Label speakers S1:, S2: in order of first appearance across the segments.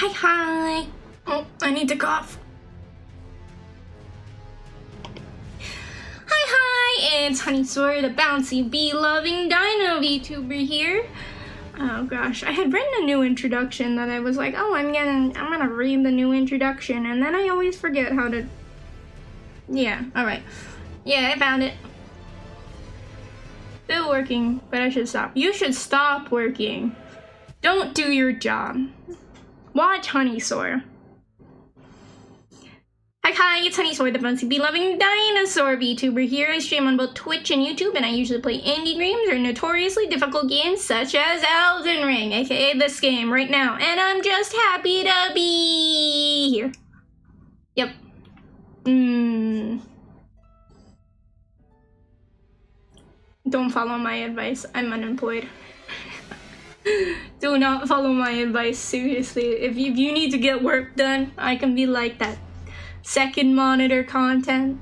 S1: Hi. Oh, I need to cough. Hi, it's Honeysaur, the bouncy bee-loving dino VTuber here. Oh gosh, I had written a new introduction that I was like, oh, I'm gonna read the new introduction, and then I always forget how to. Yeah, alright. Yeah, I found it. Still working, but I should stop. You should stop working. Don't do your job. Watch Honeysaur. Hi, it's Honeysaur, the bouncy bee-loving dinosaur VTuber here. I stream on both Twitch and YouTube, and I usually play indie games or notoriously difficult games such as Elden Ring, aka this game right now. And I'm just happy to be here. Yep. Don't follow my advice. I'm unemployed. Do not follow my advice, seriously. If you need to get work done, I can be like that. Second monitor content.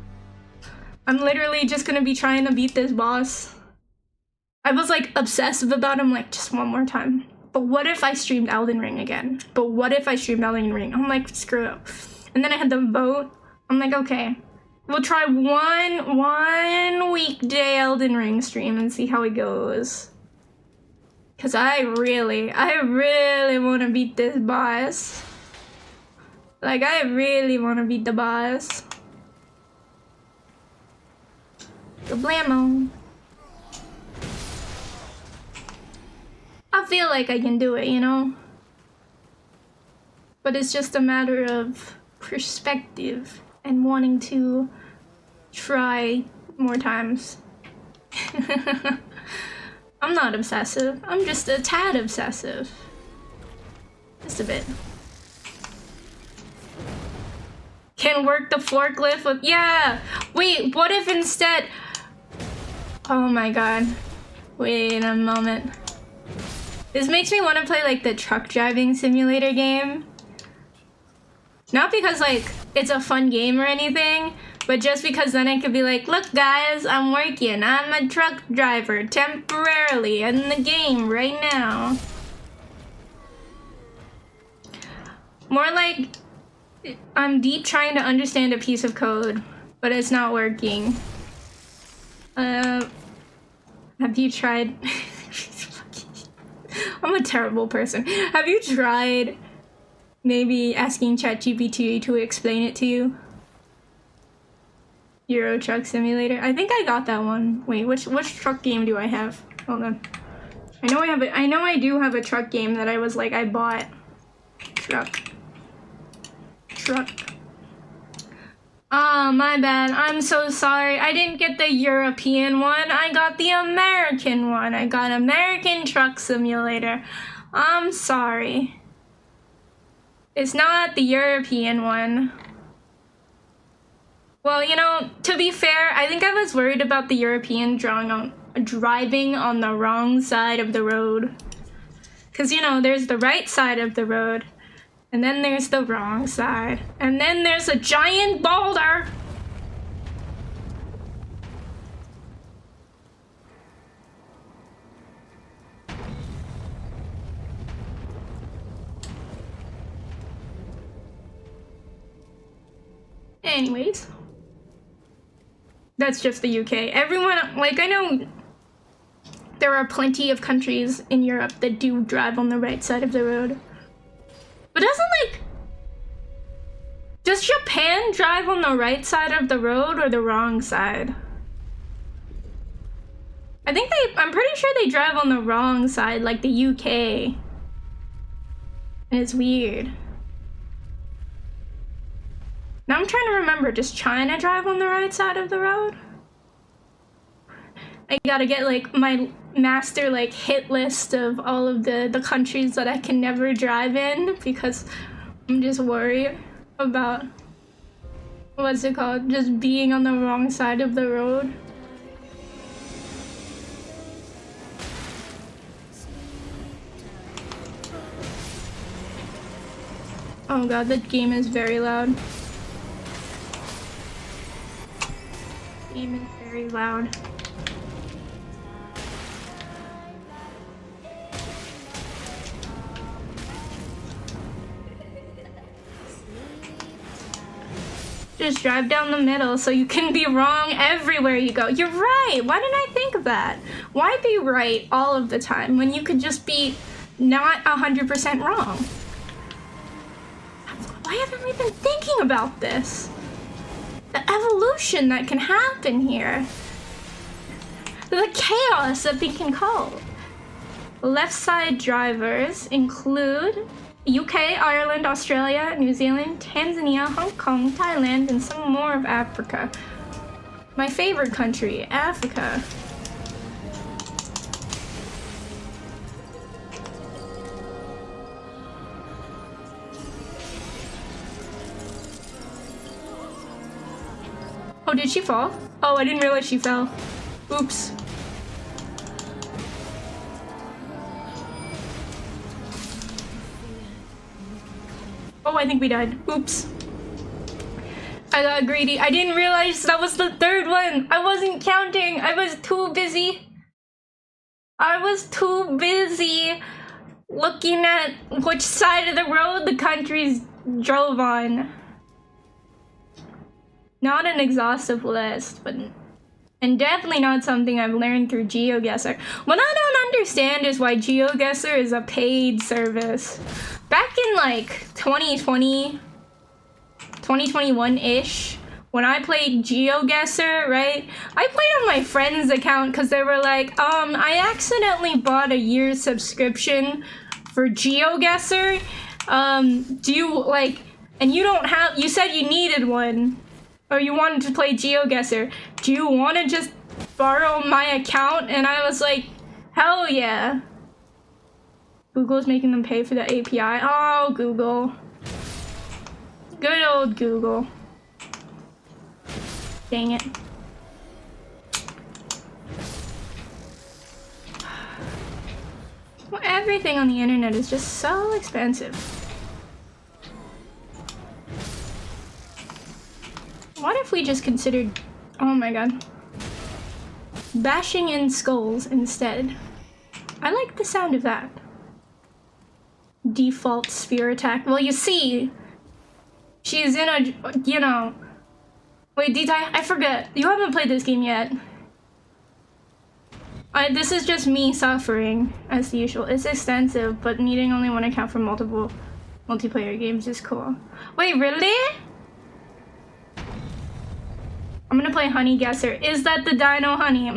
S1: I'm literally just gonna be trying to beat this boss. I was like obsessive about him, like just one more time. But what if I streamed Elden Ring again? I'm like, screw it. And then I had the vote. I'm like, okay, we'll try one weekday Elden Ring stream and see how it goes. Cause I really want to beat this boss. Like, I really want to beat the boss. Blammo. I feel like I can do it, you know? But it's just a matter of perspective and wanting to try more times. I'm not obsessive. I'm just a tad obsessive. Just a bit. Can work the forklift with, yeah! Wait, what if instead, oh my god. Wait a moment. This makes me want to play like the truck driving simulator game. Not because like it's a fun game or anything, but just because then I could be like, look guys, I'm working. I'm a truck driver temporarily in the game right now. More like, I'm deep trying to understand a piece of code, but it's not working. Have you tried? I'm a terrible person. Have you tried maybe asking ChatGPT to explain it to you? Euro Truck Simulator. I think I got that one. Wait, which truck game do I have? Hold on. I know I do have a truck game that I was like, I bought. Truck. Oh, my bad. I'm so sorry. I didn't get the European one. I got the American one. I got American Truck Simulator. I'm sorry. It's not the European one. Well, you know, to be fair, I think I was worried about the European driving on the wrong side of the road. Because, you know, there's the right side of the road. And then there's the wrong side. And then there's a giant boulder. Anyways. That's just the UK. Everyone, like, I know there are plenty of countries in Europe that do drive on the right side of the road. But does Japan drive on the right side of the road or the wrong side? I'm pretty sure they drive on the wrong side, like the UK. And it's weird. Now I'm trying to remember, does China drive on the right side of the road? I gotta get like my master like hit list of all of the countries that I can never drive in because I'm just worried about what's it called, just being on the wrong side of the road. Oh god, that game is very loud. Game is very loud. Just drive down the middle so you can be wrong everywhere you go. You're right. Why didn't I think of that? Why be right all of the time when you could just be not 100% wrong? Why haven't we been thinking about this? The evolution that can happen here. The chaos that we can cause. Left side drivers include UK, Ireland, Australia, New Zealand, Tanzania, Hong Kong, Thailand, and some more of Africa. My favorite country, Africa. Oh, did she fall? Oh, I didn't realize she fell. Oops. Oh, I think we died. Oops. I got greedy. I didn't realize that was the third one. I wasn't counting. I was too busy. Looking at which side of the road the countries drove on. Not an exhaustive list, but and definitely not something I've learned through GeoGuessr. What I don't understand is why GeoGuessr is a paid service. Back in like 2020, 2021-ish, when I played GeoGuessr, right? I played on my friend's account because they were like, I accidentally bought a year's subscription for GeoGuessr. Do you like, and you don't have, you said you needed one, or you wanted to play GeoGuessr. Do you want to just borrow my account? And I was like, hell yeah. Google's making them pay for the API. Oh, Google. Good old Google. Dang it. Well, everything on the internet is just so expensive. What if we just considered, oh my god, bashing in skulls instead? I like the sound of that. Default spear attack. Well, you see, she's in a, you know, wait, I forget. You haven't played this game yet. This is just me suffering, as usual. It's extensive, but needing only one account for multiple multiplayer games is cool. Wait, really? I'm gonna play Honey Guesser. Is that the Dino Honey?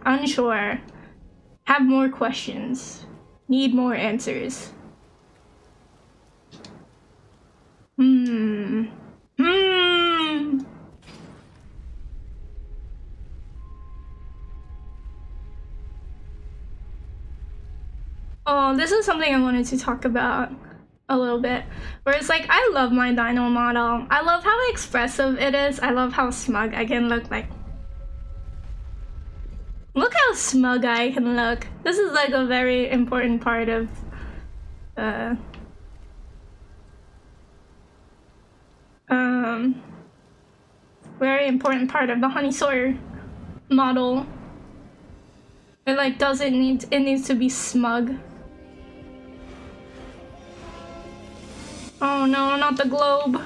S1: Unsure. Have more questions. Need more answers. Oh, this is something I wanted to talk about a little bit. Where it's like, I love my dino model. I love how expressive it is. I love how smug I can look like. Look how smug I can look. This is like a very important part of very important part of the Honeysaur model. It like it needs to be smug. Oh no, not the globe.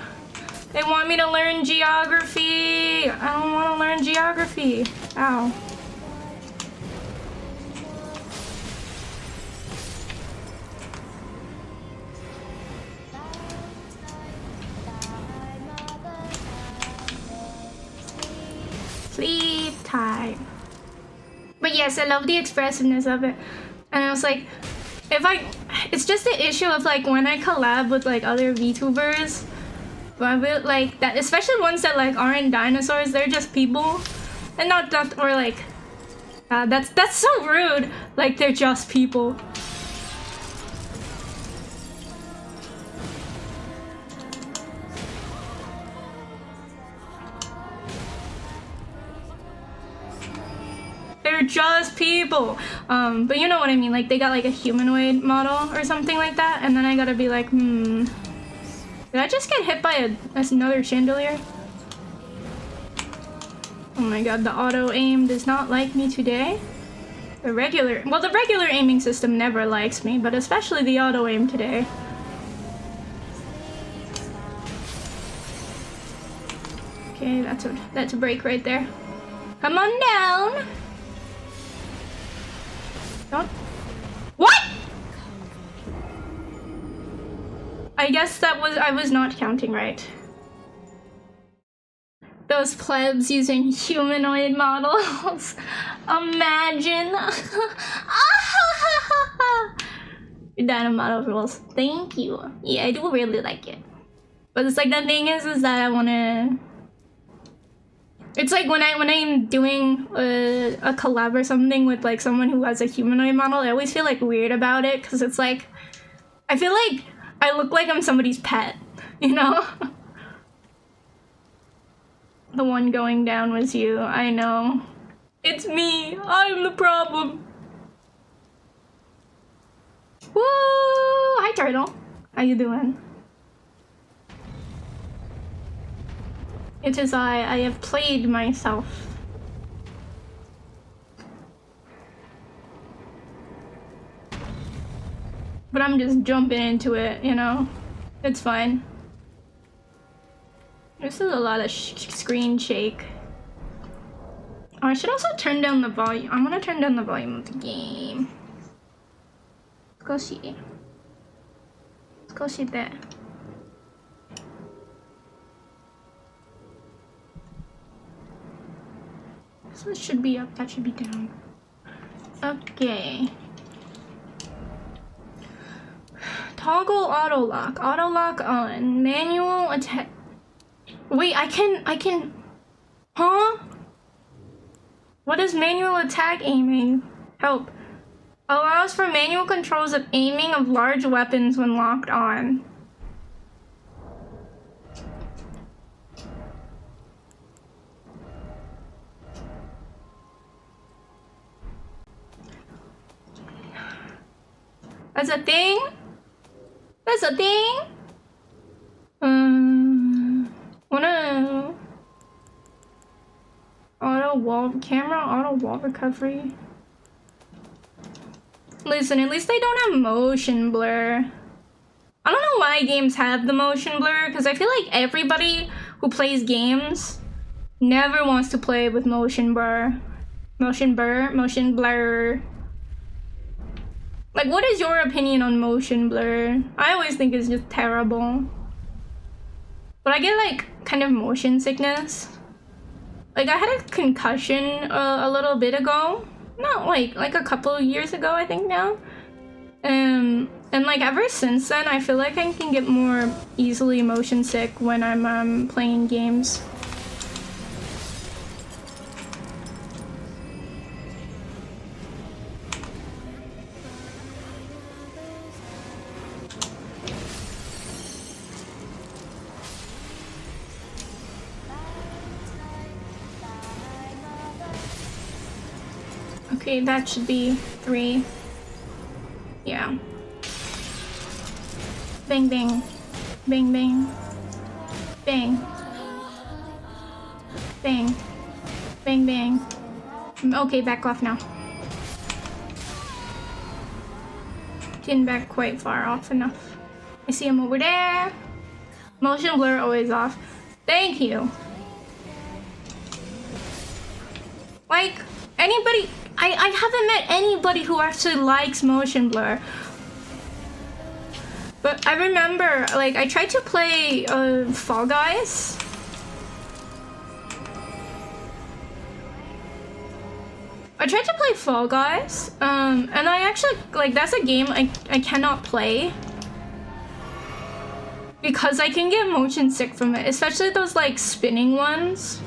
S1: They want me to learn geography. I don't want to learn geography. Ow. Sleep time. But yes, I love the expressiveness of it. And I was like, it's just the issue of like when I collab with like other VTubers, I will like that, especially ones that like aren't dinosaurs, they're just people, and not or like that's so rude. Like they're just people. They're just people. But you know what I mean, like they got like a humanoid model or something like that, and then I gotta be like, did I just get hit by another chandelier? Oh my god, the auto aim does not like me today. The regular aiming system never likes me, but especially the auto aim today. Okay, that's a break right there. Come on down. Don't. What? I guess I was not counting right. Those plebs using humanoid models. Imagine. Dino model rules. Thank you. Yeah, I do really like it. But it's like the thing is that I wanna. It's like when I'm doing a collab or something with like someone who has a humanoid model, I always feel like weird about it because it's like I feel like I look like I'm somebody's pet, you know? The one going down was you. I know. It's me. I'm the problem. Woo! Hi, Turtle. How you doing? It is I have played myself. But I'm just jumping into it, you know? It's fine. This is a lot of screen shake. Oh, I should also turn down the volume. I'm gonna turn down the volume of the game. Let's go see. Let's go see that. This should be up, that should be down. Okay. Toggle auto lock on. Manual attack. Wait, I can, huh? What is manual attack aiming? Help. Allows for manual controls of aiming of large weapons when locked on. That's a thing? That's a thing? Wanna... Auto wall recovery. Listen, at least they don't have motion blur. I don't know why games have the motion blur, because I feel like everybody who plays games never wants to play with motion blur. Motion blur. Like, what is your opinion on motion blur? I always think it's just terrible. But I get, like, kind of motion sickness. Like, I had a concussion a little bit ago. Not, like a couple of years ago, I think now. And, like, ever since then, I feel like I can get more easily motion sick when I'm playing games. Okay, that should be 3. Yeah. Bang, bang. Bang, bang. Bang. Bang. Bang, bang. Okay, back off now. Didn't back quite far off enough. I see him over there. Motion blur always off. Thank you. Like, anybody... I haven't met anybody who actually likes motion blur. But I remember, like, I tried to play Fall Guys. And I actually, like, that's a game I cannot play. Because I can get motion sick from it, especially those, like, spinning ones.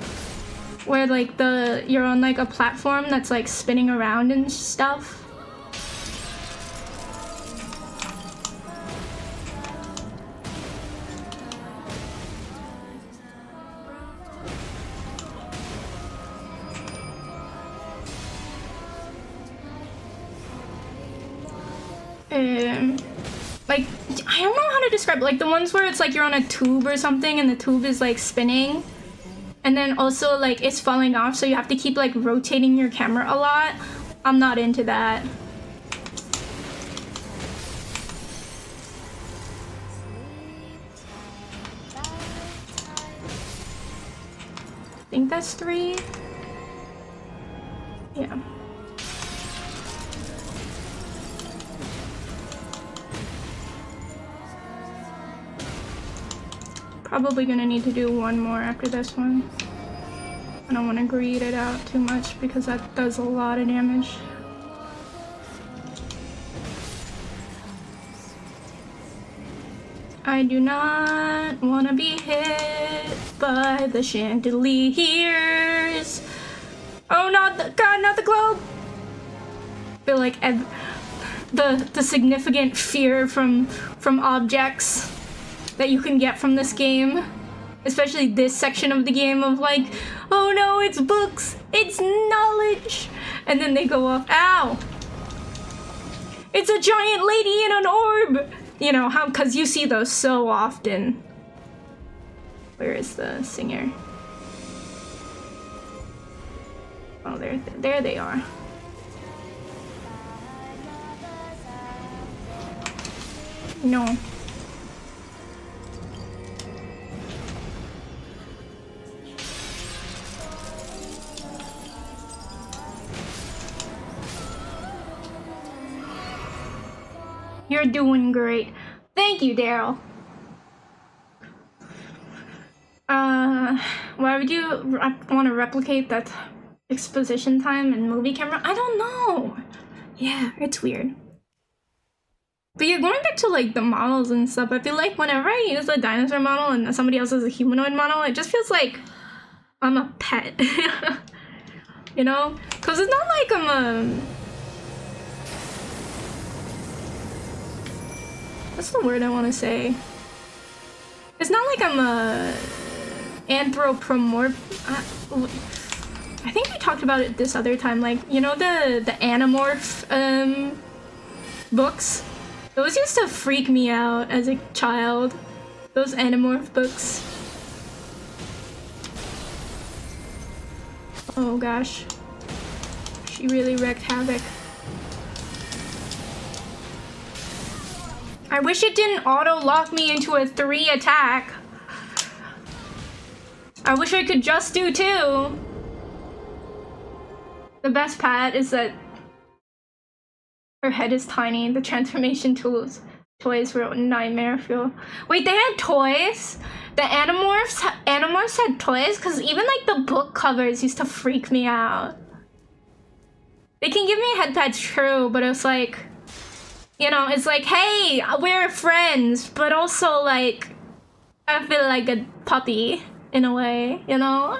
S1: Where, like, you're on, like, a platform that's, like, spinning around and stuff. Like, I don't know how to describe it. Like, the ones where it's, like, you're on a tube or something and the tube is, like, spinning. And then also, like, it's falling off, so you have to keep, like, rotating your camera a lot. I'm not into that. think that's 3. Yeah. Probably gonna need to do one more after this one. I don't want to greed it out too much because that does a lot of damage. I do not want to be hit by the chandeliers. Oh, not the God, not the globe. I feel like the significant fear from objects that you can get from this game, especially this section of the game of like, oh no, it's books, it's knowledge, and then they go off. Ow! It's a giant lady in an orb. You know how? Because you see those so often. Where is the singer? Oh, there they are. No. You're doing great. Thank you, Daryl. Why would you want to replicate that exposition time and movie camera? I don't know. Yeah, it's weird. But you're going back to like the models and stuff. I feel like whenever I use a dinosaur model and somebody else is a humanoid model, it just feels like I'm a pet. You know? Because it's not like I'm a... What's the word I want to say? It's not like I'm a anthropomorph. I think we talked about it this other time. Like, you know the Animorph books? Those used to freak me out as a child. Those Animorph books. Oh gosh. She really wreaked havoc. I wish it didn't auto-lock me into a 3 attack. I wish I could just do 2. The best part is that her head is tiny. The transformation toys were a nightmare fuel. Wait, they had toys? The Animorphs had toys? Because even like the book covers used to freak me out. They can give me head pads, true, but it's like... You know, it's like, hey, we're friends, but also, like, I feel like a puppy, in a way, you know?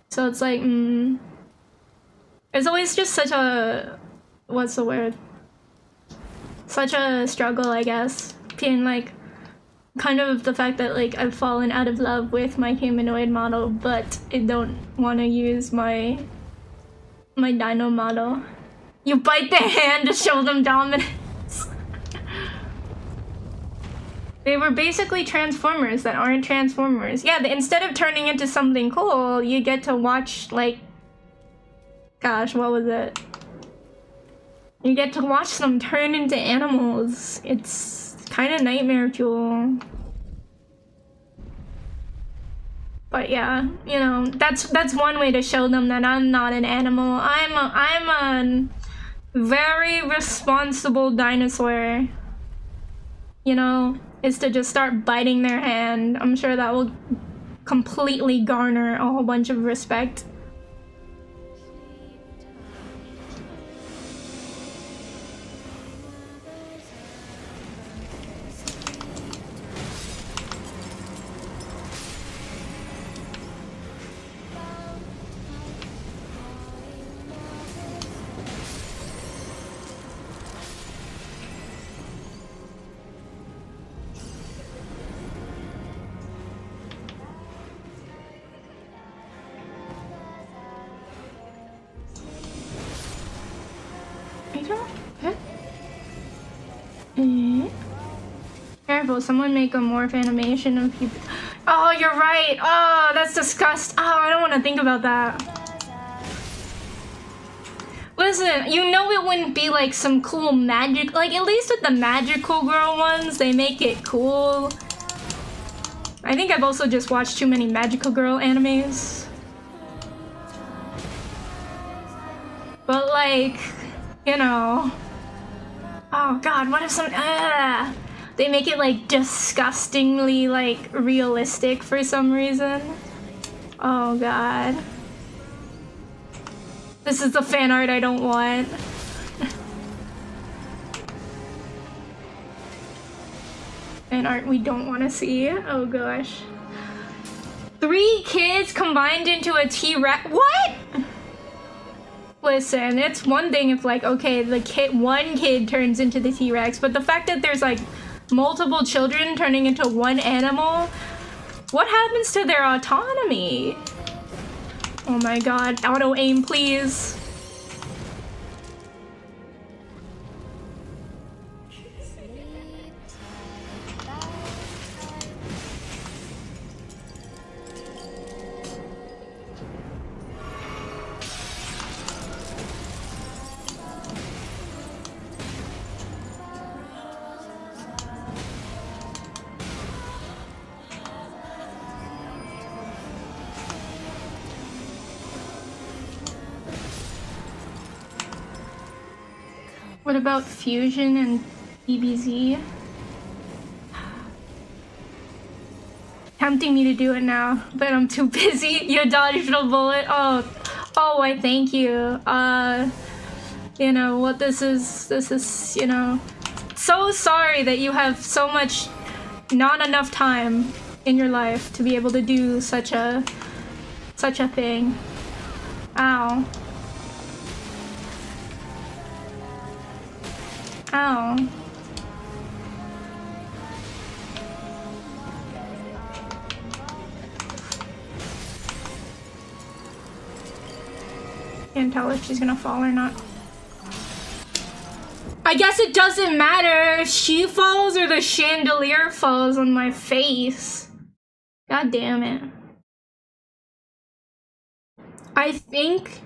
S1: So it's like, it's always just such a, what's the word? Such a struggle, I guess. Being, like, kind of the fact that, like, I've fallen out of love with my humanoid model, but I don't want to use my dino model. You bite their hand to show them dominance. They were basically Transformers that aren't Transformers. Yeah, instead of turning into something cool, you get to watch, like... Gosh, what was it? You get to watch them turn into animals. It's kind of nightmare fuel. But yeah, you know, that's one way to show them that I'm not an animal. I'm a very responsible dinosaur. You know, is to just start biting their hand. I'm sure that will completely garner a whole bunch of respect. Careful, someone make a morph animation of people. Oh, you're right. Oh, that's disgusting. Oh, I don't want to think about that. Listen, you know it wouldn't be like some cool magic, like at least with the magical girl ones, they make it cool. I think I've also just watched too many magical girl animes. But like, you know. Oh god, what if some they make it like disgustingly like realistic for some reason? Oh god. This is the fan art I don't want. Fan art we don't want to see. Oh gosh. 3 kids combined into a T-Rex. What? Listen, it's one thing if like, okay, one kid turns into the T-Rex, but the fact that there's like multiple children turning into one animal, what happens to their autonomy? Oh my god, auto aim please. What about Fusion and DBZ? Tempting me to do it now, but I'm too busy. You dodged a bullet. Oh, I thank you. You know what this is, you know, so sorry that you have so much, not enough time in your life to be able to do such a thing. Ow. Ow. Can't tell if she's gonna fall or not. I guess it doesn't matter if she falls or the chandelier falls on my face. God damn it. I think,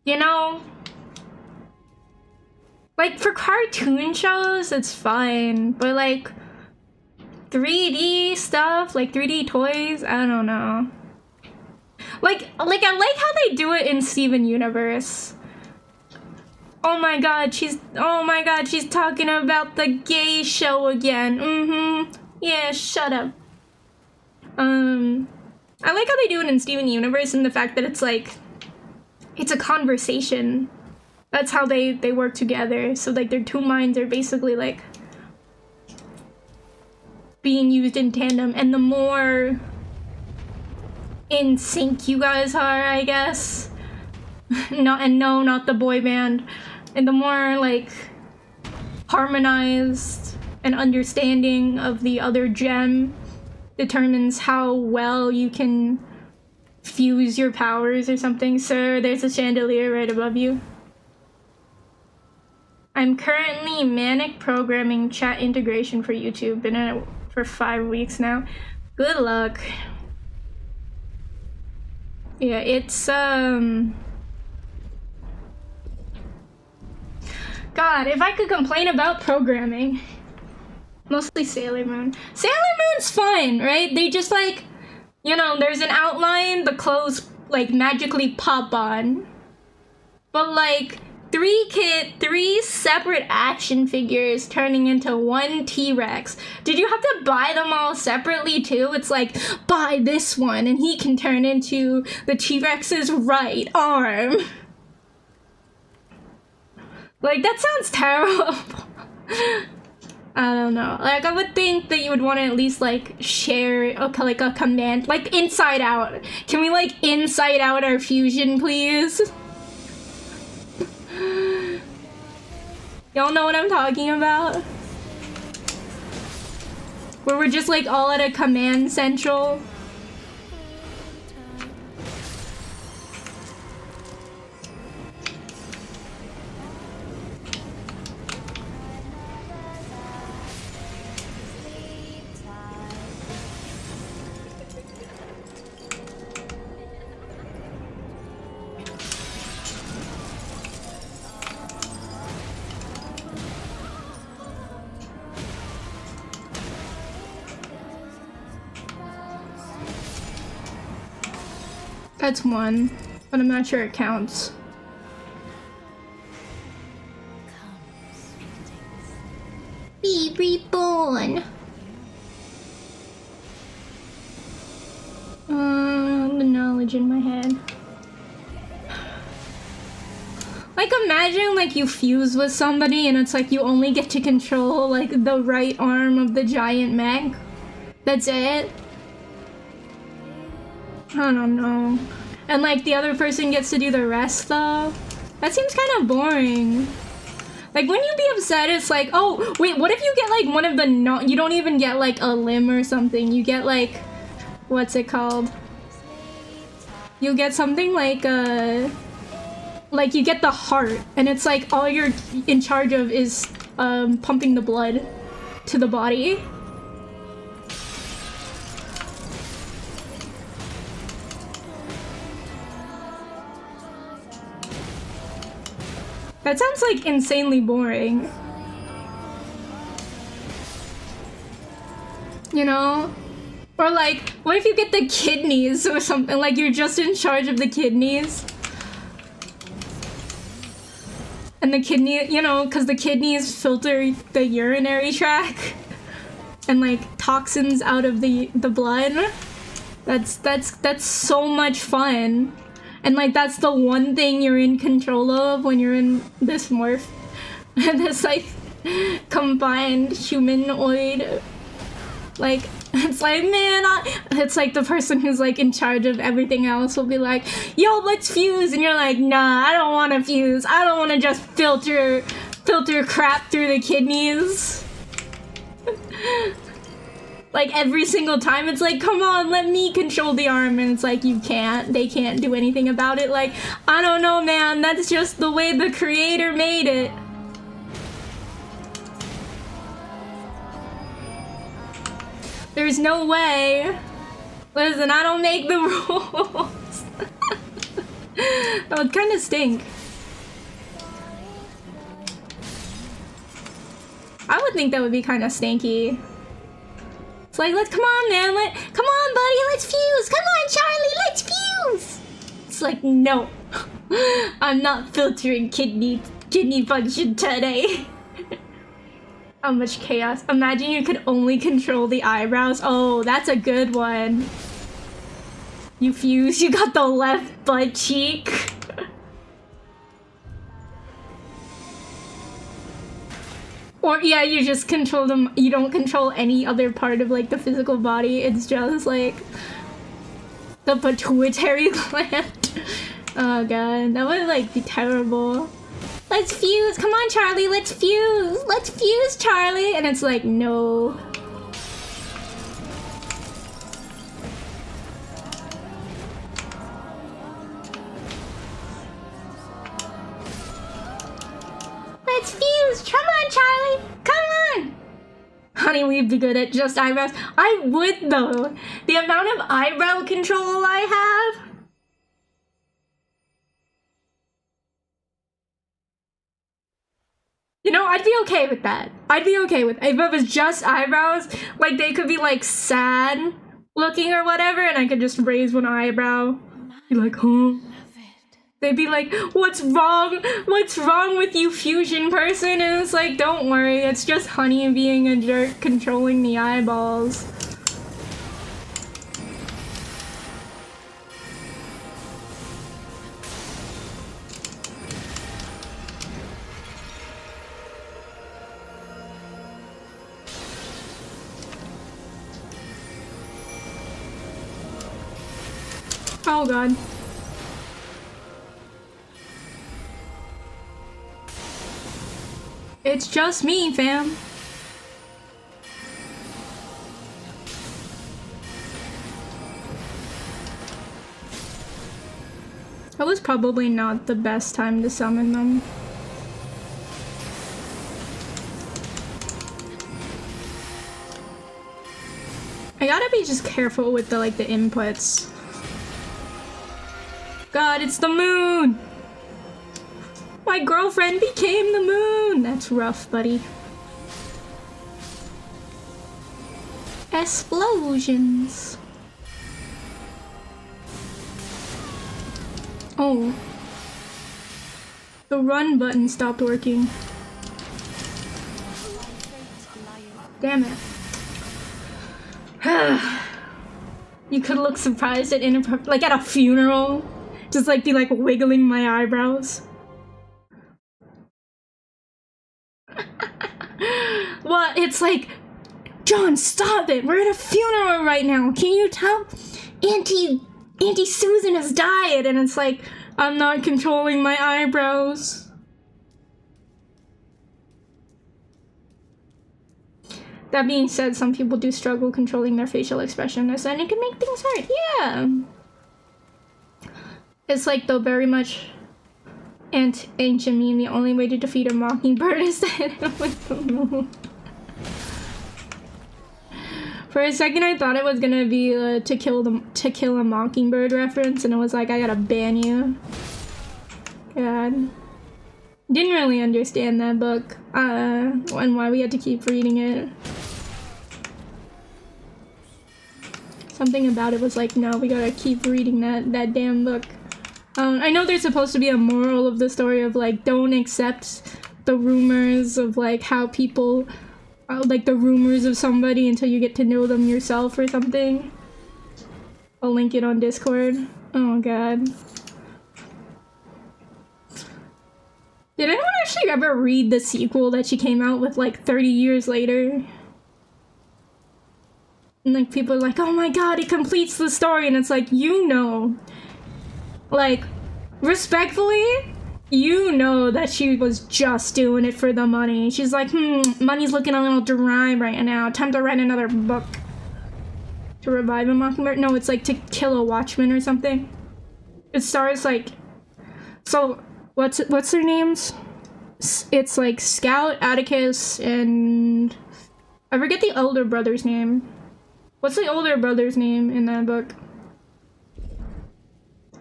S1: you know, like for cartoon shows, it's fine, but like 3D stuff, like 3D toys, I don't know. Like I like how they do it in Steven Universe. Oh my god, she's talking about the gay show again. Yeah, shut up. I like how they do it in Steven Universe and the fact that it's like, it's a conversation. That's how they work together. So like their two minds are basically like being used in tandem, and the more in sync you guys are, I guess, not the boy band, and the more like harmonized and understanding of the other gem determines how well you can fuse your powers or something. Sir, there's a chandelier right above you. I'm currently manic programming chat integration for YouTube. Been in it for 5 weeks now. Good luck. Yeah, it's God, if I could complain about programming, mostly Sailor Moon. Sailor Moon's fine, right? They just like, you know, there's an outline, the clothes like magically pop on. But like 3 separate action figures turning into one T-Rex. Did you have to buy them all separately too? It's like, buy this one and he can turn into the T-Rex's right arm. Like, that sounds terrible. I don't know. Like, I would think that you would want to at least, like, share, okay, like, a command. Like, Inside Out. Can we, like, Inside Out our fusion, please? Y'all know what I'm talking about? Where we're just, like, all at a command central. That's one, but I'm not sure it counts. Be reborn. The knowledge in my head. Like, imagine, like, you fuse with somebody and it's like you only get to control, like, the right arm of the giant mech. That's it. I don't know. And, like, the other person gets to do the rest, though. That seems kind of boring. Like, wouldn't you be upset? It's like, oh, wait, what if you get, like, one of the you don't even get, like, a limb or something. You get, like, what's it called? You get something like you get the heart, and it's like all you're in charge of is pumping the blood to the body. That sounds like insanely boring. You know? Or like, what if you get the kidneys or something? Like you're just in charge of the kidneys. And the kidney, you know, because the kidneys filter the urinary tract and like toxins out of the blood. That's so much fun. And like that's the one thing you're in control of when you're in this morph. This like combined humanoid, like it's like, man, it's like the person who's like in charge of everything else will be like, yo, let's fuse, and you're like, nah, I don't want to fuse. I don't want to just filter crap through the kidneys. Like every single time it's like, come on, let me control the arm, and it's like, you can't. They can't do anything about it. Like, I don't know, man, that's just the way the creator made it. There's no way. Listen, I don't make the rules. That would kind of stink. I would think that would be kind of stinky. It's like, come on, man, come on, buddy, let's fuse. Come on, Charlie, let's fuse. It's like, no, I'm not filtering kidney function today. How much chaos. Imagine you could only control the eyebrows. Oh, that's a good one. You fuse, you got the left butt cheek. Or yeah, you just control them. You don't control any other part of like the physical body. It's just like the pituitary gland. Oh god, that would like be terrible. Let's fuse. Come on, Charlie. Let's fuse. Let's fuse, Charlie. And it's like, no. Let's fuse. Come on, Charlie. Come on. Honey, we'd be good at just eyebrows. I would, though. The amount of eyebrow control I have. You know, I'd be okay with that. I'd be okay with if it was just eyebrows. Like, they could be, like, sad looking or whatever, and I could just raise one eyebrow. Be like, huh? They'd be like, what's wrong? What's wrong with you, fusion person? And it's like, don't worry, it's just Honey being a jerk controlling the eyeballs. Oh god. It's just me, fam. That was probably not the best time to summon them. I gotta be just careful with the the inputs. God, it's the moon! My girlfriend became the moon! That's rough, buddy. Explosions. Oh. The run button stopped working. Damn it. You could look surprised at like at a funeral. Just like be like wiggling my eyebrows. Well, it's like, John, stop it! We're at a funeral right now. Can you tell? Auntie Susan has died, and it's like, I'm not controlling my eyebrows. That being said, some people do struggle controlling their facial expressions, and it can make things hurt. Yeah. It's like, though, very much ancient meme, the only way to defeat a mockingbird is to hit him with the moon. For a second, I thought it was gonna be a To Kill a Mockingbird reference, and it was like, I gotta ban you. God. Didn't really understand that book, and why we had to keep reading it. Something about it was like, no, we gotta keep reading that damn book. I know there's supposed to be a moral of the story of like, don't accept the rumors of like how people, like the rumors of somebody until you get to know them yourself or something. I'll link it on Discord. Oh god. Did anyone actually ever read the sequel that she came out with like 30 years later? And like people are like, oh my god, it completes the story, and it's like, you know, like, respectfully, you know that she was just doing it for the money. She's like, money's looking a little dry right now. Time to write another book. To revive a mockingbird? No, it's like To Kill a Watchman or something. It stars like, so what's their names? It's like Scout, Atticus, and I forget the older brother's name. What's the older brother's name in that book?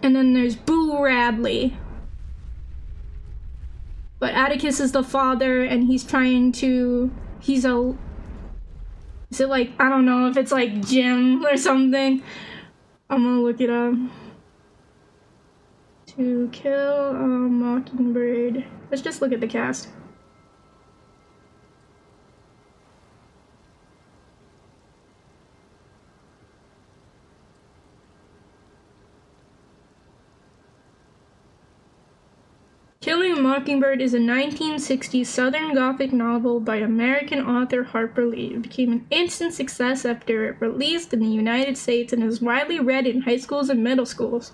S1: And then there's Boo Radley. But Atticus is the father, and he's trying to, is it like, I don't know if it's like Jim or something. I'm gonna look it up. To Kill a Mockingbird. Let's just look at the cast. Killing a Mockingbird is a 1960s Southern Gothic novel by American author Harper Lee. It became an instant success after it released in the United States and is widely read in high schools and middle schools.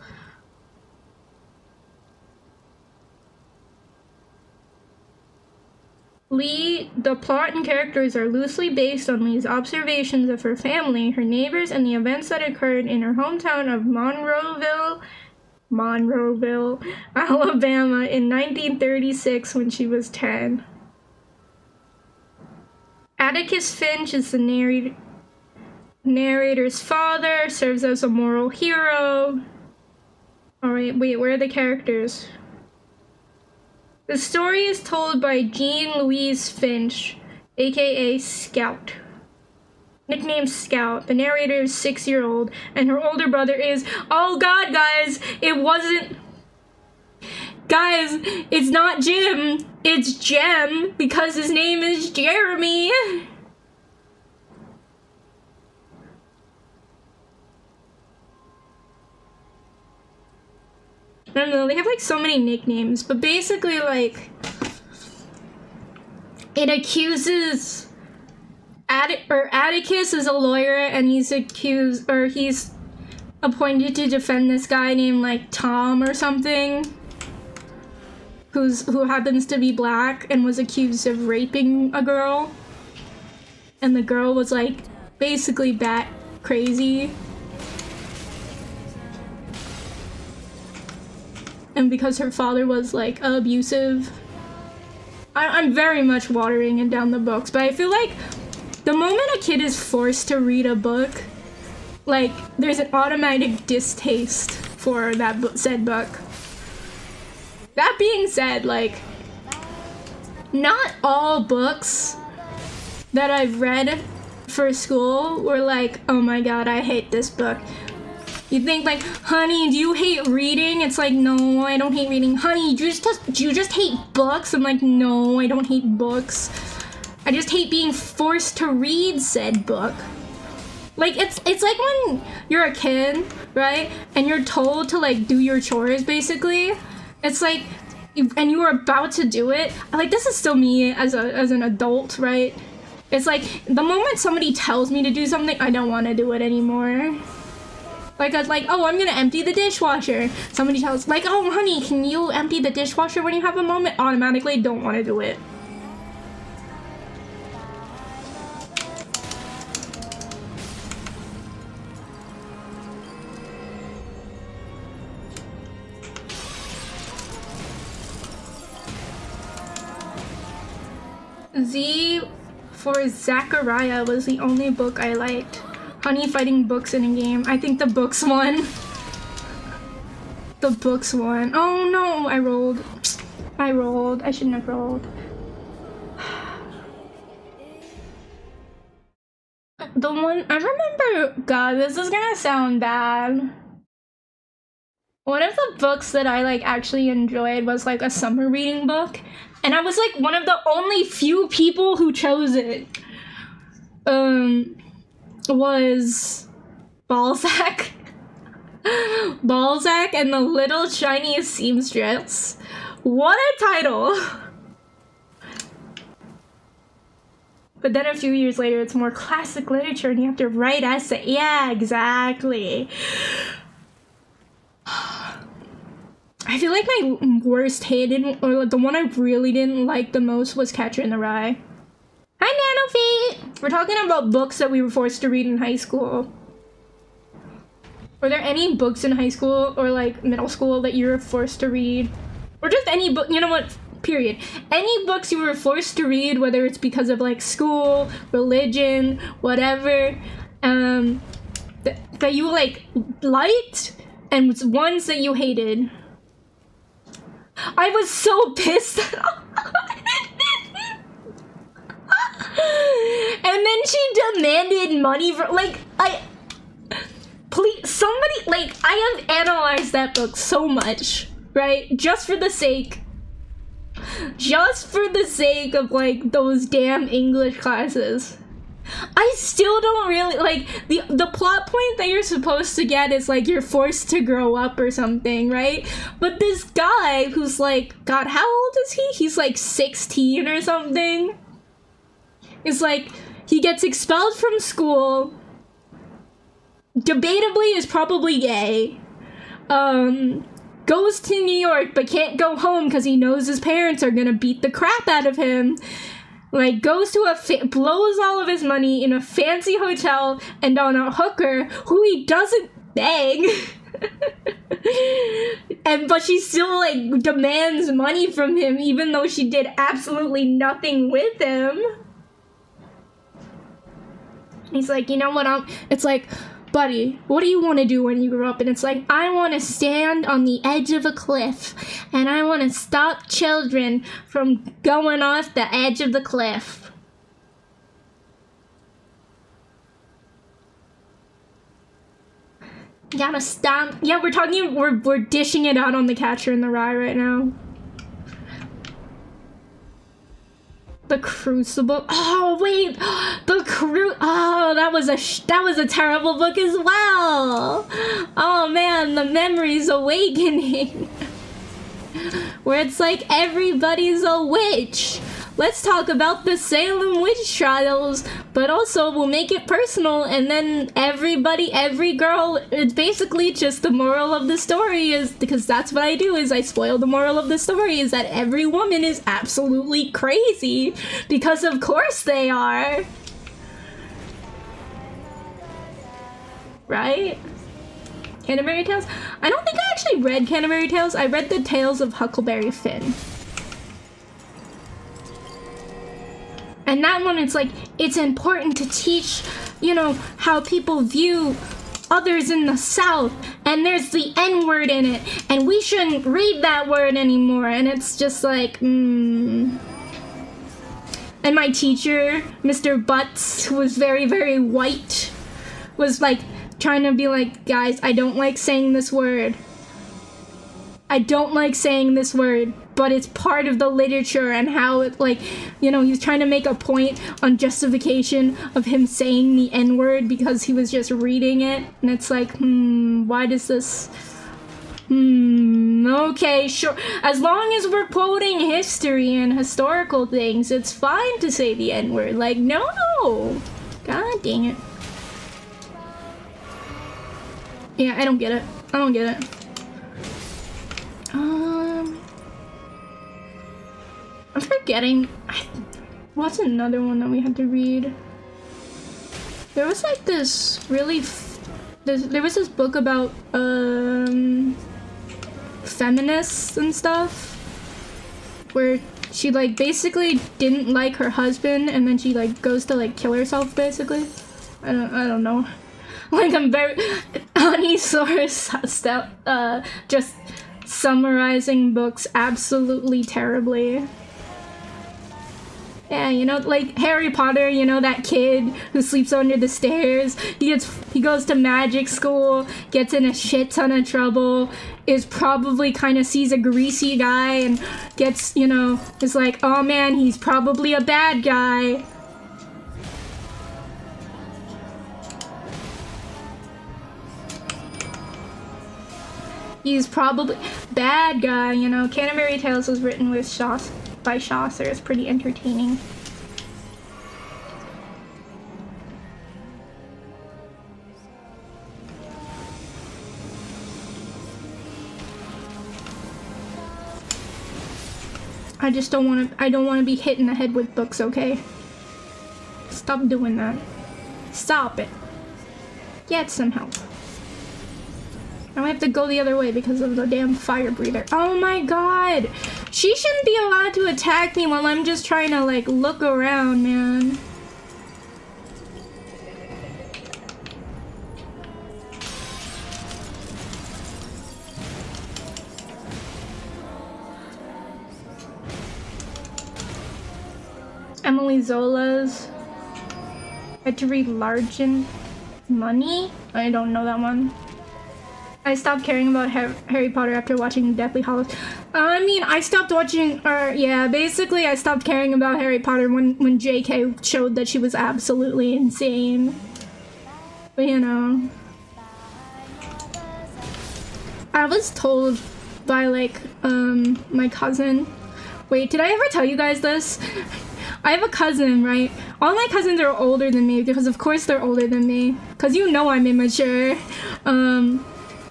S1: The plot and characters are loosely based on Lee's observations of her family, her neighbors, and the events that occurred in her hometown of Monroeville, Alabama in 1936 when she was 10. Atticus Finch is the narrator's father, serves as a moral hero. Alright, wait, where are the characters? The story is told by Jean Louise Finch, aka Scout. Nicknamed Scout. The narrator is 6-year-old, and her older brother is, oh god, guys, guys, it's not Jim, it's Jem, because his name is Jeremy. I don't know, they have like so many nicknames, but basically like, it accuses Atticus is a lawyer, and he's appointed to defend this guy named like Tom or something, who happens to be black and was accused of raping a girl, and the girl was like basically bat crazy, and because her father was like abusive. I'm very much watering it down the books, but I feel like the moment a kid is forced to read a book, like, there's an automatic distaste for that said book. That being said, like, not all books that I've read for school were like, oh my god, I hate this book. You think like, honey, do you hate reading? It's like, no, I don't hate reading. Honey, do you just hate books? I'm like, no, I don't hate books. I just hate being forced to read said book. Like, it's like when you're a kid, right? And you're told to like do your chores, basically. It's like, and you were about to do it. Like, this is still me as an adult, right? It's like, the moment somebody tells me to do something, I don't want to do it anymore. Like, I was like, oh, I'm gonna empty the dishwasher. Somebody tells, like, oh, honey, can you empty the dishwasher when you have a moment? Automatically don't want to do it. Z for Zachariah was the only book I liked. Honey fighting books in a game. I think the books won. The books won. Oh no, I rolled. I shouldn't have rolled. The one, I remember, God, this is gonna sound bad. One of the books that I like actually enjoyed was like a summer reading book. And I was like one of the only few people who chose it. Was Balzac. Balzac and the Little Chinese Seamstress. What a title! But then a few years later, it's more classic literature and you have to write essay. Yeah, exactly. I feel like my worst hated, or the one I really didn't like the most was Catcher in the Rye. Hi, Nanofeet! We're talking about books that we were forced to read in high school. Were there any books in high school or like middle school that you were forced to read? Or just any book, you know what, period. Any books you were forced to read, whether it's because of like school, religion, whatever, that you like liked, and ones that you hated. I was so pissed. And then she demanded money for, like, please, somebody, like, I have analyzed that book so much, right? Just for the sake of, like, those damn English classes. I still don't really, like, the plot point that you're supposed to get is, like, you're forced to grow up or something, right? But this guy who's, like, God, how old is he? He's, like, 16 or something. It's like, he gets expelled from school, debatably is probably gay, goes to New York but can't go home because he knows his parents are gonna beat the crap out of him, like, goes to blows all of his money in a fancy hotel and on a hooker who he doesn't beg. But she still, like, demands money from him even though she did absolutely nothing with him. He's like, you know what, it's like, buddy, what do you want to do when you grow up? And it's like, I want to stand on the edge of a cliff, and I want to stop children from going off the edge of the cliff. Gotta stop. Yeah, we're dishing it out on the Catcher in the Rye right now. The Crucible. Oh wait, oh, that was a terrible book as well. Oh man, the memory's awakening. Where it's like everybody's a witch. Let's talk about the Salem witch trials, but also we'll make it personal, and then every girl, it's basically just the moral of the story is, because that's what I do, is I spoil the moral of the story, is that every woman is absolutely crazy, because of course they are. Right? Canterbury Tales? I don't think I actually read Canterbury Tales. I read the Tales of Huckleberry Finn. And that one, it's like, it's important to teach, you know, how people view others in the South, and there's the N-word in it, and we shouldn't read that word anymore, and it's just like, And my teacher, Mr. Butts, who was very, very white, was like, trying to be like, guys, I don't like saying this word. I don't like saying this word, but it's part of the literature and how it, like, you know, he's trying to make a point on justification of him saying the N-word because he was just reading it. And it's like, why does this... okay, sure. As long as we're quoting history and historical things, it's fine to say the N-word. Like, no. God dang it. Yeah, I don't get it. I don't get it. I'm forgetting. What's another one that we had to read? There was like this really... there was this book about feminists and stuff, where she like basically didn't like her husband, and then she like goes to like kill herself basically. I don't know. Like, I'm very... Honeysaur just summarizing books absolutely terribly. Yeah, you know, like Harry Potter, you know, that kid who sleeps under the stairs. He goes to magic school, gets in a shit ton of trouble, is probably kind of sees a greasy guy and gets, you know, is like, oh man, he's probably a bad guy. He's probably bad guy, you know. Canterbury Tales was written with by Chaucer. It's pretty entertaining. I just don't want to. I don't want to be hit in the head with books. Okay. Stop doing that. Stop it. Get some help. Now I have to go the other way because of the damn fire breather. Oh my god! She shouldn't be allowed to attack me while I'm just trying to, like, look around, man. Emily Zola's. I had to read Largent Money? I don't know that one. I stopped caring about Harry Potter after watching Deathly Hallows. I mean, I stopped watching, yeah, basically I stopped caring about Harry Potter when JK showed that she was absolutely insane. But, you know. I was told by, like, my cousin. Wait, did I ever tell you guys this? I have a cousin, right? All my cousins are older than me because, of course, they're older than me. Because you know I'm immature.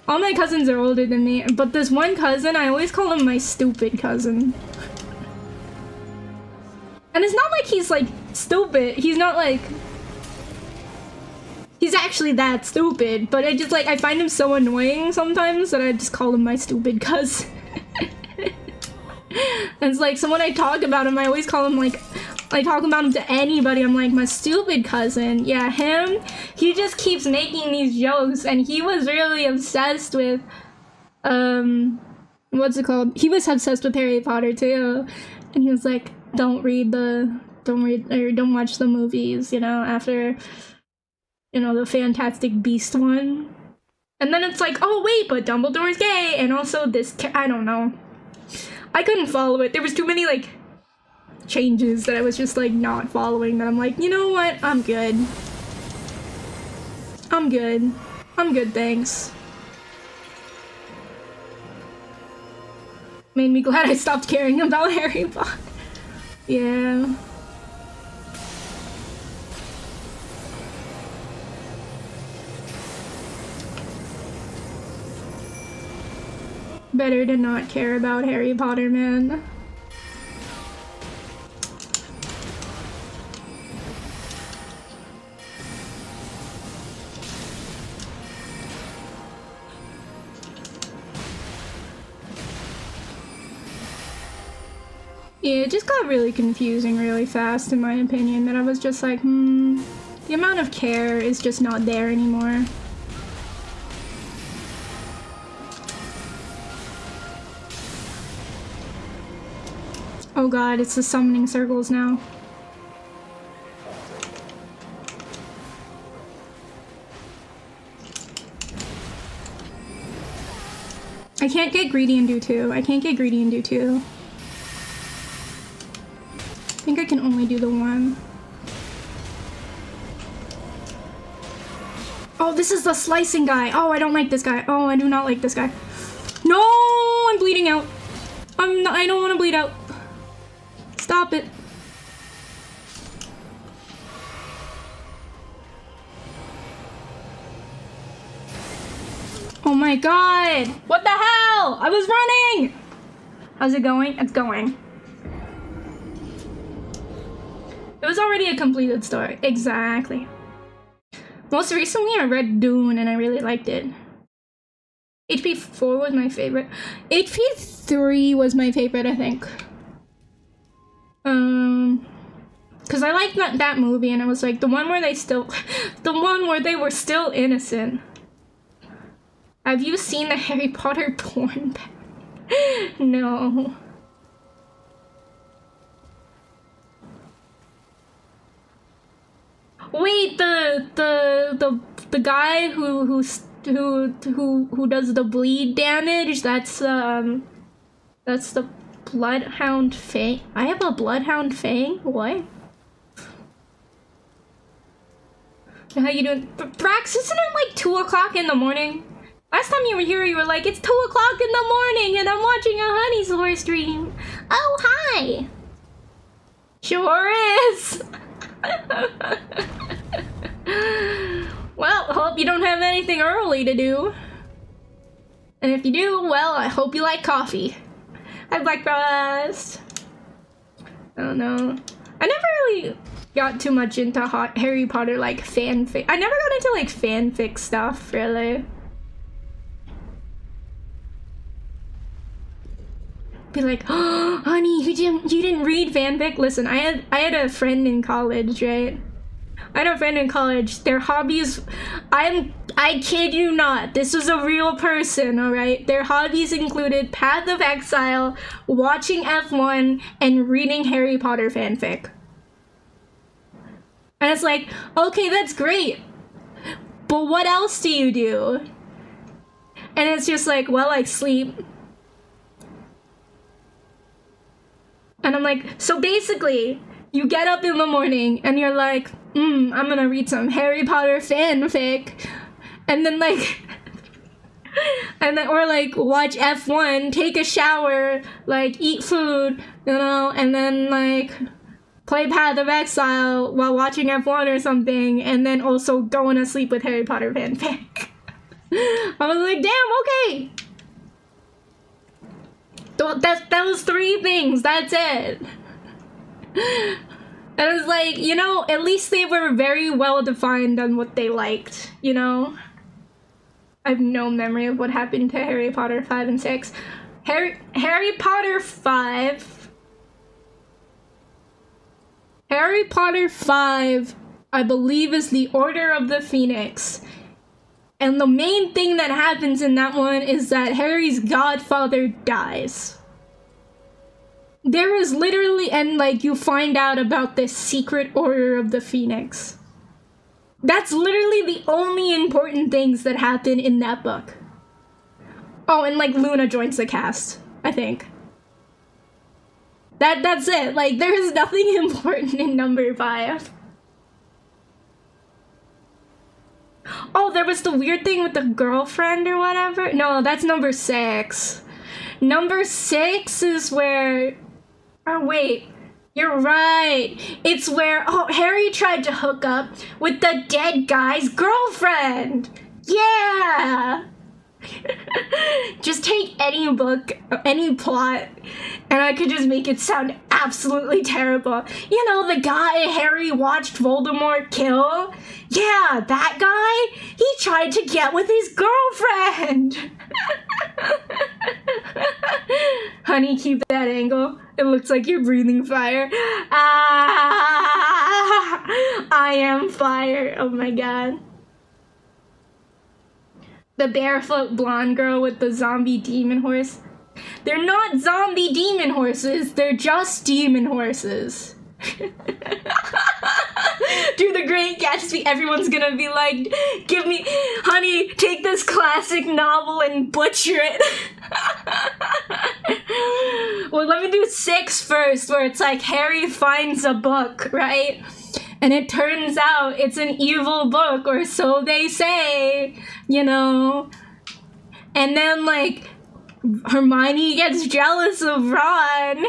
S1: All my cousins are older than me, but this one cousin, I always call him my stupid cousin. And it's not like he's, like, stupid. He's not, like... He's actually that stupid, but I just, like, I find him so annoying sometimes that I just call him my stupid cousin. And it's like, so when I talk about him, I always call him, like... I talk about him to anybody, I'm like, my stupid cousin. Yeah, him, he just keeps making these jokes, and he was really obsessed with, what's it called? He was obsessed with Harry Potter, too. And he was like, don't watch the movies, you know, after, you know, the Fantastic Beast one. And then it's like, oh, wait, but Dumbledore's gay, and also this, I don't know. I couldn't follow it. There was too many, like, changes that I was just like not following, that I'm like, you know what, I'm good, thanks. Made me glad I stopped caring about Harry Potter. Yeah. Better to not care about Harry Potter, man. Yeah, it just got really confusing really fast, in my opinion, that I was just like, the amount of care is just not there anymore. Oh god, it's the summoning circles now. I can't get greedy and do 2. I can't get greedy and do 2. I think I can only do the 1. Oh, this is the slicing guy. Oh, I don't like this guy. Oh, I do not like this guy. No, I'm bleeding out. I don't want to bleed out. Stop it. Oh my god. What the hell? I was running. How's it going? It's going. It was already a completed story. Exactly. Most recently, I read Dune and I really liked it. HP 4 was my favorite. HP 3 was my favorite, I think. Cause I liked that movie, and it was like the one where they were still innocent. Have you seen the Harry Potter porn? No. Wait, the guy who does the bleed damage? That's the Bloodhound Fang. I have a Bloodhound Fang? What? How you doing? Brax, isn't it like 2 o'clock in the morning? Last time you were here, you were like, it's 2 o'clock in the morning and I'm watching a Honeysaur stream. Oh, hi. Sure is. Well, hope you don't have anything early to do. And if you do, well, I hope you like coffee. Hi, breakfast. I don't know. I never really got too much into Harry Potter, like, fanfic. I never got into, like, fanfic stuff, really. Be like, oh, honey, you didn't read fanfic? Listen, I had a friend in college, right? I had a friend in college. Their hobbies, I kid you not, this was a real person, all right? Their hobbies included Path of Exile, watching F1, and reading Harry Potter fanfic. And it's like, okay, that's great, but what else do you do? And it's just like, well, I sleep. And I'm like, so basically, you get up in the morning and you're like, I'm gonna read some Harry Potter fanfic. And then like, or like watch F1, take a shower, like eat food, you know, and then like play Path of Exile while watching F1 or something, and then also going to sleep with Harry Potter fanfic. I was like, damn, okay. That was 3 things, that's it. And I was like, you know, at least they were very well defined on what they liked, you know? I have no memory of what happened to Harry Potter 5 and 6. Harry Potter 5, I believe, is the Order of the Phoenix. And the main thing that happens in that one is that Harry's godfather dies. There is literally, and like you find out about this secret Order of the Phoenix. That's literally the only important things that happen in that book. Oh, and like Luna joins the cast, I think. That's it. Like, there is nothing important in number 5. Oh, there was the weird thing with the girlfriend or whatever. No, that's number 6. Number 6 is where... Oh, wait. You're right. It's where, Harry tried to hook up with the dead guy's girlfriend. Yeah. Just take any book, any plot, and I could just make it sound absolutely terrible. You know, the guy Harry watched Voldemort kill? Yeah, that guy? He tried to get with his girlfriend. Honey, keep that angle. It looks like you're breathing fire. I am fire. Oh my god. The barefoot blonde girl with the zombie demon horse. They're not zombie demon horses, they're just demon horses. do the Great Gatsby, everyone's gonna be like, give me, honey, take this classic novel and butcher it. Well, let me do 6 first, where it's like Harry finds a book, right? And it turns out it's an evil book, or so they say, you know? And then, like, Hermione gets jealous of Ron.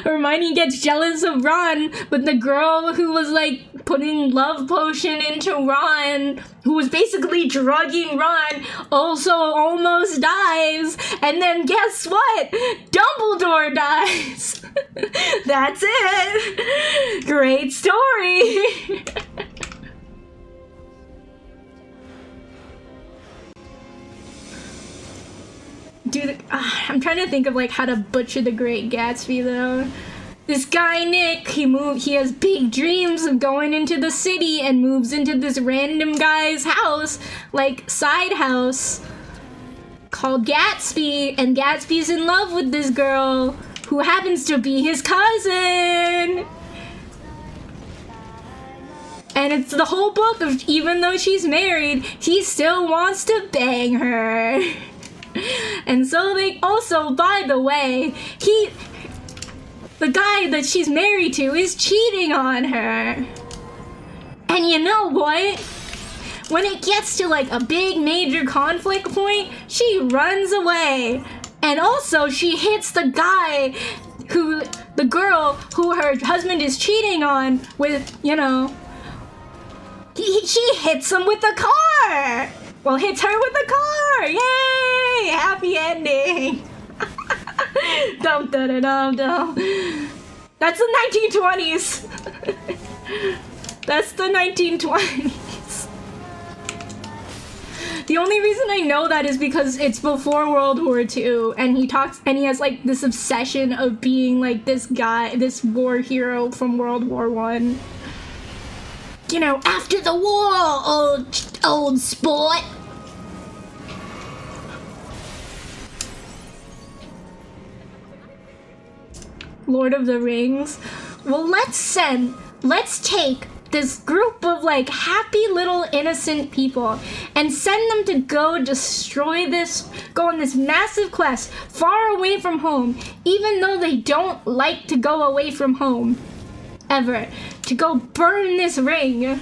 S1: Hermione gets jealous of Ron, but the girl who was like putting love potion into Ron, who was basically drugging Ron, also almost dies. And then guess what? Dumbledore dies. That's it. Great story. Dude, I'm trying to think of like how to butcher the Great Gatsby though. This guy Nick, he has big dreams of going into the city and moves into this random guy's house, like side house, called Gatsby, and Gatsby's in love with this girl who happens to be his cousin. And it's the whole book of, even though she's married, he still wants to bang her. And so they also, by the way, the guy that she's married to is cheating on her. And you know what? When it gets to like a big major conflict point, she runs away. And also she hits the girl who her husband is cheating on with, you know, she hits him with the car. Well, hits her with the car. Yay! Happy ending. Dum da da dum dum. That's the 1920s. That's the 1920s. The only reason I know that is because it's before World War II, and he has like this obsession of being like this guy, this war hero from World War I. You know, after the war, old sport. Lord of the Rings. Well, let's take this group of like happy little innocent people and send them to go go on this massive quest far away from home, even though they don't like to go away from home ever, to go burn this ring.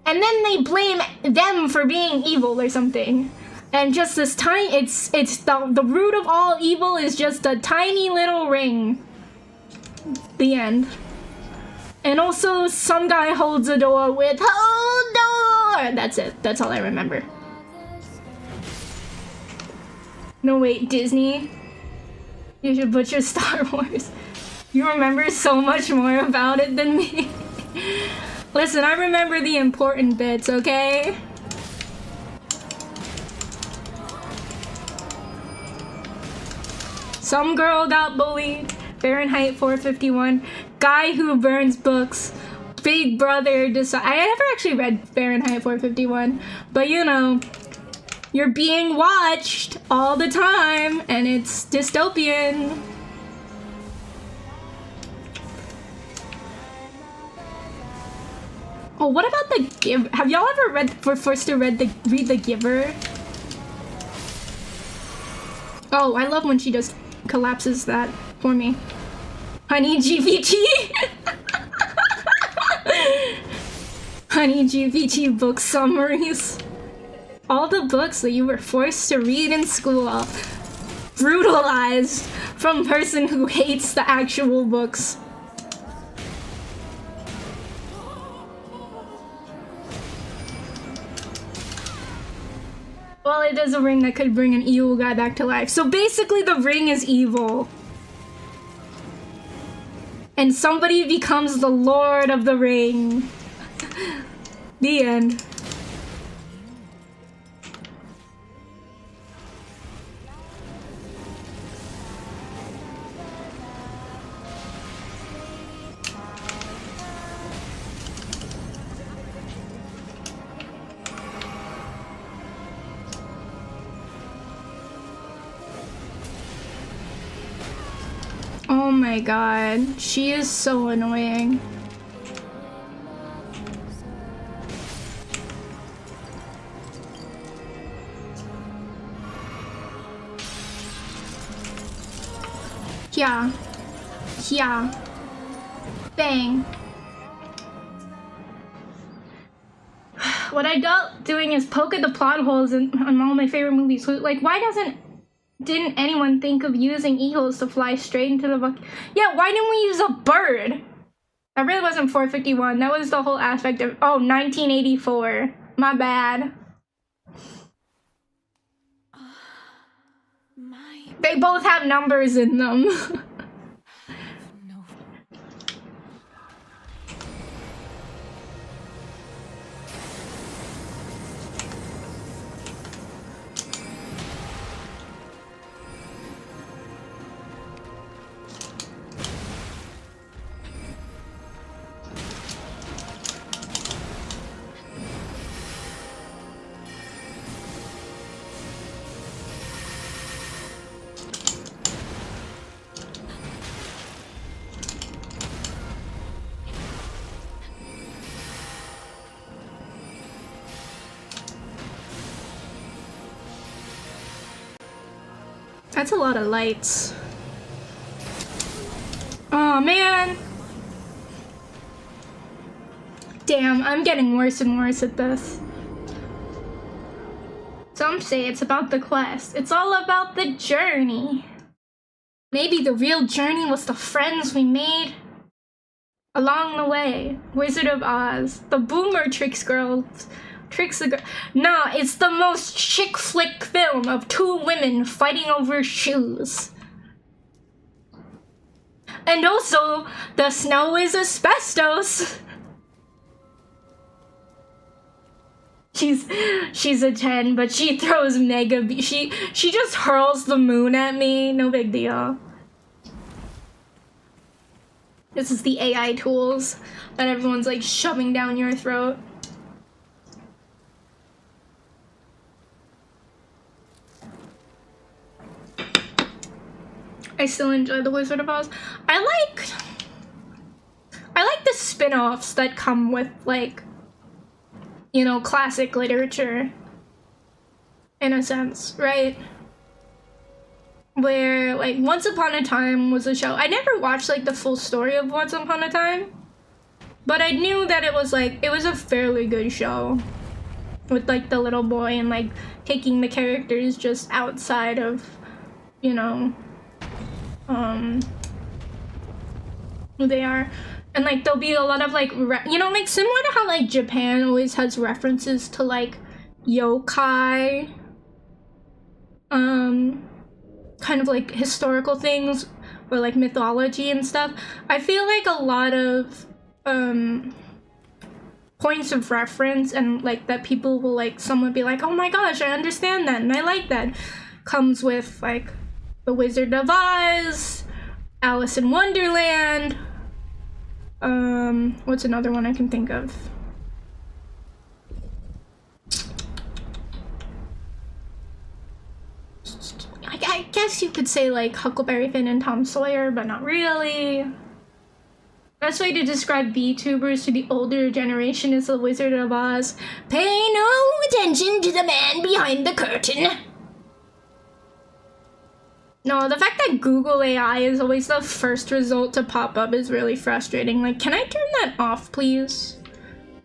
S1: And then they blame them for being evil or something. And just this tiny, it's the root of all evil is just a tiny little ring. The end. And also some guy holds a door with "Hold door." That's it. That's all I remember. No wait, Disney. You should butcher Star Wars. You remember so much more about it than me. Listen, I remember the important bits, okay? Some girl got bullied. Fahrenheit 451. Guy who burns books. Big Brother decide. I never actually read Fahrenheit 451, but you know, you're being watched all the time, and it's dystopian. Oh, what about The Giver? Have y'all ever read The Giver? Oh, I love when she just collapses that for me. Honey GPT. Honey GPT book summaries. All the books that you were forced to read in school. Brutalized from a person who hates the actual books. Well, it is a ring that could bring an evil guy back to life. So basically the ring is evil. And somebody becomes the Lord of the Ring. The end. Oh my god, she is so annoying. Yeah. Yeah. Bang. What I got doing is poke at the plot holes in all my favorite movies. Like, why didn't anyone think of using eagles to fly straight into the Yeah, why didn't we use a bird? That really wasn't 451. That was the whole aspect of 1984. My bad. They both have numbers in them. That's a lot of lights. Oh man. Damn, I'm getting worse and worse at this. Some say it's about the quest. It's all about the journey. Maybe the real journey was the friends we made along the way. Wizard of Oz. The boomer tricks girls. Nah, it's the most chick flick film of two women fighting over shoes. And also, the snow is asbestos. She's a 10, but she throws mega she just hurls the moon at me. No big deal. This is the AI tools that everyone's like shoving down your throat. I still enjoy The Wizard of Oz. I like the spin-offs that come with, like, you know, classic literature, in a sense, right? Where, like, Once Upon a Time was a show. I never watched, like, the full story of Once Upon a Time, but I knew that it was, like, it was a fairly good show with, like, the little boy and, like, taking the characters just outside of, you know, who they are. And, like, there'll be a lot of, like, you know, like, similar to how, like, Japan always has references to, like, yokai, kind of, like, historical things, or, like, mythology and stuff. I feel like a lot of, points of reference and, like, that people will, like, someone be like, oh my gosh, I understand that, and I like that, comes with, like, The Wizard of Oz, Alice in Wonderland, what's another one I can think of? I guess you could say like Huckleberry Finn and Tom Sawyer, but not really. Best way to describe VTubers to the older generation is The Wizard of Oz. Pay no attention to the man behind the curtain. No, the fact that Google AI is always the first result to pop up is really frustrating. Like, can I turn that off, please?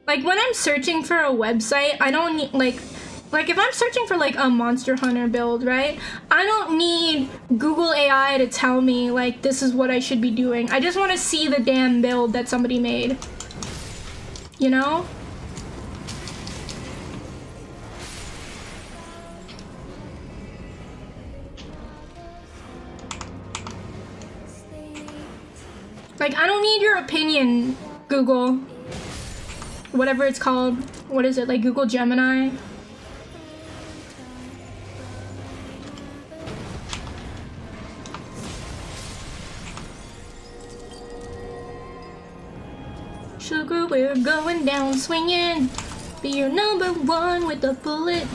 S1: Like, when I'm searching for a website, I don't need, like if I'm searching for, like, a Monster Hunter build, right? I don't need Google AI to tell me, like, this is what I should be doing. I just want to see the damn build that somebody made. You know? Like, I don't need your opinion, Google. Whatever it's called. What is it, like Google Gemini? Sugar, we're going down swinging. Be your number one with a bullet.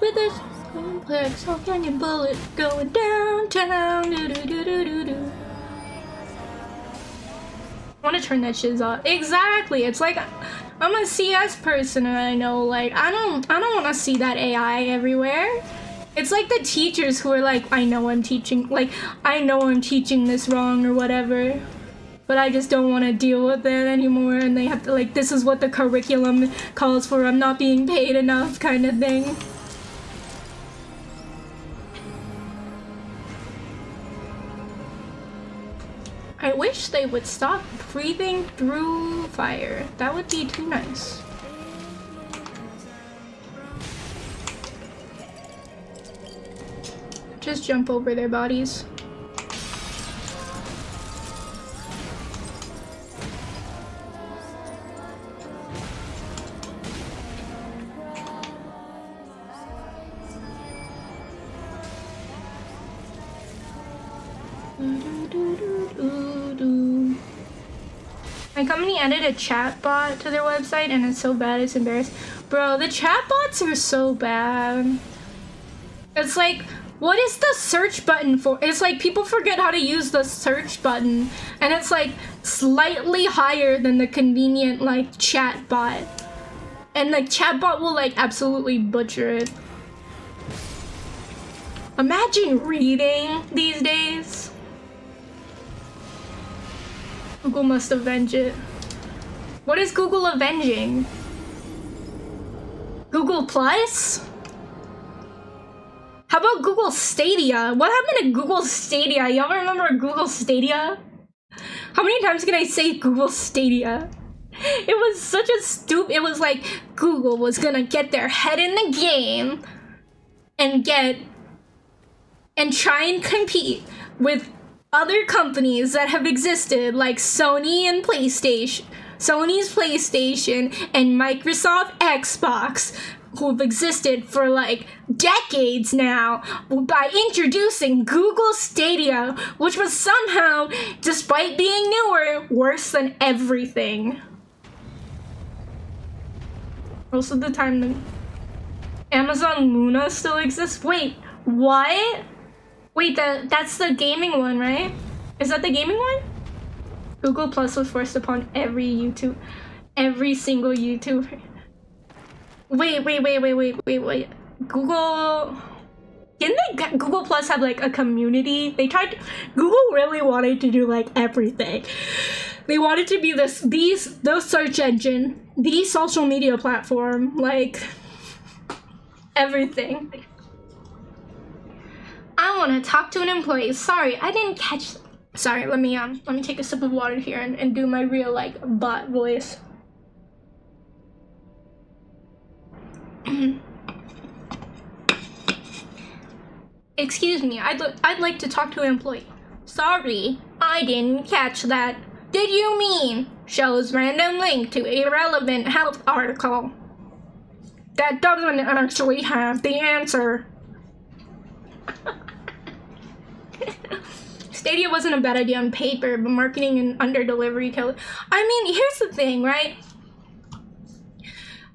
S1: With a complex canyon bullet. Going downtown. Do do do do do do. want to turn that shit off. Exactly. It's like I'm a CS person and I know like I don't want to see that AI everywhere. It's like the teachers who are like, I know I'm teaching this wrong or whatever, but I just don't want to deal with it anymore, and they have to like, this is what the curriculum calls for, I'm not being paid enough kind of thing. I wish they would stop breathing through fire. That would be too nice. Just jump over their bodies. My company added a chatbot to their website and it's so bad, it's embarrassing. Bro, the chatbots are so bad. It's like, what is the search button for? It's like people forget how to use the search button, and it's like slightly higher than the convenient like chat bot, and the chat bot will like absolutely butcher it. Imagine reading these days. Google must avenge it. What is Google avenging? Google Plus? How about Google Stadia? What happened to Google Stadia? Y'all remember Google Stadia? How many times can I say Google Stadia? It was such a it was like Google was gonna get their head in the game and try and compete with other companies that have existed, like Sony and PlayStation, Sony's PlayStation and Microsoft Xbox, who've existed for like decades now, by introducing Google Stadia, which was somehow, despite being newer, worse than everything. Most of the time, the Amazon Luna still exists. Wait, what? Wait, that's the gaming one, right? Is that the gaming one? Google Plus was forced upon every single YouTuber. Wait. Google... Didn't Google Plus have like a community? Google really wanted to do like everything. They wanted to be the search engine, the social media platform, like everything. I want to talk to an employee. Sorry, I didn't catch. Sorry, let me take a sip of water here and do my real like bot voice. Excuse me, I'd like to talk to an employee. Sorry, I didn't catch that. Did you mean shows random link to irrelevant health article? That doesn't actually have the answer. Stadia wasn't a bad idea on paper, but marketing and under-delivery killed it. I mean, here's the thing, right?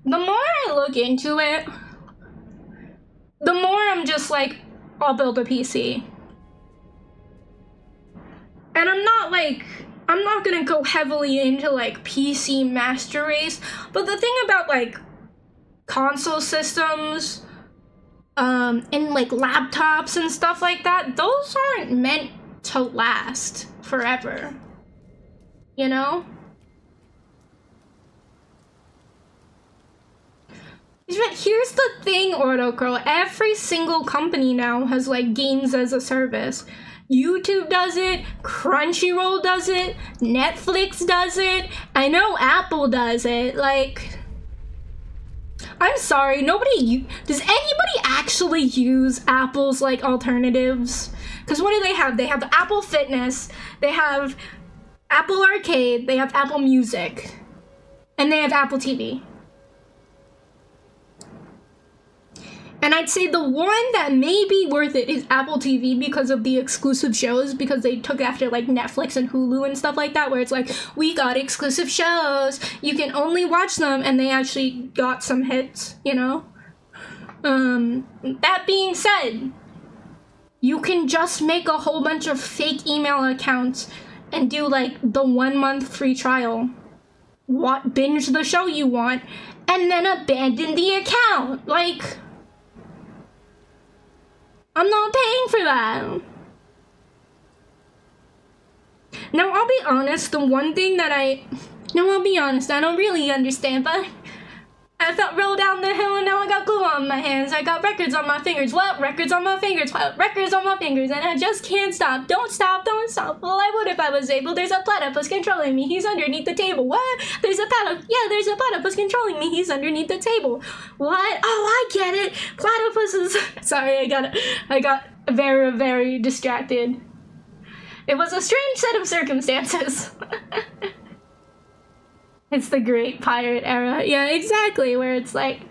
S1: The more I look into it, the more I'm just like, I'll build a PC. And I'm not gonna go heavily into like PC master race, but the thing about like console systems, and like laptops and stuff like that, those aren't meant to last forever, you know? Here's the thing, Ordo Girl, every single company now has like games as a service. YouTube does it, Crunchyroll does it, Netflix does it, I know Apple does it, like... I'm sorry, does anybody actually use Apple's like alternatives? Because what do they have? They have Apple Fitness, they have Apple Arcade, they have Apple Music, and they have Apple TV. And I'd say the one that may be worth it is Apple TV because of the exclusive shows, because they took after like Netflix and Hulu and stuff like that, where it's like, we got exclusive shows, you can only watch them, and they actually got some hits, you know? That being said, you can just make a whole bunch of fake email accounts and do like the 1 month free trial, binge the show you want, and then abandon the account. Like, I'm not paying for that. Now, I'll be honest, the one thing that I'll be honest, I don't really understand, but I felt roll down the hill and now I got glue on my hands. I got records on my fingers. What? Records on my fingers. What? Records on my fingers. And I just can't stop. Don't stop. Don't stop. Well, I would if I was able. There's a platypus controlling me. He's underneath the table. What? There's a platypus controlling me. He's underneath the table. What? Oh, I get it. Platypuses. Sorry, I got very, very distracted. It was a strange set of circumstances. It's the great pirate era. Yeah, exactly, where it's like,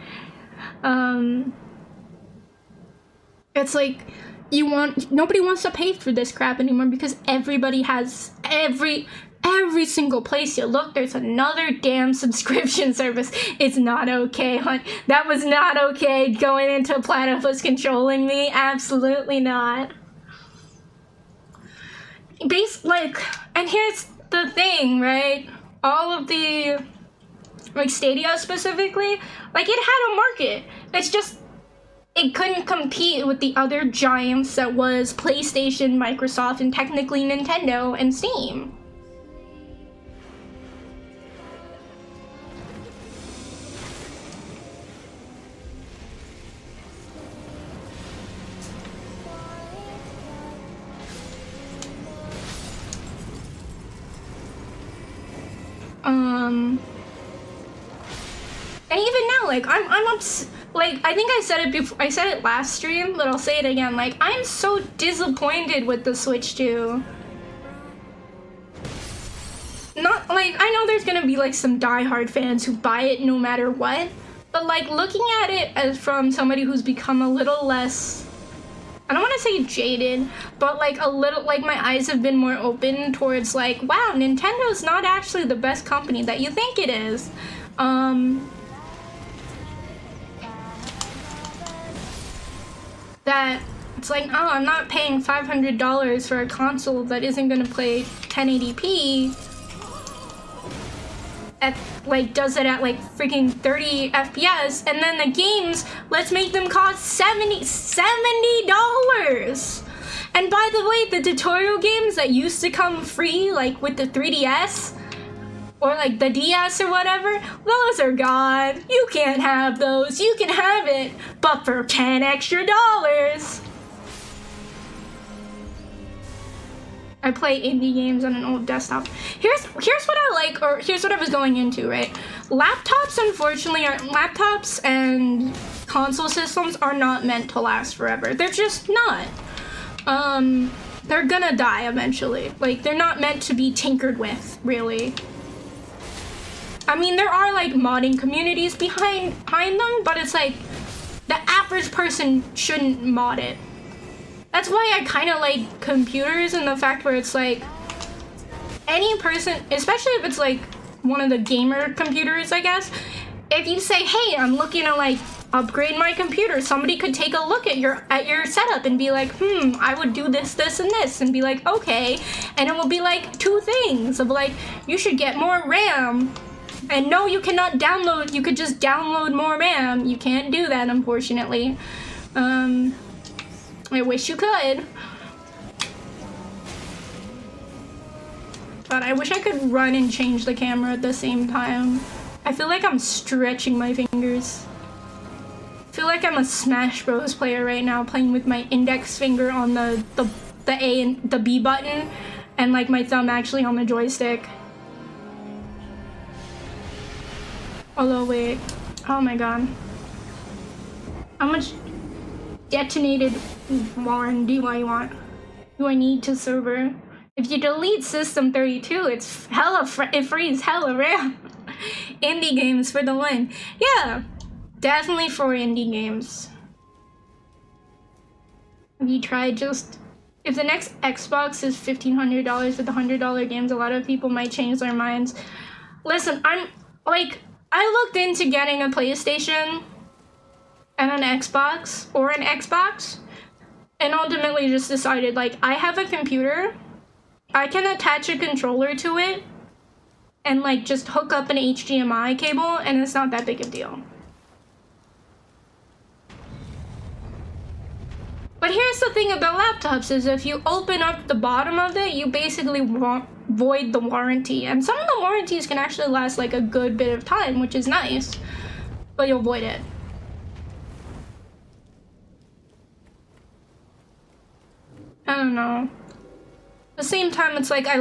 S1: it's like, nobody wants to pay for this crap anymore because everybody has, every single place you look, there's another damn subscription service. It's not okay, hon. That was not okay, going into platypus controlling me. Absolutely not. And here's the thing, right? All of the, like, Stadia specifically, like, it had a market. It's just, it couldn't compete with the other giants that was PlayStation, Microsoft, and technically Nintendo and Steam. And even now, like, like, I think I said it before, I said it last stream, but I'll say it again, like, I'm so disappointed with the Switch 2. Not, like, I know there's gonna be, like, some diehard fans who buy it no matter what, but, like, looking at it as from somebody who's become a little less, I don't want to say jaded, but, like, a little, like, my eyes have been more open towards, like, wow, Nintendo's not actually the best company that you think it is. That it's like, oh, I'm not paying $500 for a console that isn't gonna play 1080p at, like, does it at, like, freaking 30 FPS, and then the games, let's make them cost $70. And by the way, the tutorial games that used to come free, like with the 3DS, or like the DS or whatever, those are gone. You can't have those. You can have it, but for $10 extra. I play indie games on an old desktop. Here's what I like, or here's what I was going into, right? Laptops, unfortunately, laptops and console systems are not meant to last forever. They're just not. They're gonna die eventually. Like, they're not meant to be tinkered with, really. I mean, there are, like, modding communities behind them, but it's like, the average person shouldn't mod it. That's why I kind of like computers, and the fact where it's like, any person, especially if it's like one of the gamer computers, I guess, if you say, hey, I'm looking to, like, upgrade my computer, somebody could take a look at your setup and be like, I would do this, this, and this, and be like, okay, and it will be like 2 things of like, you should get more RAM. And no, you cannot download, you could just download more RAM. You can't do that, unfortunately. I wish you could. But I wish I could run and change the camera at the same time. I feel like I'm stretching my fingers. I feel like I'm a Smash Bros player right now, playing with my index finger on the A and the B button, and like my thumb actually on the joystick. Although, wait. Oh my god. How much detonated Warren do I need to server? If you delete System 32, it's it frees hella RAM. Indie games for the win. Yeah, definitely for indie games. Have you tried just... If the next Xbox is $1,500 with $100 games, a lot of people might change their minds. Listen, I looked into getting a PlayStation and an Xbox, and ultimately just decided, like, I have a computer I can attach a controller to it and like just hook up an HDMI cable, and it's not that big a deal. But here's the thing about laptops is if you open up the bottom of it, you basically void the warranty. And some of the warranties can actually last like a good bit of time, which is nice, but you'll void it. I don't know. At the same time, it's like I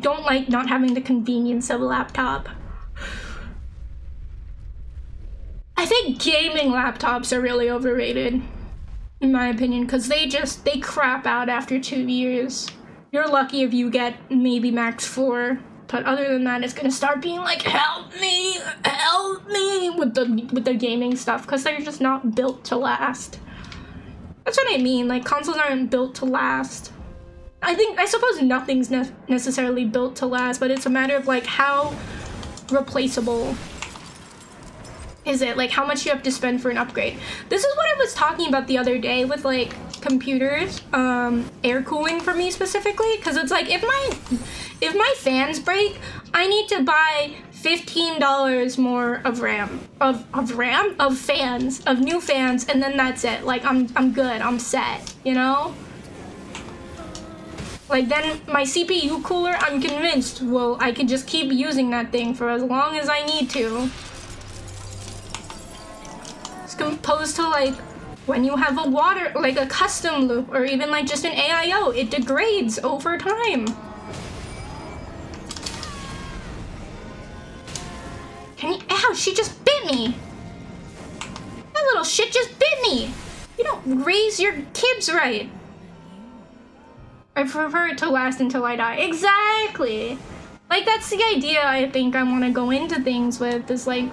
S1: don't like not having the convenience of a laptop. I think gaming laptops are really overrated, in my opinion, because they crap out after 2 years. You're lucky if you get maybe max 4, but other than that, it's gonna start being like, help me with the gaming stuff, because they're just not built to last. That's what I mean. Like, consoles aren't built to last. I suppose nothing's necessarily built to last, but it's a matter of like how replaceable is it? Like how much you have to spend for an upgrade. This is what I was talking about the other day with like computers, air cooling for me specifically, because it's like if my fans break, I need to buy $15 more of new fans, and then that's it. Like I'm good, I'm set, you know? Like then my CPU cooler, I'm convinced, well, I can just keep using that thing for as long as I need to. As opposed to like when you have a custom loop, or even like just an AIO, it degrades over time. Ow, she just bit me. That little shit just bit me. You don't raise your kids right. I prefer it to last until I die. Exactly. Like, that's the idea I think I want to go into things with, is like,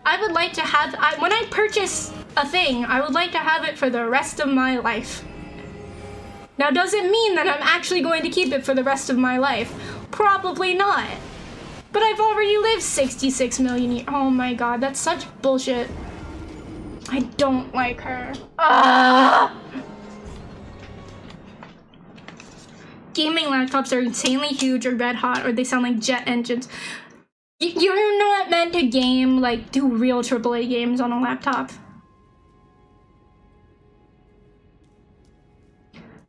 S1: I would like to have, when I purchase a thing, I would like to have it for the rest of my life. Now, does it mean that I'm actually going to keep it for the rest of my life? Probably not. But I've already lived 66 million years. Oh my god, that's such bullshit. I don't like her. Ah! Gaming laptops are insanely huge or red hot, or they sound like jet engines. You're not meant to game, like, do real AAA games on a laptop.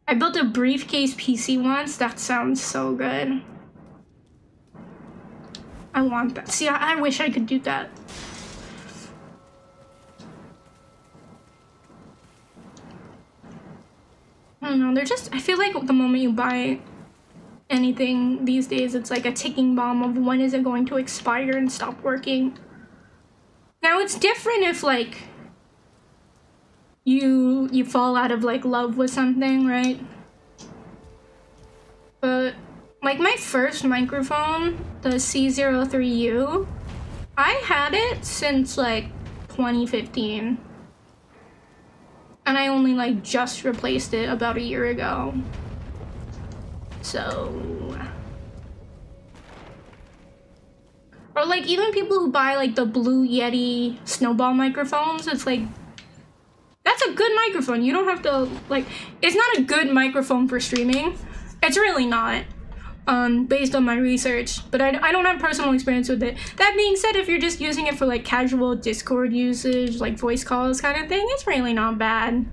S1: I built a briefcase PC once. That sounds so good. I want that. See, I wish I could do that. I don't know, I feel like the moment you buy anything these days, it's like a ticking bomb of when is it going to expire and stop working. Now, it's different if, like, you fall out of, like, love with something, right? But, like, my first microphone, the C03U, I had it since, like, 2015. And I only, like, just replaced it about a year ago. So... Or, like, even people who buy, like, the Blue Yeti Snowball microphones, it's like... That's a good microphone. You don't have to, like... It's not a good microphone for streaming. It's really not. Based on my research, but I don't have personal experience with it. That being said, if you're just using it for like casual Discord usage, like voice calls kind of thing, it's really not bad.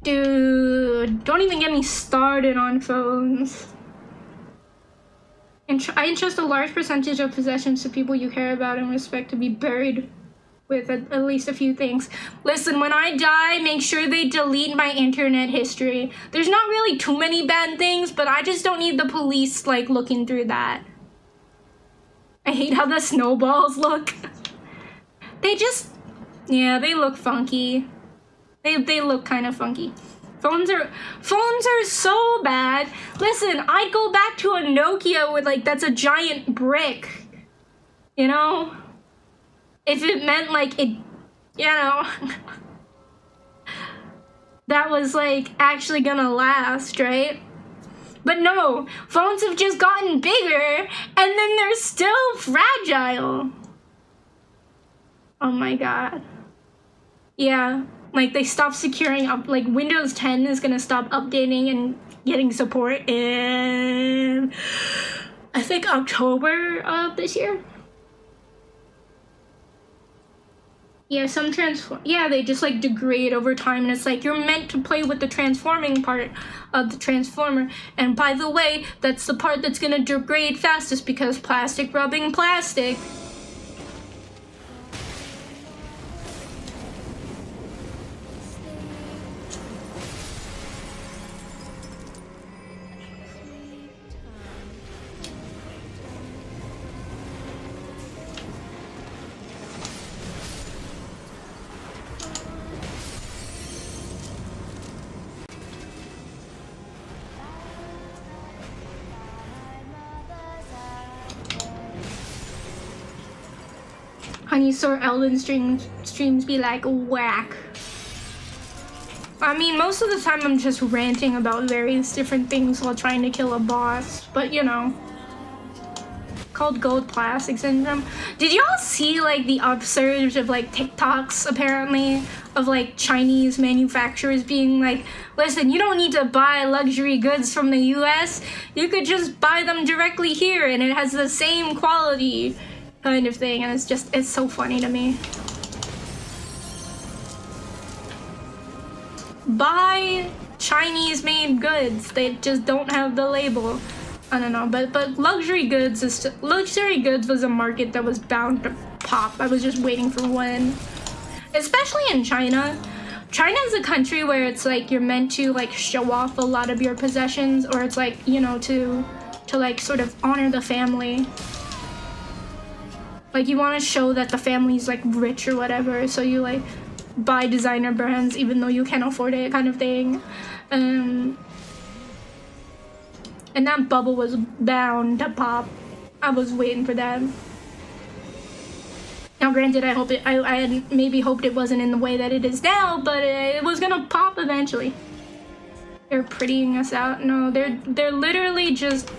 S1: Dude, don't even get me started on phones. I entrust a large percentage of possessions to people you care about and respect to be buried with at least a few things. Listen, when I die, make sure they delete my internet history. There's not really too many bad things, but I just don't need the police, like, looking through that. I hate how the snowballs look. They look funky. They look kind of funky. Phones are so bad. Listen, I'd go back to a Nokia with, like, that's a giant brick. You know? If it meant, like, it, you know, that was, like, actually gonna last, right? But no, phones have just gotten bigger, and then they're still fragile. Oh my god. Yeah, Like they stopped securing up, like Windows 10 is gonna stop updating and getting support in, I think, October of this year. Yeah, they just like degrade over time, and it's like you're meant to play with the transforming part of the transformer. And by the way, that's the part that's gonna degrade fastest because plastic rubbing plastic. Honeysaur Elden streams be like whack. I mean, most of the time I'm just ranting about various different things while trying to kill a boss, but you know. Called gold plastic syndrome. Did y'all see like the upsurge of like TikToks apparently of like Chinese manufacturers being like, listen, you don't need to buy luxury goods from the US, you could just buy them directly here and it has the same quality kind of thing, and it's so funny to me. Buy Chinese made goods, they just don't have the label. I don't know, but luxury goods was a market that was bound to pop. I was just waiting for when. Especially in China. China is a country where it's like you're meant to like show off a lot of your possessions, or it's like, you know, to like sort of honor the family. Like you want to show that the family's like rich or whatever, so you like buy designer brands even though you can't afford it, kind of thing. And that bubble was bound to pop. I was waiting for that. Now granted, I had maybe hoped it wasn't in the way that it is now, but it was gonna pop eventually. They're prettying us out. No, they're literally just,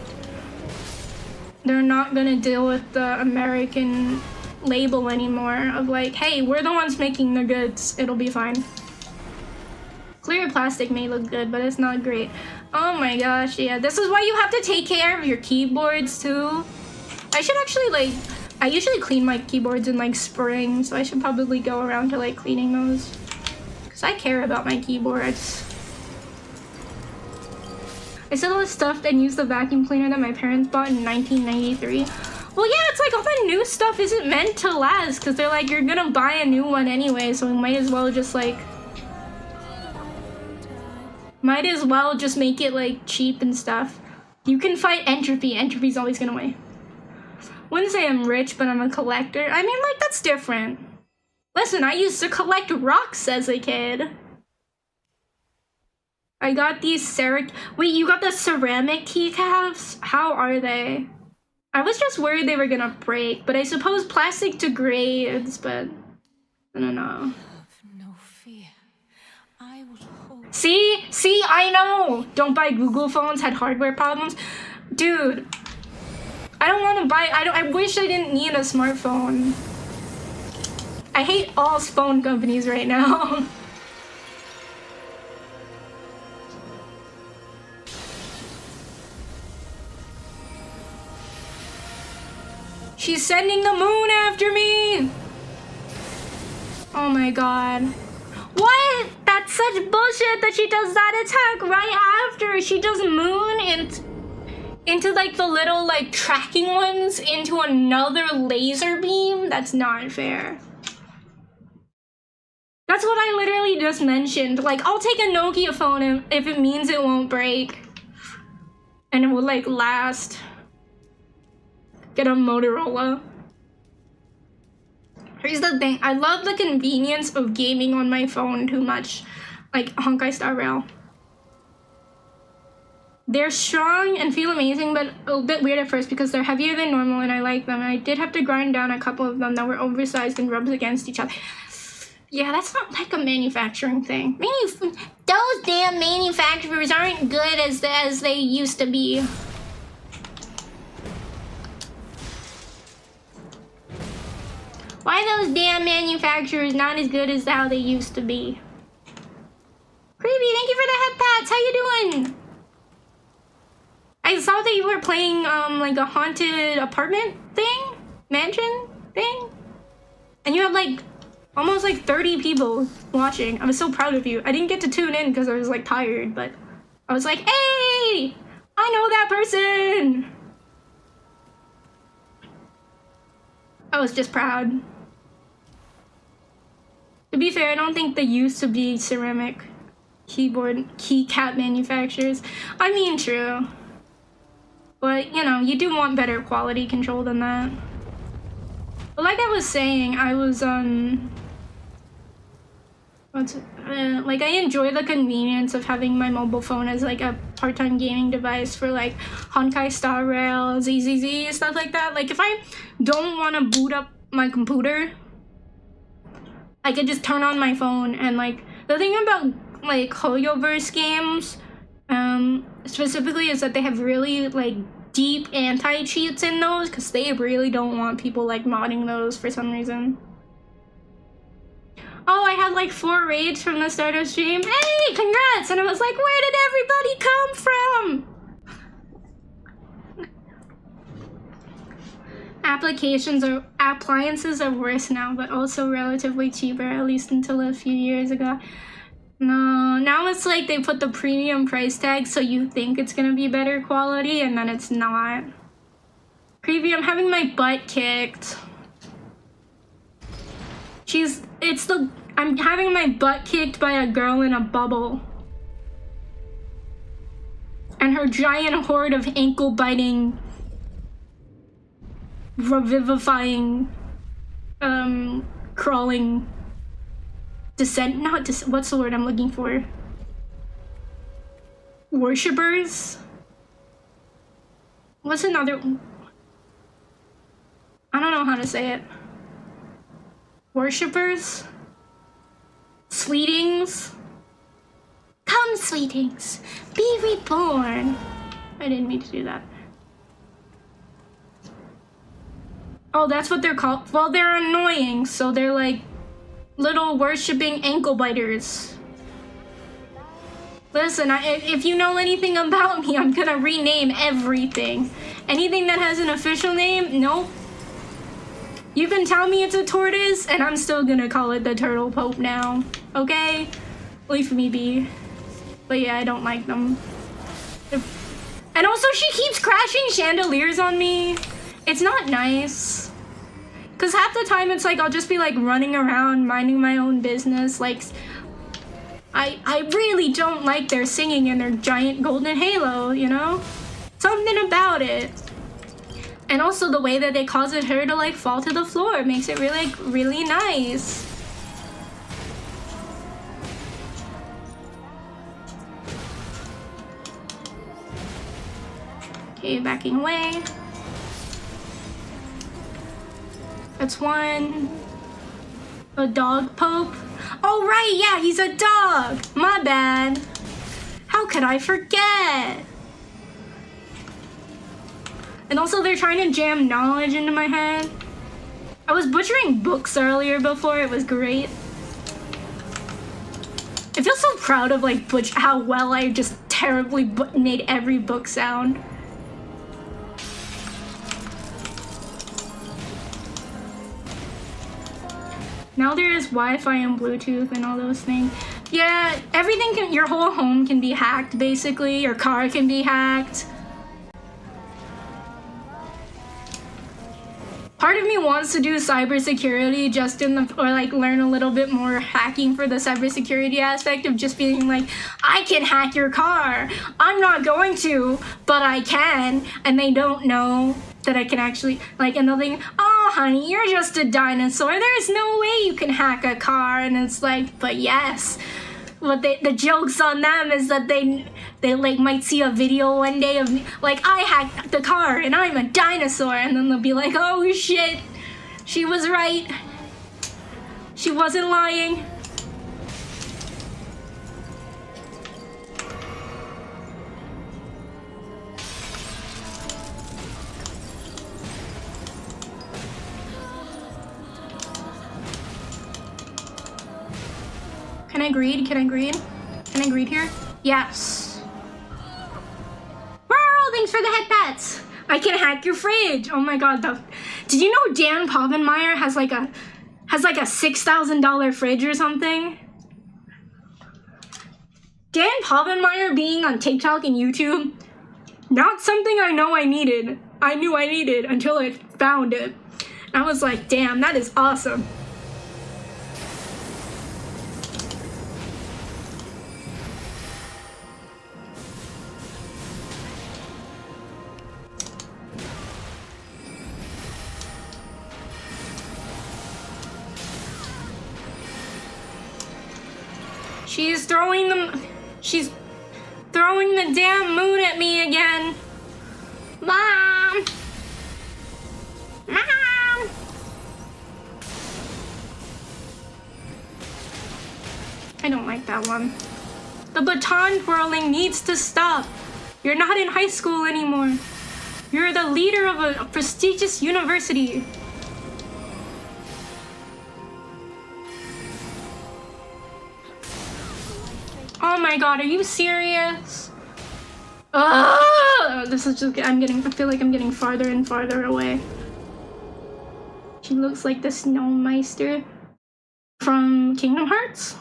S1: they're not gonna deal with the American label anymore of like, hey, we're the ones making the goods, it'll be fine. Clear plastic may look good, but it's not great. Oh my gosh, yeah, this is why you have to take care of your keyboards too. I should actually like, I usually clean my keyboards in like spring, so I should probably go around to like cleaning those. Cause I care about my keyboards. I still was stuffed and used the vacuum cleaner that my parents bought in 1993. Well, yeah, it's like all the new stuff isn't meant to last because they're like, you're gonna buy a new one anyway, so we might as well just like, make it like cheap and stuff. You can fight entropy. Entropy's always gonna win. Wouldn't say I'm rich, but I'm a collector. I mean, like, that's different. Listen, I used to collect rocks as a kid. I got these wait, you got the ceramic keycaps? How are they? I was just worried they were gonna break, but I suppose plastic degrades, but I don't know.
S2: No fear. I would hold.
S1: See, I know. Don't buy Google phones, had hardware problems. Dude, I don't want to buy, I wish I didn't need a smartphone. I hate all phone companies right now. She's sending the moon after me! Oh my god. What? That's such bullshit that she does that attack right after she does moon into like the little like tracking ones into another laser beam? That's not fair. That's what I literally just mentioned. Like, I'll take a Nokia phone if it means it won't break. And it will like last. Get a Motorola. Here's the thing, I love the convenience of gaming on my phone too much. Like Honkai Star Rail. They're strong and feel amazing, but a bit weird at first because they're heavier than normal and I like them. And I did have to grind down a couple of them that were oversized and rubbed against each other. Yeah, that's not like a manufacturing thing. Those damn manufacturers aren't good as they used to be. Why are those damn manufacturers not as good as how they used to be? Congrats! How you doing? I saw that you were playing like a haunted apartment thing, mansion thing, and you had like almost like 30 people watching. I was so proud of you. I didn't get to tune in because I was like tired, but I was like, hey, I know that person. I was just proud. To be fair, I don't think they used to be ceramic keycap manufacturers. I mean, true. But, you know, you do want better quality control than that. But like I was saying, I was, like, I enjoy the convenience of having my mobile phone as, like, a part-time gaming device for, like, Honkai Star Rail, ZZZ, stuff like that. Like, if I don't want to boot up my computer, I could just turn on my phone. And, like, the thing about, like, Hoyoverse games, specifically is that they have really, like, deep anti-cheats in those, because they really don't want people, like, modding those for some reason. Oh, I had like 4 raids from the start of stream. Hey, congrats! And I was like, where did everybody come from? Appliances are worse now, but also relatively cheaper, at least until a few years ago. No, now it's like they put the premium price tag so you think it's gonna be better quality, and then it's not. Preview, I'm having my butt kicked. I'm having my butt kicked by a girl in a bubble. And her giant horde of ankle-biting, revivifying, crawling, what's the word I'm looking for? Worshippers? What's another? I don't know how to say it. Worshippers? Sweetings? Come, sweetings, be reborn. I didn't mean to do that. Oh, that's what they're called. Well, they're annoying, so they're like little worshipping ankle biters. Listen, if you know anything about me, I'm gonna rename everything. Anything that has an official name, nope. You can tell me it's a tortoise, and I'm still gonna call it the Turtle Pope now, okay? Leave me be. But yeah, I don't like them. And also, she keeps crashing chandeliers on me. It's not nice. Because half the time, it's like, I'll just be like running around, minding my own business. Like, I really don't like their singing and their giant golden halo, you know? Something about it. And also the way that they caused her to like fall to the floor makes it really, like, really nice. Okay, backing away. That's one. A dog pope. Oh right, yeah, he's a dog. My bad. How could I forget? And also they're trying to jam knowledge into my head. I was butchering books earlier before, it was great. I feel so proud of like how well I just terribly made every book sound. Now there is Wi-Fi and Bluetooth and all those things. Yeah, everything your whole home can be hacked basically, your car can be hacked. Part of me wants to do cybersecurity just or like learn a little bit more hacking for the cybersecurity aspect of just being like, I can hack your car. I'm not going to, but I can. And they don't know that I can actually, like, and they'll think, oh honey, you're just a dinosaur. There's no way you can hack a car. And it's like, but yes. But the joke's on them is that they like might see a video one day of me, like, I hacked the car and I'm a dinosaur, and then they'll be like, oh shit, she was right. She wasn't lying. Can I greed? Can I greed? Can I greet here? Yes. Wow, thanks for the head pats. I can hack your fridge. Oh my god. Did you know Dan Povenmire has like a $6,000 fridge or something? Dan Povenmire being on TikTok and YouTube, not something I know I needed. I knew I needed until I found it. I was like, damn, that is awesome. She's throwing the damn moon at me again. Mom! Mom! I don't like that one. The baton twirling needs to stop. You're not in high school anymore. You're the leader of a prestigious university. Oh my god, are you serious? This is just, I feel like I'm getting farther and farther away. She looks like the Snowmeister from Kingdom Hearts.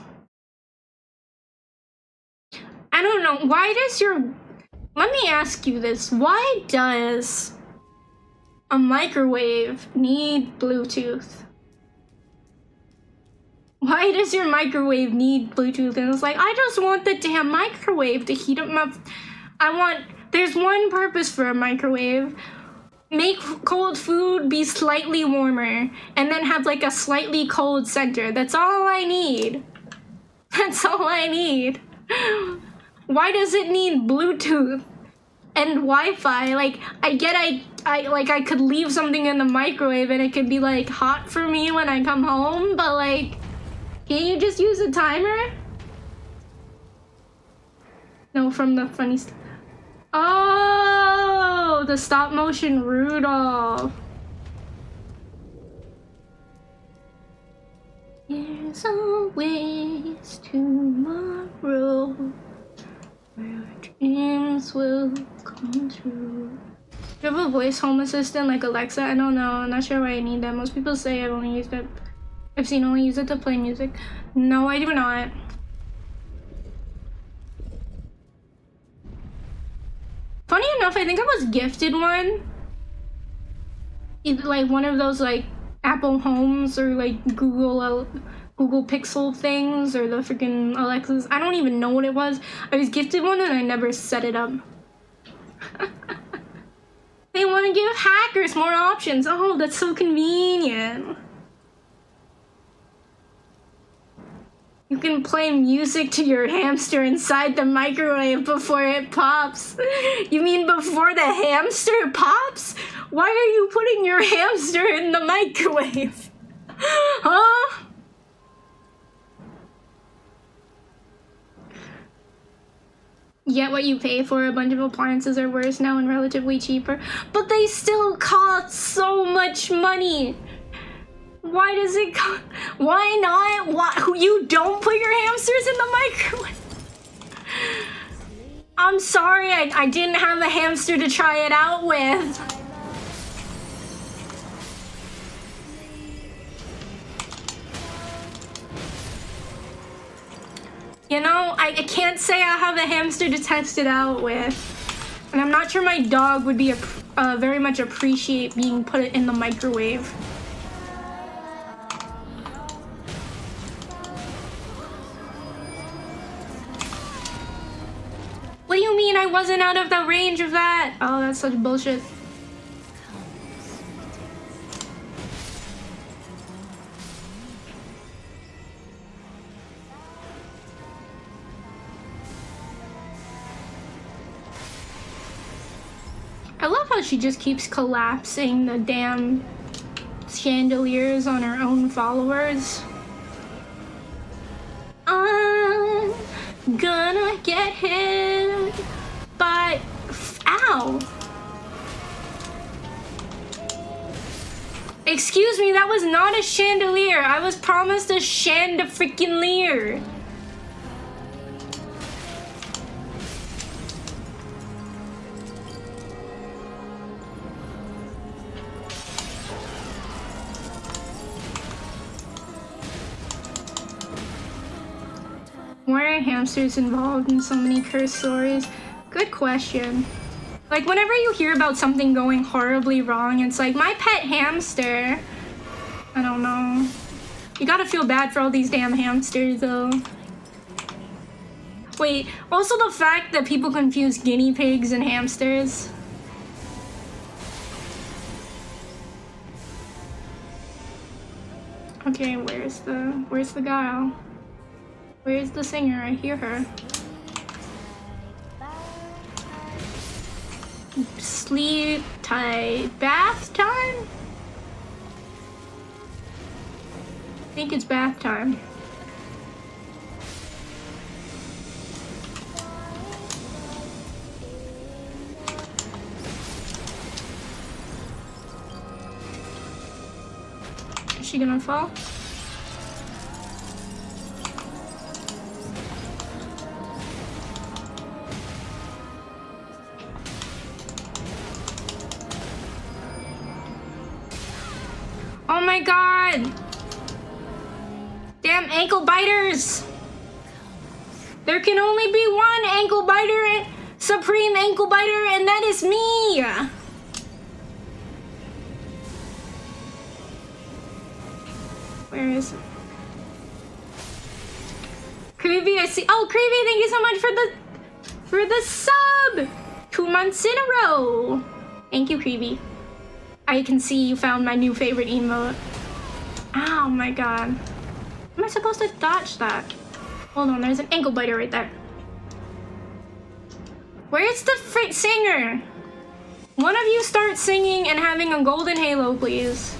S1: I don't know, why does let me ask you this, why does a microwave need Bluetooth? Why does your microwave need Bluetooth? And it's like, I just want the damn microwave to heat up my... There's one purpose for a microwave. Make cold food be slightly warmer, and then have like a slightly cold center. That's all I need. That's all I need. Why does it need Bluetooth and Wi-Fi? Like, I get I could leave something in the microwave and it could be like hot for me when I come home, but like, can't you just use a timer? No, from the funny stuff. Oh, the stop motion Rudolph. There's always tomorrow where dreams will come true. Do you have a voice home assistant like Alexa? I don't know. I'm not sure why I need that. Most people say I've only used it. I've seen only use it to play music. No, I do not. Funny enough, I think I was gifted one. Either like one of those like Apple Homes or like Google Pixel things or the freaking Alexas. I don't even know what it was. I was gifted one and I never set it up. They want to give hackers more options. Oh, that's so convenient. You can play music to your hamster inside the microwave before it pops. You mean before the hamster pops? Why are you putting your hamster in the microwave? Huh? Yet what you pay for a bunch of appliances are worse now and relatively cheaper, but they still cost so much money. Why does it cost? Why not? Why you don't put your hamsters in the microwave? I'm sorry, I didn't have a hamster to try it out with. You know, I can't say I have a hamster to test it out with. And I'm not sure my dog would be very much appreciate being put in the microwave. What do you mean I wasn't out of the range of that? Oh, that's such bullshit. I love how she just keeps collapsing the damn chandeliers on her own followers. I'm gonna get hit by... Ow! Excuse me, that was not a chandelier. I was promised a freaking leer. hamsters involved in so many cursed stories? Good question. Like, whenever you hear about something going horribly wrong, it's like, my pet hamster. I don't know. You gotta feel bad for all these damn hamsters, though. Wait, also the fact that people confuse guinea pigs and hamsters. Okay, where's the gal? Where's the singer? I hear her. Sleep tight. Bath time? I think it's bath time. Is she gonna fall? Oh my god! Damn ankle biters! There can only be one ankle biter, supreme ankle biter, and that is me! Where is it? Creepy, I see. Oh, Creepy, thank you so much for the sub! 2 months in a row! Thank you, Creepy. I can see you found my new favorite emote. Oh my god. Am I supposed to dodge that? Hold on, there's an ankle biter right there. Where's the frick singer? One of you start singing and having a golden halo, please.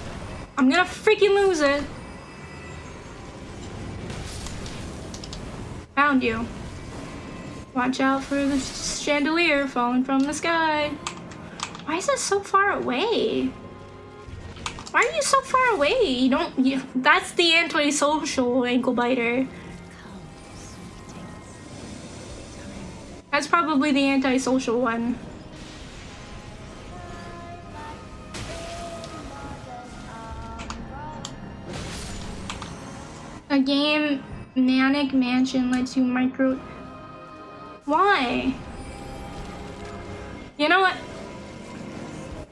S1: I'm gonna freaking lose it. Found you. Watch out for the chandelier falling from the sky. Why is it so far away? Why are you so far away? That's the antisocial ankle biter. That's probably the antisocial one. A game, Manic Mansion, lets you micro... Why? You know what?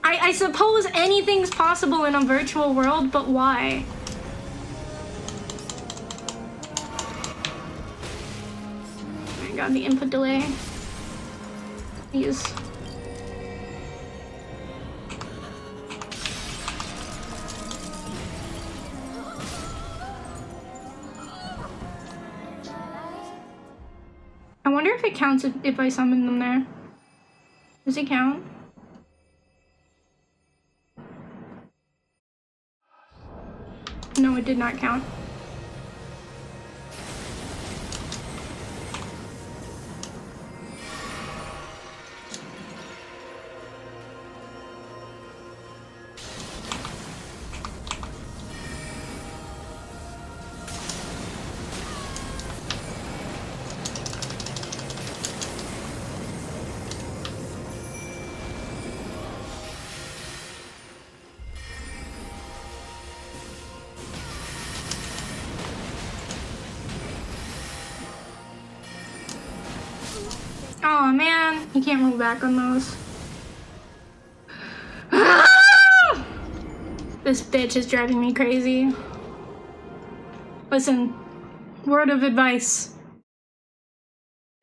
S1: I suppose anything's possible in a virtual world, but why? Oh my god, the input delay. Please. I wonder if it counts if I summon them there. Does it count? No, it did not count. Oh man, you can't move back on those. This bitch is driving me crazy. Listen, word of advice.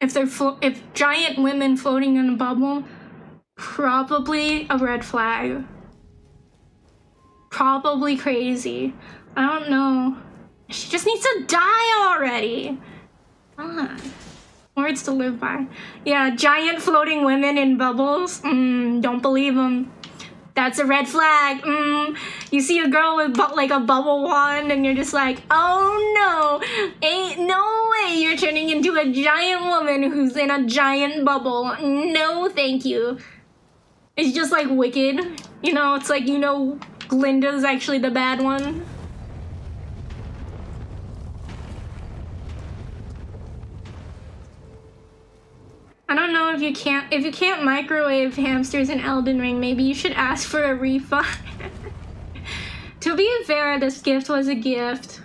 S1: If giant women floating in a bubble, probably a red flag. Probably crazy. I don't know. She just needs to die already. Come on. Words to live by. Yeah, giant floating women in bubbles. Don't believe them. That's a red flag. You see a girl with like a bubble wand and you're just like, oh no, ain't no way you're turning into a giant woman who's in a giant bubble. No, thank you. It's just like Wicked. You know, it's like, you know, Glinda's actually the bad one. I don't know if you can't microwave hamsters in Elden Ring, maybe you should ask for a refund. To be fair, this gift was a gift.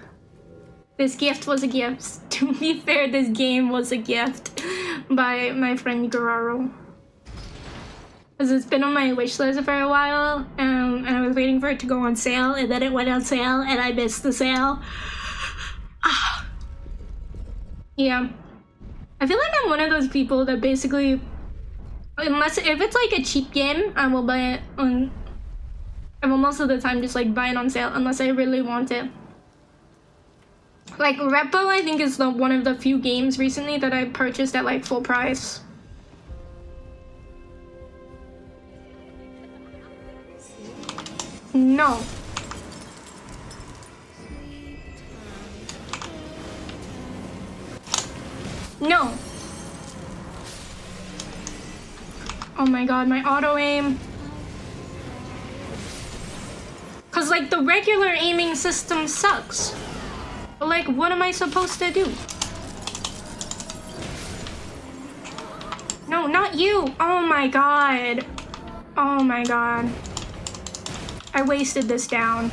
S1: This gift was a gift. To be fair, this game was a gift by my friend Guerrero. Because it's been on my wish list for a while, and I was waiting for it to go on sale, and then it went on sale, and I missed the sale. Ah. Yeah. I feel like I'm one of those people that basically, if it's like a cheap game, I will buy it on, I will most of the time just like buy it on sale, unless I really want it. Like Repo, I think is one of the few games recently that I purchased at like full price. No. No. Oh my god, my auto aim. Cause like the regular aiming system sucks. But like, what am I supposed to do? No, not you. Oh my god. Oh my god. I wasted this down.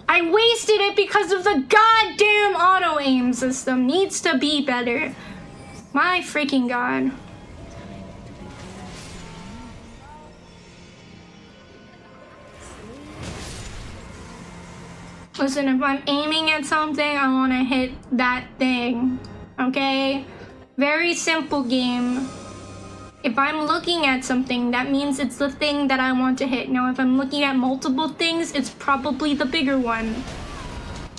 S1: I wasted it because of the goddamn auto aim system. Needs to be better. My freaking god. Listen, if I'm aiming at something, I want to hit that thing. Okay? Very simple game. If I'm looking at something, that means it's the thing that I want to hit. Now, if I'm looking at multiple things, it's probably the bigger one.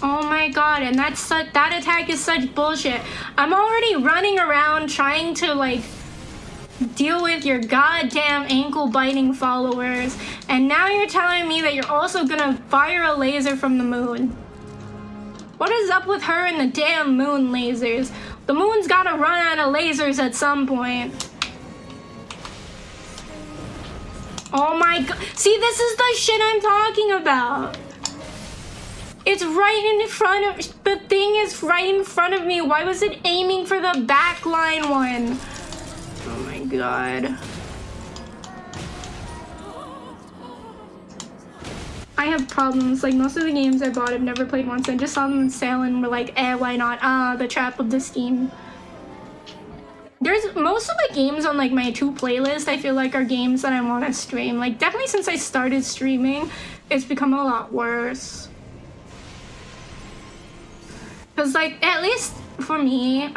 S1: Oh my god, and that attack is such bullshit. I'm already running around trying to, like, deal with your goddamn ankle-biting followers, and now you're telling me that you're also gonna fire a laser from the moon. What is up with her and the damn moon lasers? The moon's gotta run out of lasers at some point. Oh my god. See, this is the shit I'm talking about. It's right in front of, the thing is right in front of me. Why was it aiming for the backline one? Oh my god. I have problems. Like, most of the games I bought I've never played once. I just saw them on sale and were like, why not? The trap of the Steam. There's most of the games on like my 2 playlist I feel like are games that I want to stream. Like, definitely since I started streaming, it's become a lot worse. Cause like, at least for me,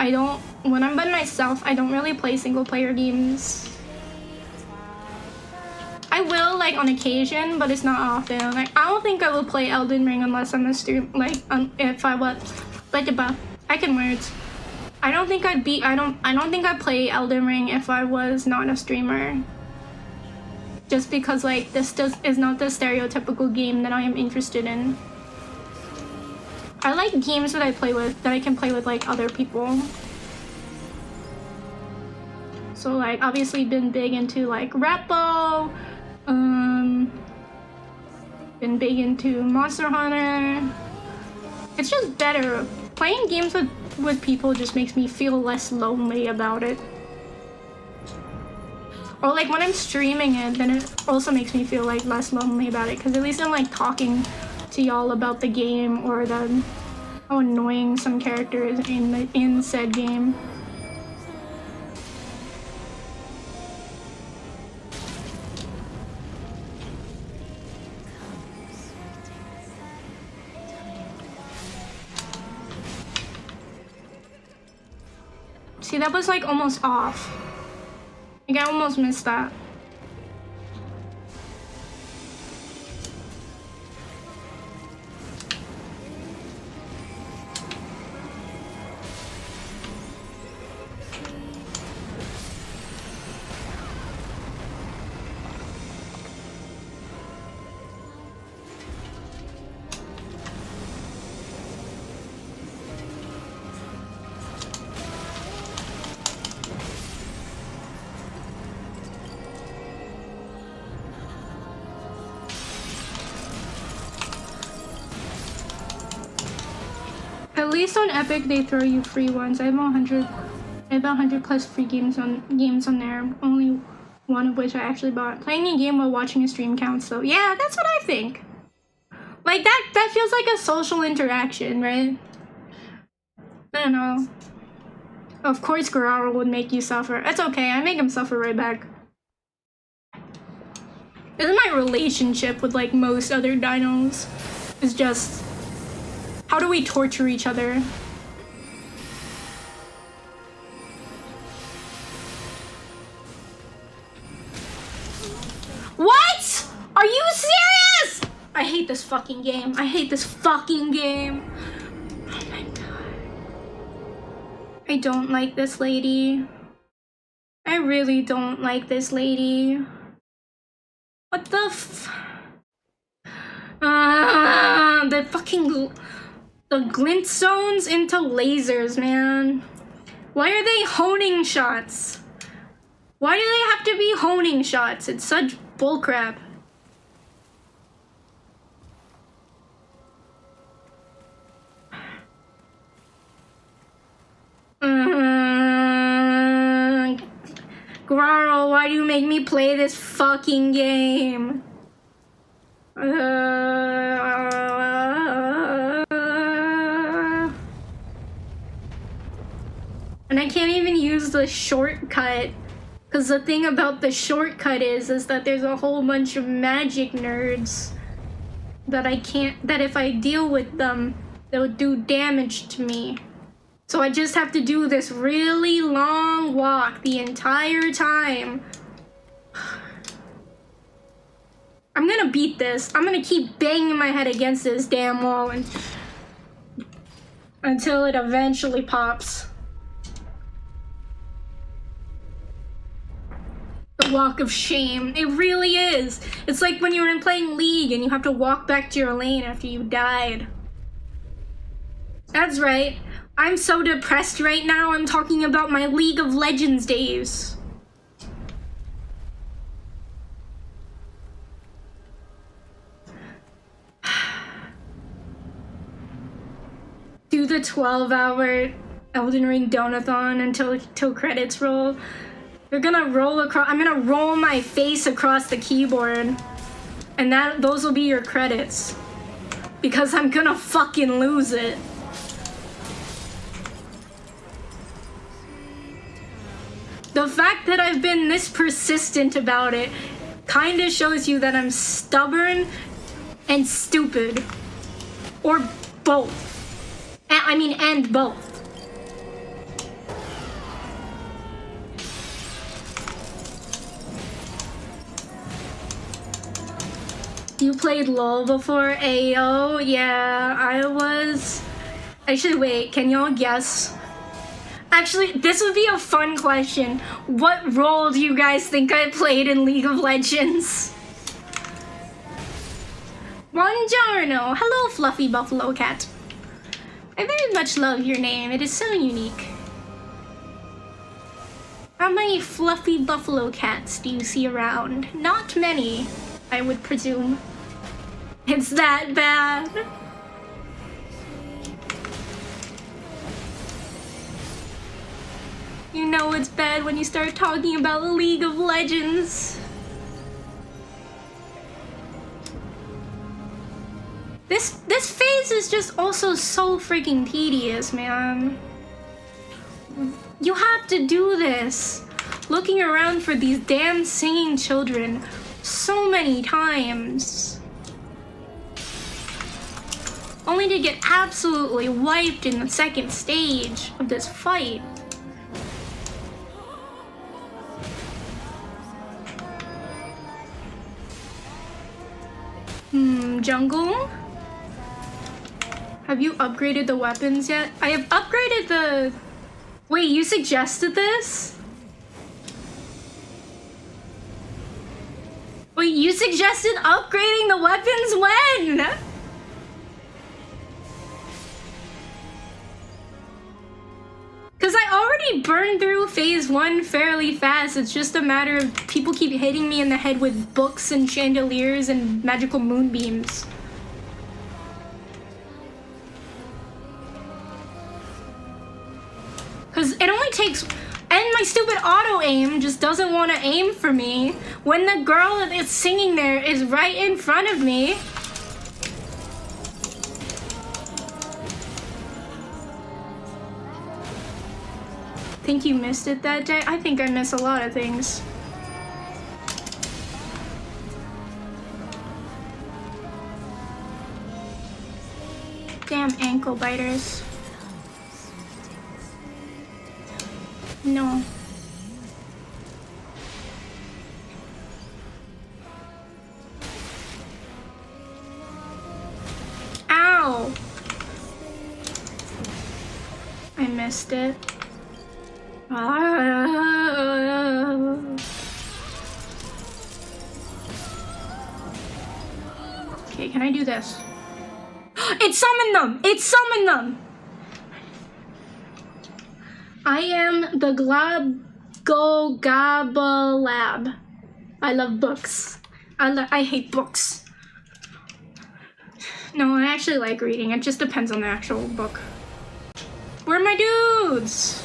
S1: when I'm by myself, I don't really play single player games. I will like on occasion, but it's not often. Like, I don't think I will play Elden Ring unless I'm a stream, like if I was like I can words. I don't think I'd play Elden Ring if I was not a streamer. Just because like this is not the stereotypical game that I am interested in. I like games that I can play with like other people. So like obviously been big into like Repo, been big into Monster Hunter. It's just better. Playing games with people just makes me feel less lonely about it. Or like when I'm streaming it, then it also makes me feel like less lonely about it, because at least I'm like talking to y'all about the game or how annoying some character is in said game. See, that was like almost off. Like, I almost missed that. At least on Epic they throw you free ones. I have 100 plus free games on there. Only one of which I actually bought. Playing a game while watching a stream counts, so yeah, that's what I think. Like that feels like a social interaction, right? I don't know. Of course Guerrero would make you suffer. It's okay, I make him suffer right back. This is my relationship with like most other dinos. It's just, how do we torture each other? What? Are you serious? I hate this fucking game. I hate this fucking game. Oh my god. I don't like this lady. I really don't like this lady. What the the fucking the glint zones into lasers, man. Why are they honing shots? Why do they have to be honing shots? It's such bullcrap. Guerrero, why do you make me play this fucking game? And I can't even use the shortcut. Because the thing about the shortcut is that there's a whole bunch of magic nerds that that if I deal with them, they'll do damage to me. So I just have to do this really long walk the entire time. I'm gonna beat this. I'm gonna keep banging my head against this damn wall until it eventually pops. The walk of shame. It really is. It's like when you were playing League and you have to walk back to your lane after you died. That's right. I'm so depressed right now, I'm talking about my League of Legends days. Do the 12-hour Elden Ring donathon until credits roll. They're gonna roll across. I'm gonna roll my face across the keyboard, and those will be your credits. Because I'm gonna fucking lose it. The fact that I've been this persistent about it kinda shows you that I'm stubborn and stupid. Or both. And both. You played LOL before? Ayo? Yeah, I was. Actually, wait, can y'all guess? Actually, this would be a fun question. What role do you guys think I played in League of Legends? Buongiorno! Hello, fluffy buffalo cat. I very much love your name. It is so unique. How many fluffy buffalo cats do you see around? Not many, I would presume. It's that bad. You know it's bad when you start talking about League of Legends. This phase is just also so freaking tedious, man. You have to do this. Looking around for these damn singing children so many times. Only to get absolutely wiped in the second stage of this fight. Jungle? Have you upgraded the weapons yet? I have upgraded the... Wait, you suggested this? Wait, you suggested upgrading the weapons when? Because I already burned through phase 1 fairly fast. It's just a matter of people keep hitting me in the head with books and chandeliers and magical moonbeams. Because it only takes... And my stupid auto-aim just doesn't want to aim for me when the girl that's singing there is right in front of me. think you missed it that day? I think I miss a lot of things. Damn ankle biters. No. Ow! I missed it. Okay, can I do this? It summoned them! It summoned them! I am the Glabgogabalab. I love books. I hate books. No, I actually like reading. It just depends on the actual book. Where are my dudes?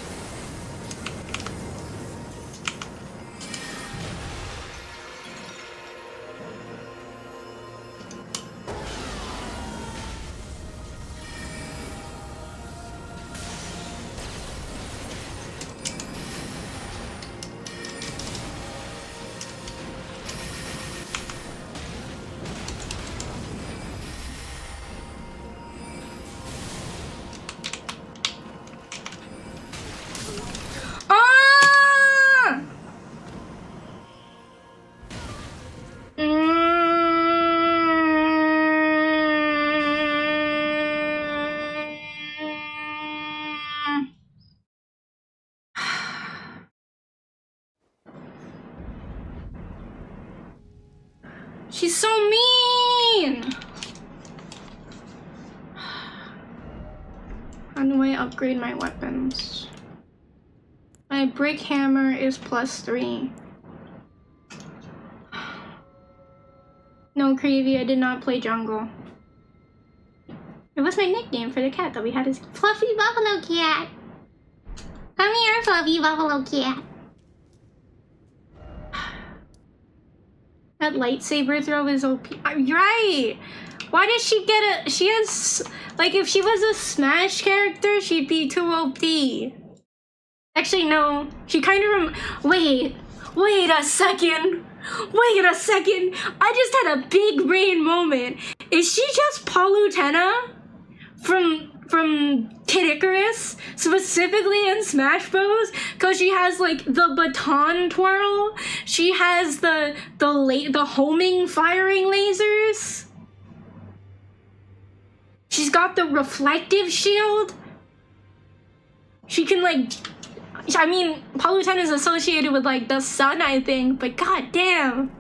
S1: She's so mean! How do I upgrade my weapons? My brick hammer is +3. No, Creevy, I did not play jungle. It was my nickname for the cat that we had as Fluffy Buffalo Cat. Come here, Fluffy Buffalo Cat. That lightsaber throw is OP. You're right. Why does she get a... She has... Like, if she was a Smash character, she'd be too OP. Actually, no. She kind of... Wait a second. Wait a second. I just had a big brain moment. Is she just Palutena from Kid Icarus, specifically in Smash Bros? Because she has like the baton twirl. She has the homing firing lasers. She's got the reflective shield. She can like... I mean, Palutena is associated with like the sun, I think, but god damn.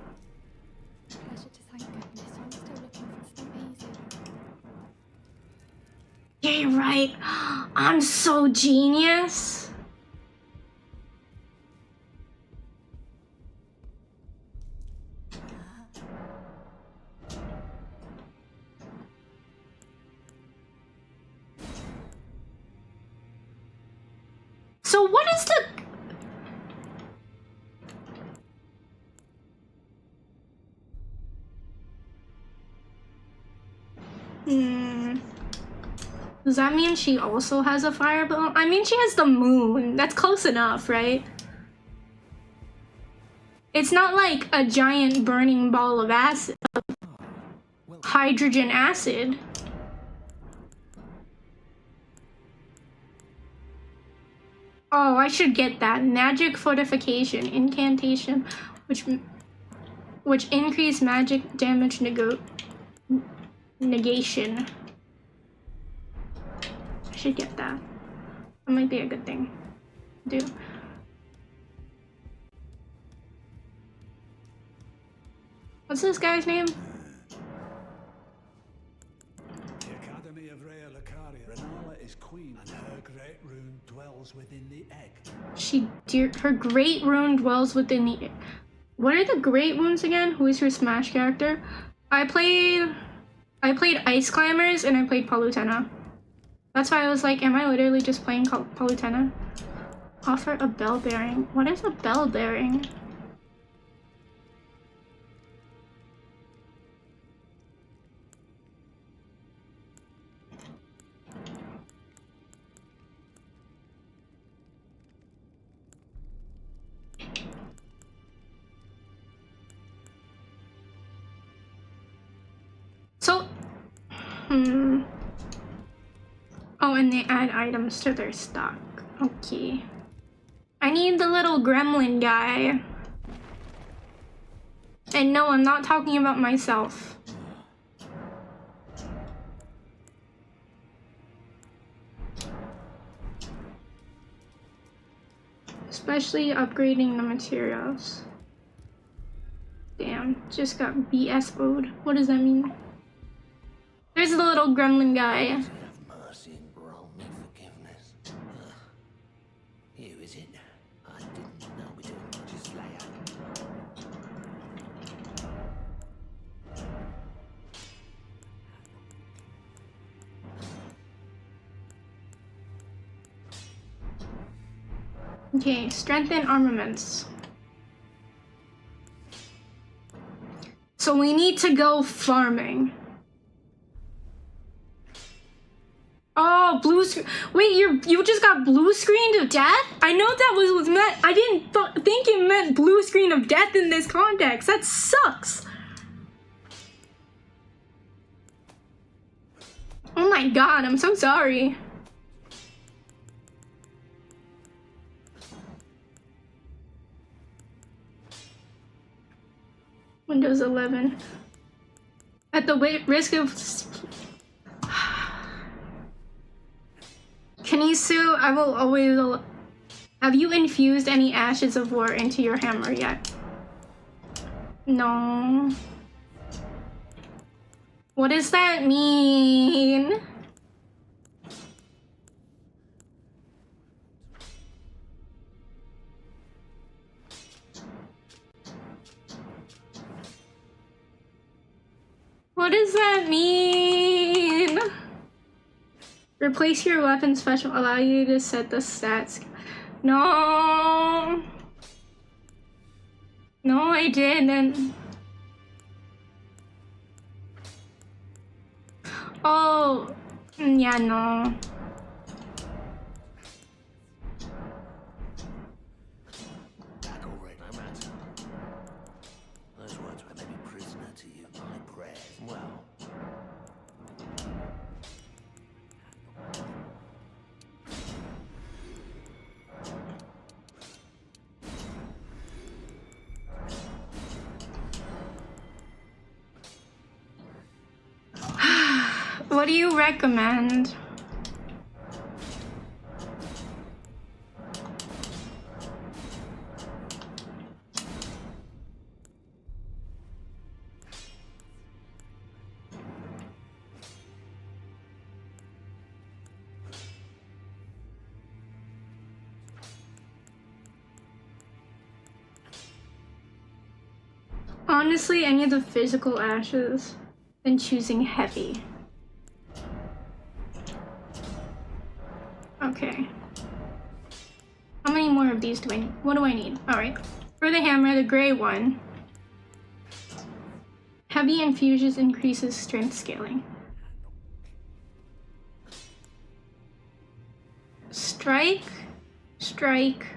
S1: Yeah, you're right. I'm so genius. So what is the... Does that mean she also has a fireball? I mean, she has the moon. That's close enough, right? It's not like a giant burning ball of acid. Hydrogen acid. Oh, I should get that. Magic fortification. Incantation. Which increase magic damage negation. I should get that. That might be a good thing to do. What's this guy's name?
S3: The Academy of Rhea Lucaria. Renala is queen, and her great rune dwells within the egg.
S1: Her great rune dwells within the egg. What are the great runes again? Who is her Smash character? I played Ice Climbers and I played Palutena. That's why I was like, am I literally just playing Palutena? Offer a bell bearing. What is a bell bearing? Oh, and they add items to their stock. Okay. I need the little gremlin guy. And no, I'm not talking about myself. Especially upgrading the materials. Damn, just got BSO'd. What does that mean? There's the little gremlin guy.
S4: Have mercy and grant me forgiveness. Here is it. I didn't know we doing much as layout.
S1: Okay, strengthen armaments. So we need to go farming. Oh, blue screen. Wait, you just got blue screen of death? I know that was meant. I didn't think it meant blue screen of death in this context. That sucks. Oh my god, I'm so sorry. Windows 11. At the risk of... Kanisu, I will always... Have you infused any ashes of war into your hammer yet? No. What does that mean? What does that mean? Replace your weapon special, allow you to set the stats. No. No, I didn't. Oh, yeah, no.
S4: Back already, no matter. Those words were maybe prisoner to you, my prayers. Well.
S1: What do you recommend? Honestly, any of the physical ashes, then choosing heavy. Okay. How many more of these do I need? What do I need? Alright. For the hammer, the gray one. Heavy infusions increases strength scaling. Strike, strike,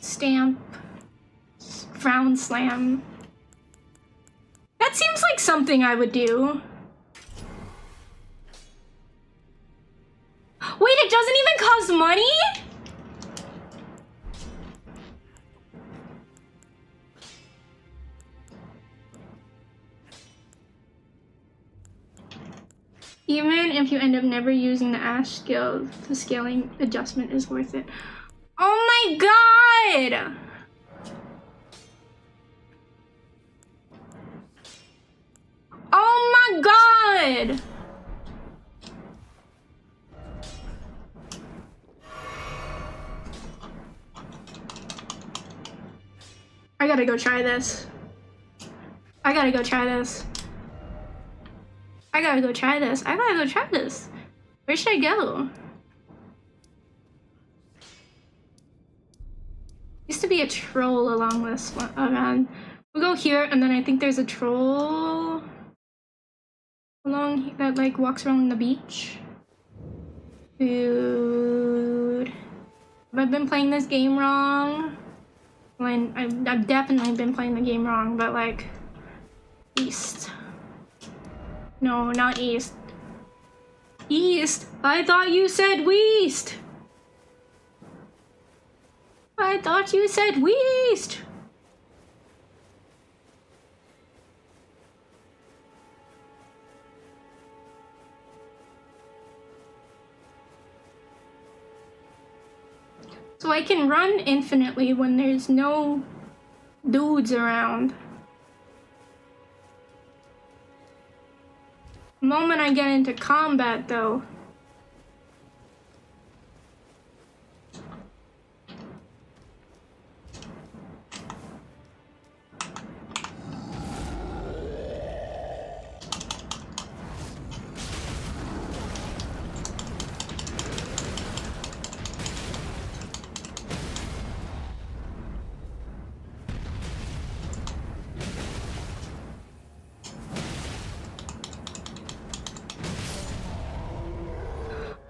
S1: stamp, frown slam. That seems like something I would do. Wait, it doesn't even cost money? Even if you end up never using the ash skill, the scaling adjustment is worth it. Oh my god! Oh my god! I gotta go try this. I gotta go try this. I gotta go try this. I gotta go try this. Where should I go? Used to be a troll along this one. Oh man. We'll go here and then I think there's a troll along that like walks around the beach. Dude. Have I been playing this game wrong? When I've definitely been playing the game wrong, but like east. No, not east. East? I thought you said west. I thought you said west. So I can run infinitely when there's no dudes around. The moment I get into combat, though,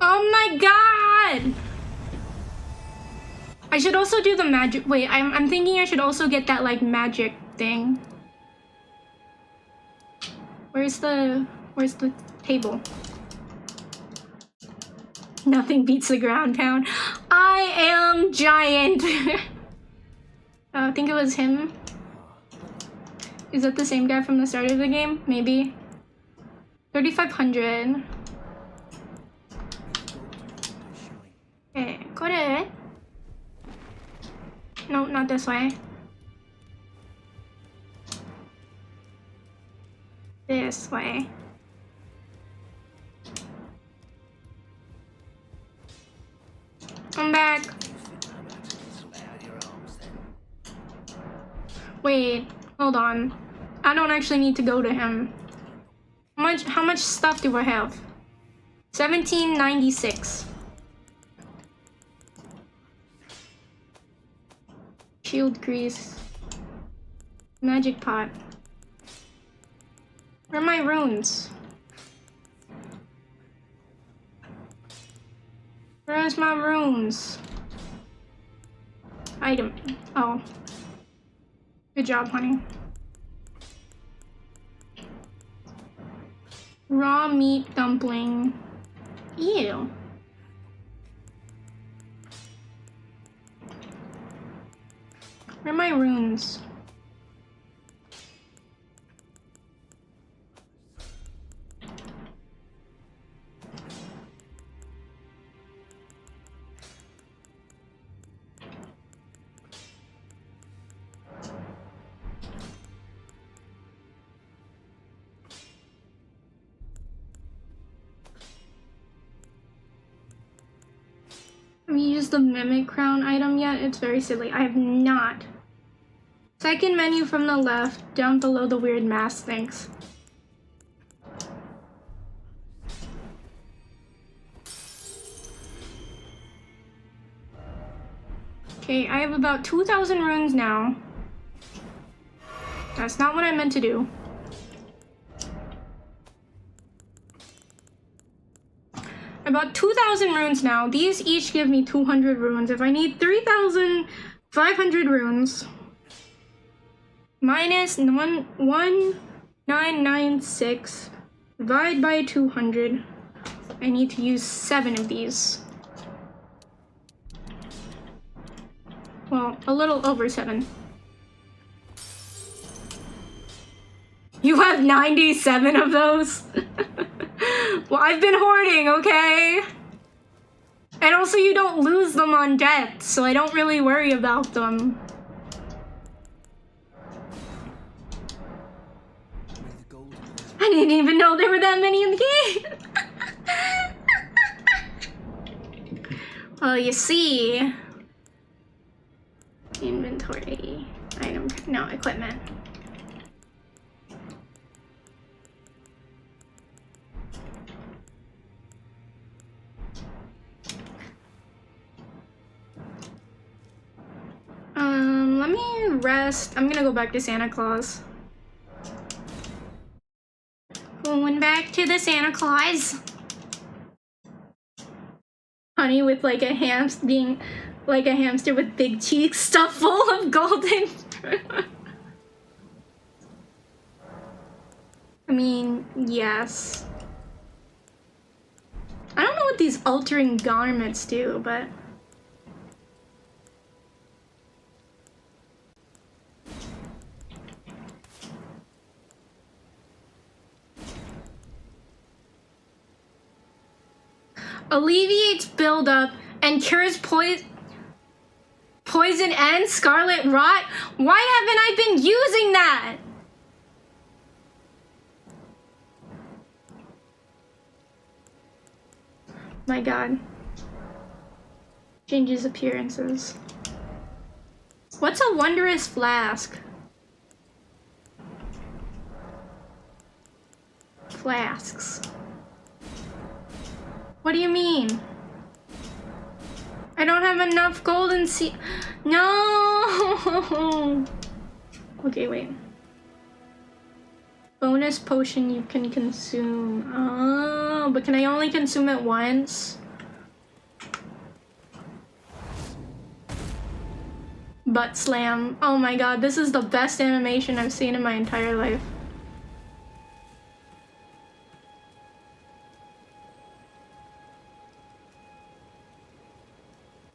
S1: oh my god! I should also do the magic. Wait, I'm thinking I should also get that like magic thing. Where's the table? Nothing beats the ground pound. I am giant. I think it was him. Is that the same guy from the start of the game? Maybe. 3,500. Okay, got it. No, not this way. This way. I'm back. Wait, hold on. I don't actually need to go to him. How much stuff do I have? 1796. Shield grease. Magic pot. Where are my runes? Where's my runes? Item. Oh. Good job, honey. Raw meat dumpling. Ew. Where are my runes? Have you used the Mimic Crown item yet? It's very silly. I have not. Second menu from the left, down below the weird mask, thanks. Okay, I have about 2,000 runes now. That's not what I meant to do. About 2,000 runes now. These each give me 200 runes. If I need 3,500 runes, minus 1996, divide by 200. I need to use 7 of these. Well, a little over 7. You have 97 of those? Well, I've been hoarding, okay? And also you don't lose them on death, so I don't really worry about them. I didn't even know there were that many in the game. Well, you see. Inventory. Item. No, equipment. Let me rest. I'm gonna go back to Santa Claus. Going back to the Santa Claus. Honey with like a hamster being like a hamster with big cheeks stuffed full of golden. I mean, yes. I don't know what these altering garments do, but... Alleviates buildup and cures poison and scarlet rot? Why haven't I been using that? My god. Changes appearances. What's a wondrous flask? Flasks. What do you mean? I don't have enough golden sea. No! Okay, wait. Bonus potion you can consume. Oh, but can I only consume it once? Butt slam. Oh my god, this is the best animation I've seen in my entire life.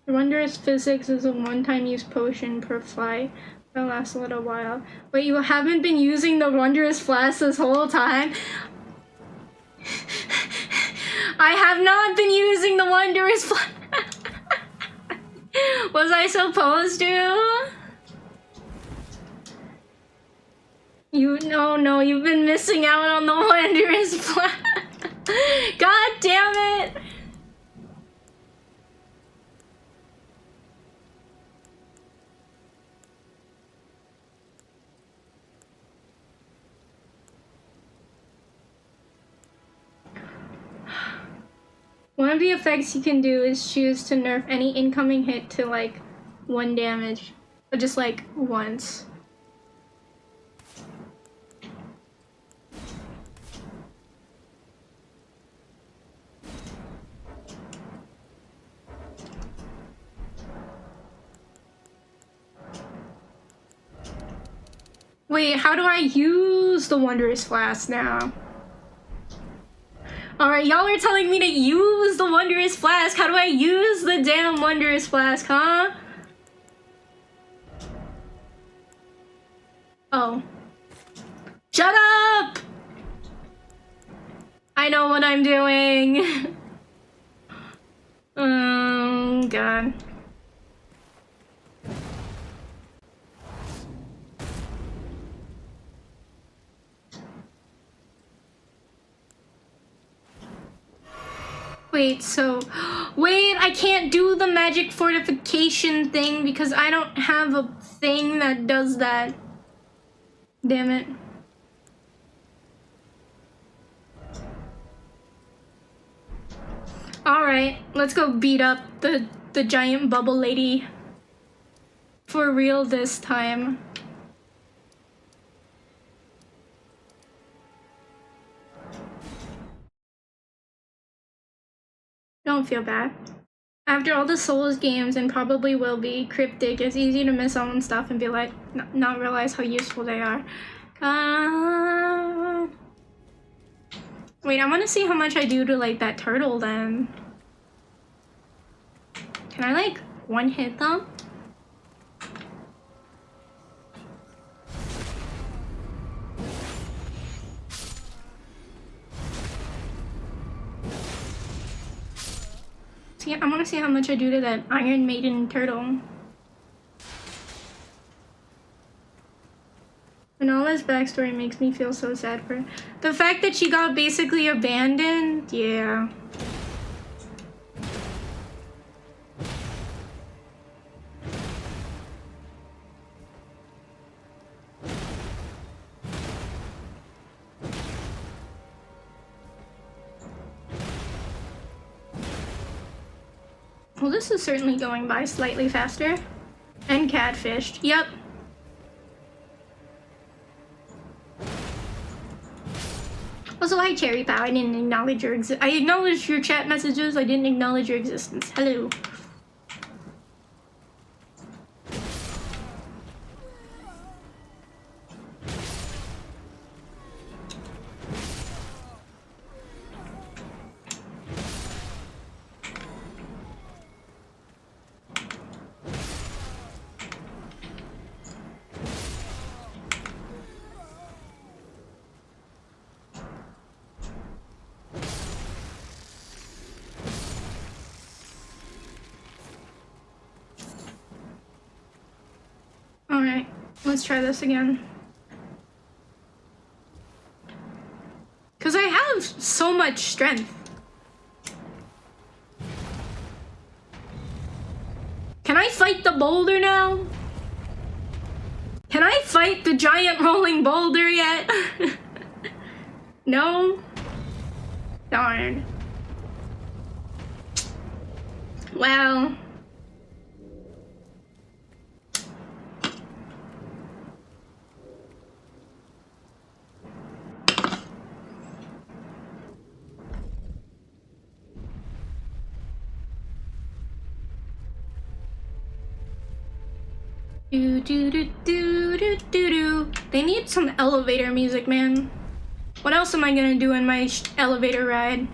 S1: Wondrous Physics is a one-time use potion per fly. That'll last a little while. Wait, you haven't been using the Wondrous Flask this whole time? I have not been using the Wondrous Flask. Was I supposed to? No, you've been missing out on the Wondrous Flask. God damn it! One of the effects you can do is choose to nerf any incoming hit to like 1 damage, but just like once. Wait, how do I use the Wondrous Flask now? Alright, y'all are telling me to use the Wondrous Flask. How do I use the damn Wondrous Flask, huh? Oh. Shut up! I know what I'm doing. Oh, God. Wait, wait, I can't do the magic fortification thing because I don't have a thing that does that. Damn it. Alright, let's go beat up the giant bubble lady. For real this time. Don't feel bad. After all the Souls games, and probably will be, cryptic, it's easy to miss on stuff and be like, not realize how useful they are. Wait, I want to see how much I do to like that turtle then. Can I like one hit them? See, I want to see how much I do to that Iron Maiden turtle. Manala's backstory makes me feel so sad for her. The fact that she got basically abandoned, yeah. Well, this is certainly going by slightly faster. And catfished. Yep. Also, hi Cherry Pal. I didn't acknowledge your I acknowledged your chat messages. I didn't acknowledge your existence. Hello. Alright, let's try this again. Because I have so much strength. Can I fight the boulder now? Can I fight the giant rolling boulder yet? No? Darn. Well. Do do do do do do do. They need some elevator music, man. What else am I gonna do in my elevator ride?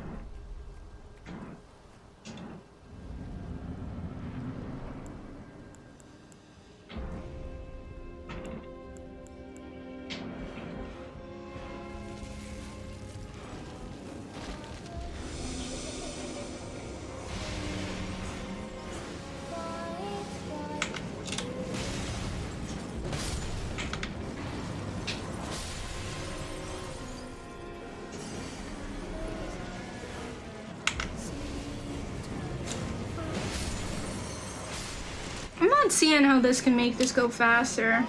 S1: I'm not seeing how this can make this go faster.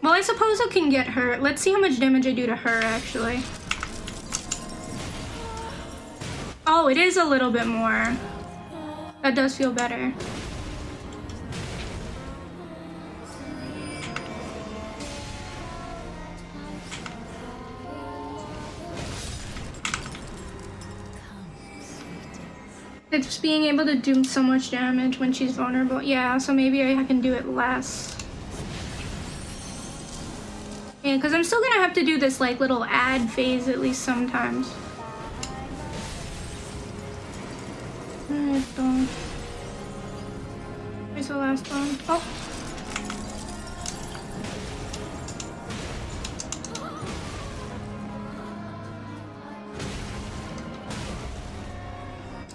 S1: Well, I suppose I can get her. Let's see how much damage I do to her, actually. Oh, it is a little bit more. That does feel better. It's being able to do so much damage when she's vulnerable. Yeah, so maybe I can do it less. Yeah, because I'm still gonna have to do this like little ad phase at least sometimes. Where's the last one? Oh!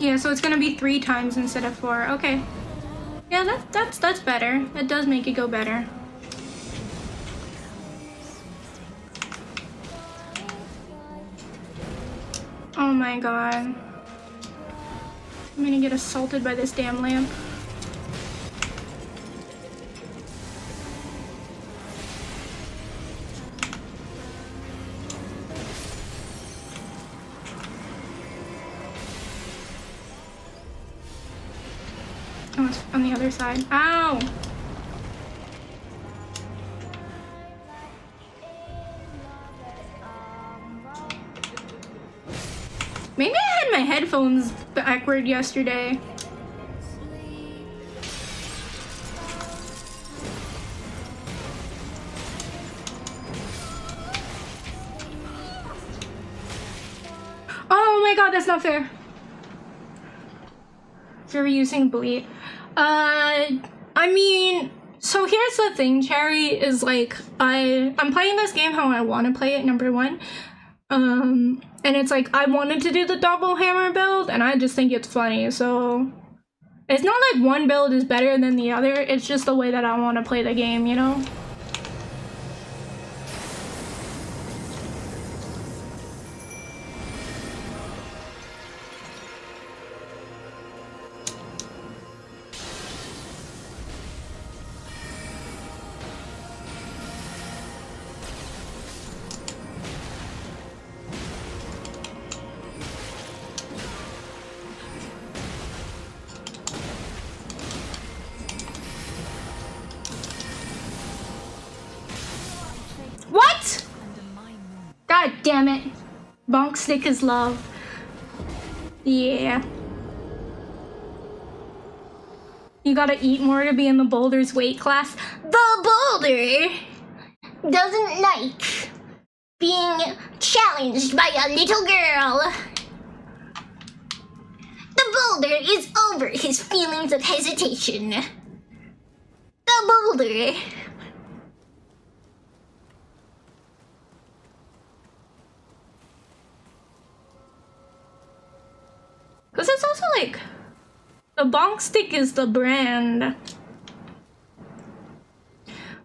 S1: Yeah, so it's gonna be 3 times instead of 4. Okay. Yeah, that's better. That does make it go better. Oh my god. I'm gonna get assaulted by this damn lamp. Oh, it's on the other side. Ow! Maybe I had my headphones backward yesterday. Oh my god, that's not fair. If you're using bleed. I mean, so here's the thing, Cherry, is like, I'm playing this game how I want to play it, number one. And it's like, I wanted to do the double hammer build, and I just think it's funny, so... It's not like one build is better than the other, it's just the way that I want to play the game, you know? What? God damn it. Bonk stick is love. Yeah. You gotta eat more to be in the boulder's weight class. The boulder doesn't like being challenged by a little girl. The boulder is over his feelings of hesitation. The boulder. Because it's also like, The bonk stick is the brand.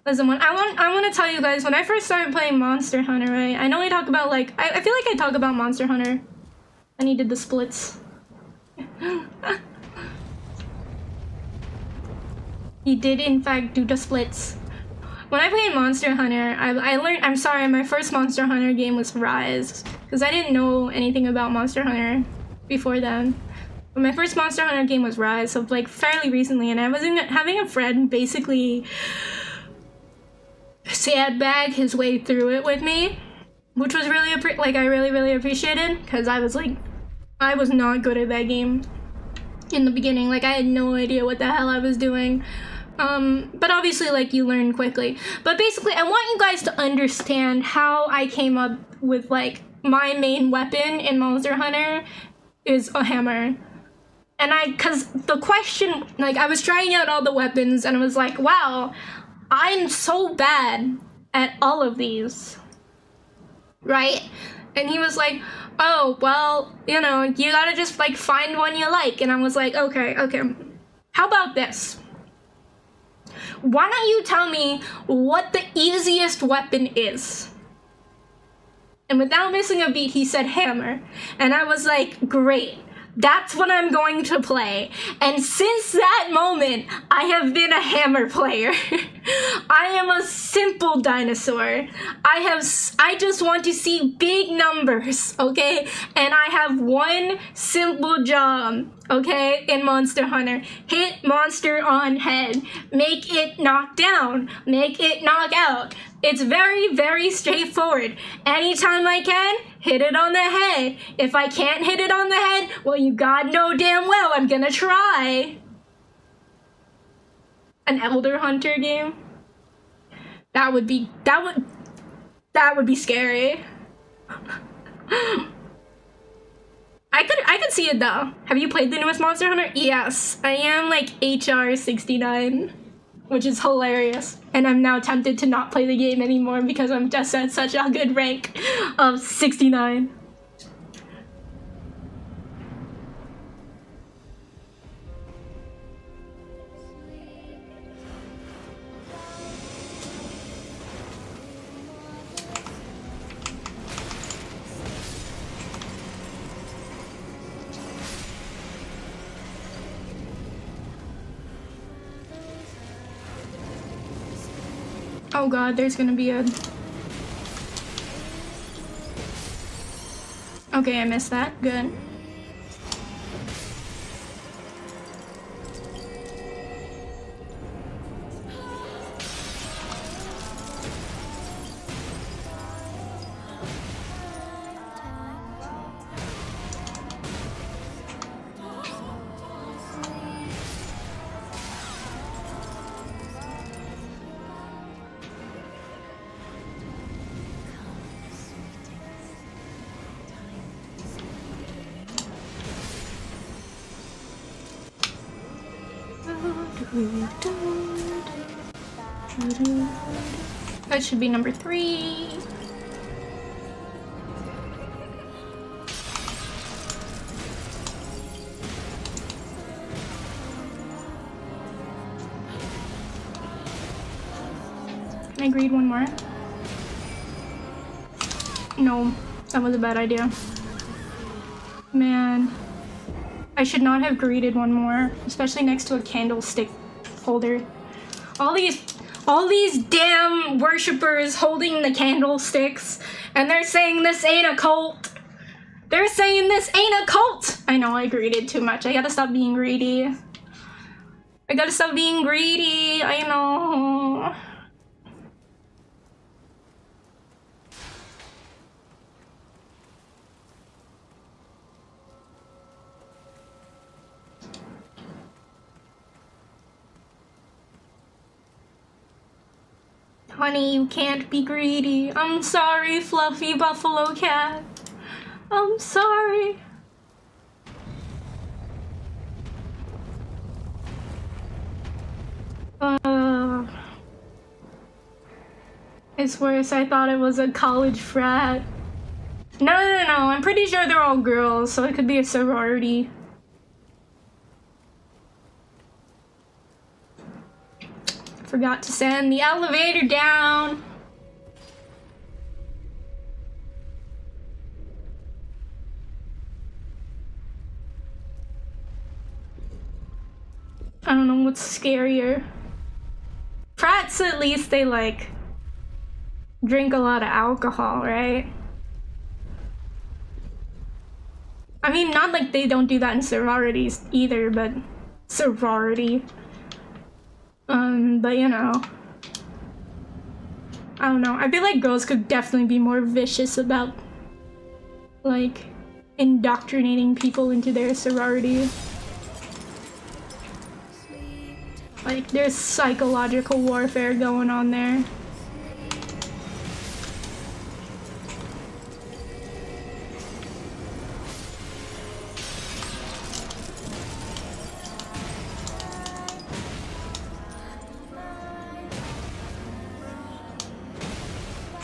S1: Listen, I want to tell you guys, when I first started playing Monster Hunter, right? I know we talk about, like, I feel like I talk about Monster Hunter. And he did the splits. He did, in fact, do the splits. When I played Monster Hunter, I learned, I'm sorry, my first Monster Hunter game was Rise. Because I didn't know anything about Monster Hunter before then. But my first Monster Hunter game was Rise, so, like, fairly recently. And I was having a friend basically sandbag his way through it with me, which was really I really appreciated, because I was not good at that game in the beginning. Like, I had no idea what the hell I was doing, but obviously, like, you learn quickly. But basically, I want you guys to understand how I came up with, like, my main weapon in Monster Hunter is a hammer. And cause the question, like, I was trying out all the weapons and I was like, wow, I'm so bad at all of these, right? And he was like, oh, well, you know, you gotta just, like, find one you like. And I was like, okay, how about this? Why don't you tell me what the easiest weapon is? And without missing a beat, he said hammer. And I was like, great. That's what I'm going to play. And since that moment, I have been a hammer player. I am a simple dinosaur. I just want to see big numbers, okay? And I have one simple job, okay, in Monster Hunter. Hit monster on head. Make it knock down. Make it knock out. It's very straightforward. Anytime I can, hit it on the head. If I can't hit it on the head, well, you God know damn well I'm gonna try. An Elder Hunter game? That would be scary. I could see it though. Have you played the newest Monster Hunter? Yes. I am like HR 69. Which is hilarious. And I'm now tempted to not play the game anymore because I'm just at such a good rank of 69. Oh god, there's gonna be a... Okay, I missed that. Good. That should be number 3. Can I greed one more? No, that was a bad idea. Man. I should not have greeted one more, especially next to a candlestick holder. All these damn worshippers holding the candlesticks, and they're saying this ain't a cult. They're saying this ain't a cult. I know I greeted too much. I gotta stop being greedy. I know. Honey, you can't be greedy. I'm sorry, fluffy buffalo cat. I'm sorry. It's worse. I thought it was a college frat. No. I'm pretty sure they're all girls, so it could be a sorority. Forgot to send the elevator down. I don't know what's scarier. Prats, at least they like drink a lot of alcohol, right? I mean, not like they don't do that in sororities either, but sorority. But you know, I don't know. I feel like girls could definitely be more vicious about like indoctrinating people into their sorority. Like, there's psychological warfare going on there.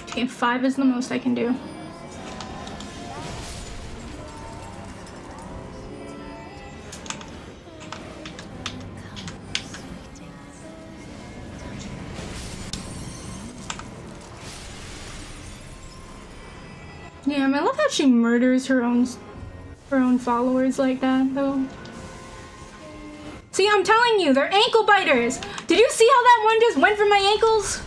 S1: Okay, 5 is the most I can do. Yeah, I love how she murders her own followers like that, though. See, I'm telling you, they're ankle biters. Did you see how that one just went for my ankles?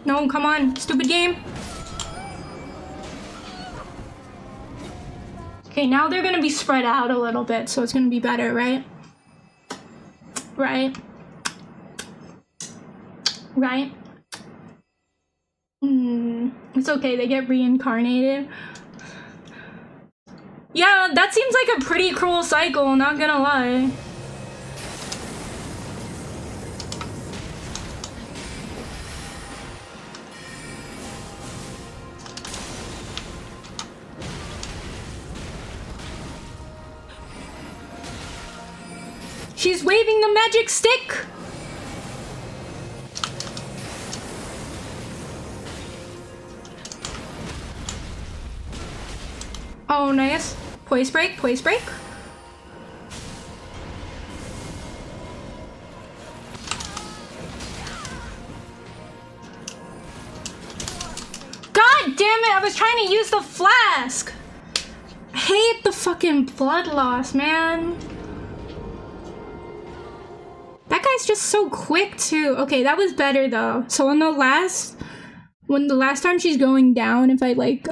S1: No, come on, stupid game. Okay, now they're gonna be spread out a little bit, so it's gonna be better, right? Right? Right? It's okay, they get reincarnated. Yeah, that seems like a pretty cruel cycle, not gonna lie. She's waving the magic stick! Oh, nice. Poise break, poise break. God damn it, I was trying to use the flask! I hate the fucking blood loss, man. That guy's just so quick too. Okay, that was better though. So on the last time she's going down, if I like,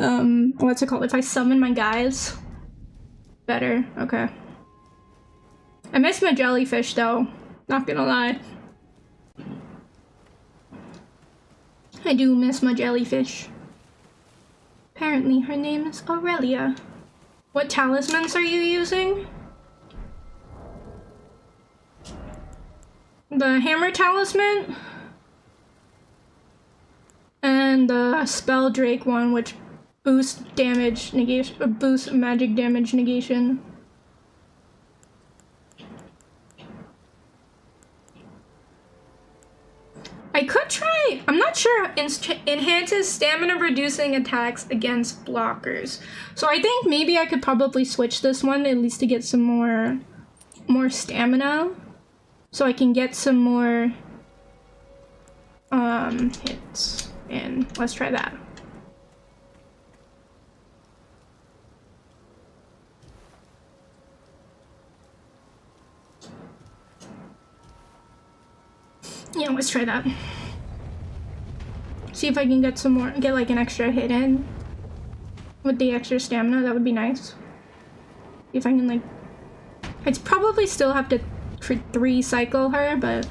S1: what's it called? If I summon my guys. Better, okay. I miss my jellyfish though, not gonna lie. I do miss my jellyfish. Apparently her name is Aurelia. What talismans are you using? The hammer talisman and the spell drake one, which boosts damage negation, boosts magic damage negation. I could try, I'm not sure, enhances stamina reducing attacks against blockers. So I think maybe I could probably switch this one at least to get some more stamina. So I can get some more hits. And let's try that. Yeah, let's try that. See if I can get some more, get like an extra hit in with the extra stamina. That would be nice. See if I can like, I'd probably still have to 3 cycle her, but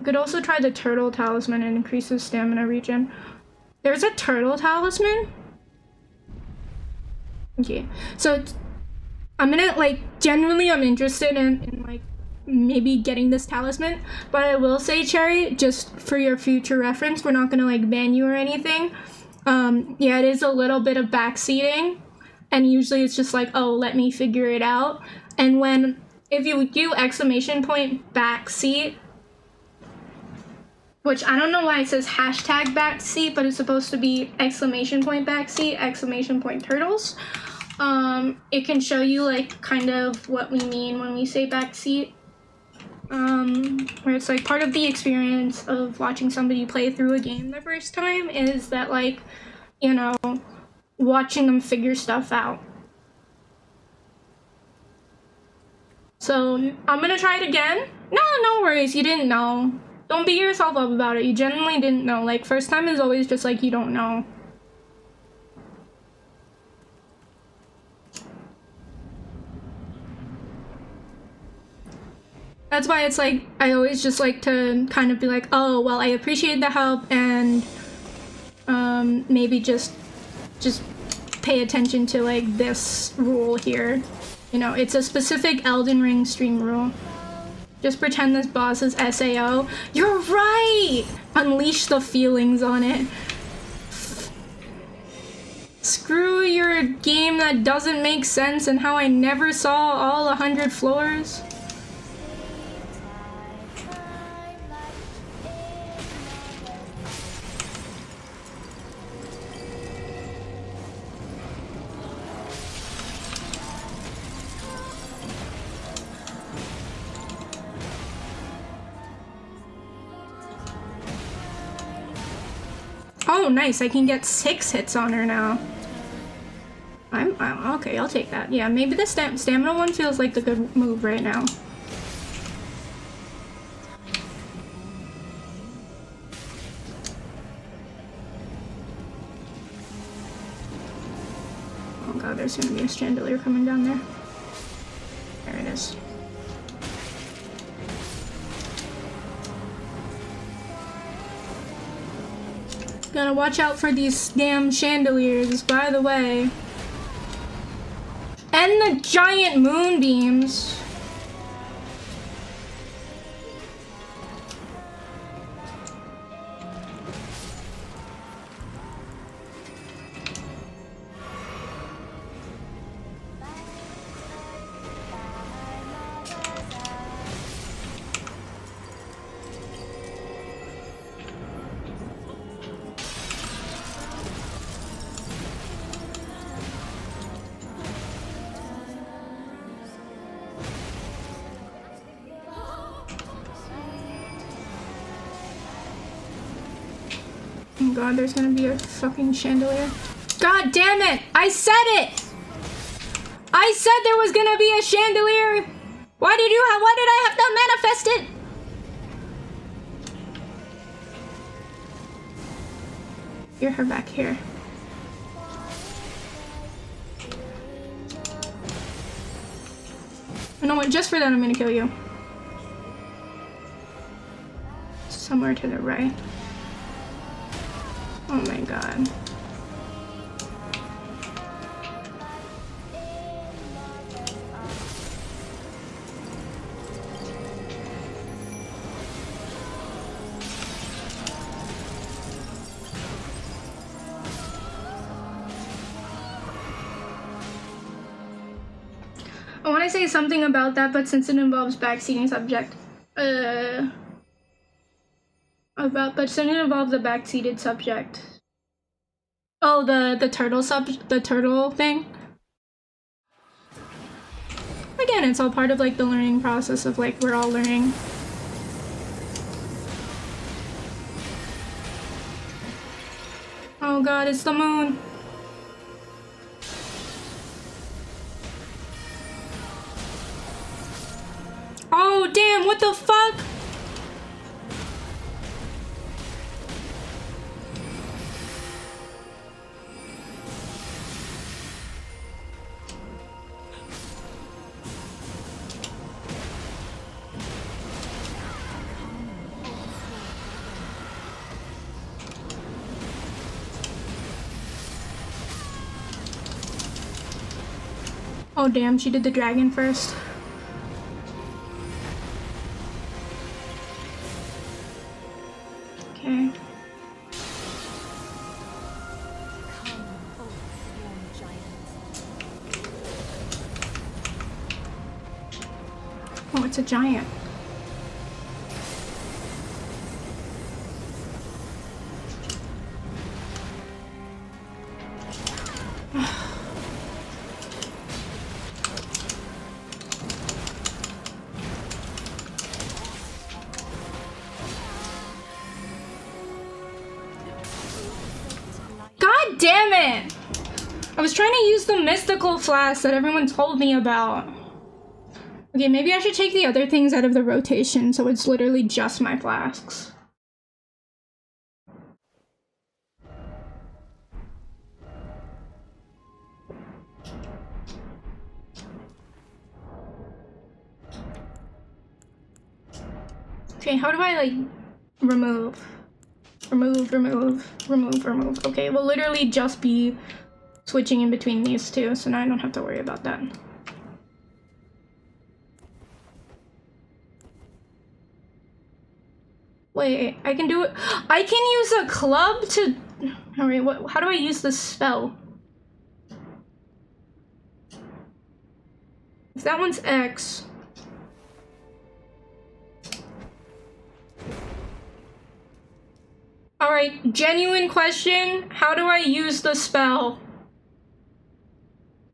S1: could also try the turtle talisman and increases stamina regen. There's a turtle talisman? Okay, so I'm gonna like, genuinely I'm interested in like maybe getting this talisman, but I will say, Cherry, just for your future reference, we're not gonna like ban you or anything. Yeah, it is a little bit of backseating, and usually it's just like, oh, let me figure it out. And if you do exclamation point backseat, which I don't know why it says hashtag backseat, but it's supposed to be exclamation point backseat, exclamation point turtles. It can show you like kind of what we mean when we say backseat. Where it's like part of the experience of watching somebody play through a game the first time is that, like, you know, watching them figure stuff out. So I'm gonna try it again. No worries, you didn't know. Don't beat yourself up about it. You genuinely didn't know. Like, first time is always just like you don't know. That's why it's like, I always just like to kind of be like, oh, well, I appreciate the help, and maybe just pay attention to like this rule here. You know, it's a specific Elden Ring stream rule. Just pretend this boss is SAO. You're right! Unleash the feelings on it. Screw your game that doesn't make sense and how I never saw all 100 floors. Oh, nice. I can get 6 hits on her now. I'm okay, I'll take that. Yeah, maybe the stamina one feels like the good move right now. Oh god, there's gonna be a chandelier coming down there. There it is. Gotta watch out for these damn chandeliers, by the way. And the giant moonbeams. Oh god, there's gonna be a fucking chandelier. God damn it! I said it! I said there was gonna be a chandelier! Why did I have to manifest it? You're her back here. You know what? Just for that, I'm gonna kill you. Somewhere to the right. Oh my god. I want to say something about that, but since it involves backseating subject, but since it involves the backseated subject. Oh, the turtle thing. Again, it's all part of like the learning process of like we're all learning. Oh god, it's the moon. what the fuck? Oh damn, she did the dragon first. Okay. Oh, it's a giant. God damn it! I was trying to use the mystical flask that everyone told me about. Okay, maybe I should take the other things out of the rotation so it's literally just my flasks. Okay, how do I like remove? Remove. Okay, we'll literally just be switching in between these two, so now I don't have to worry about that. Wait, I can do it. I can use a club to. Alright, how do I use this spell? If that one's X. Alright, genuine question. How do I use the spell?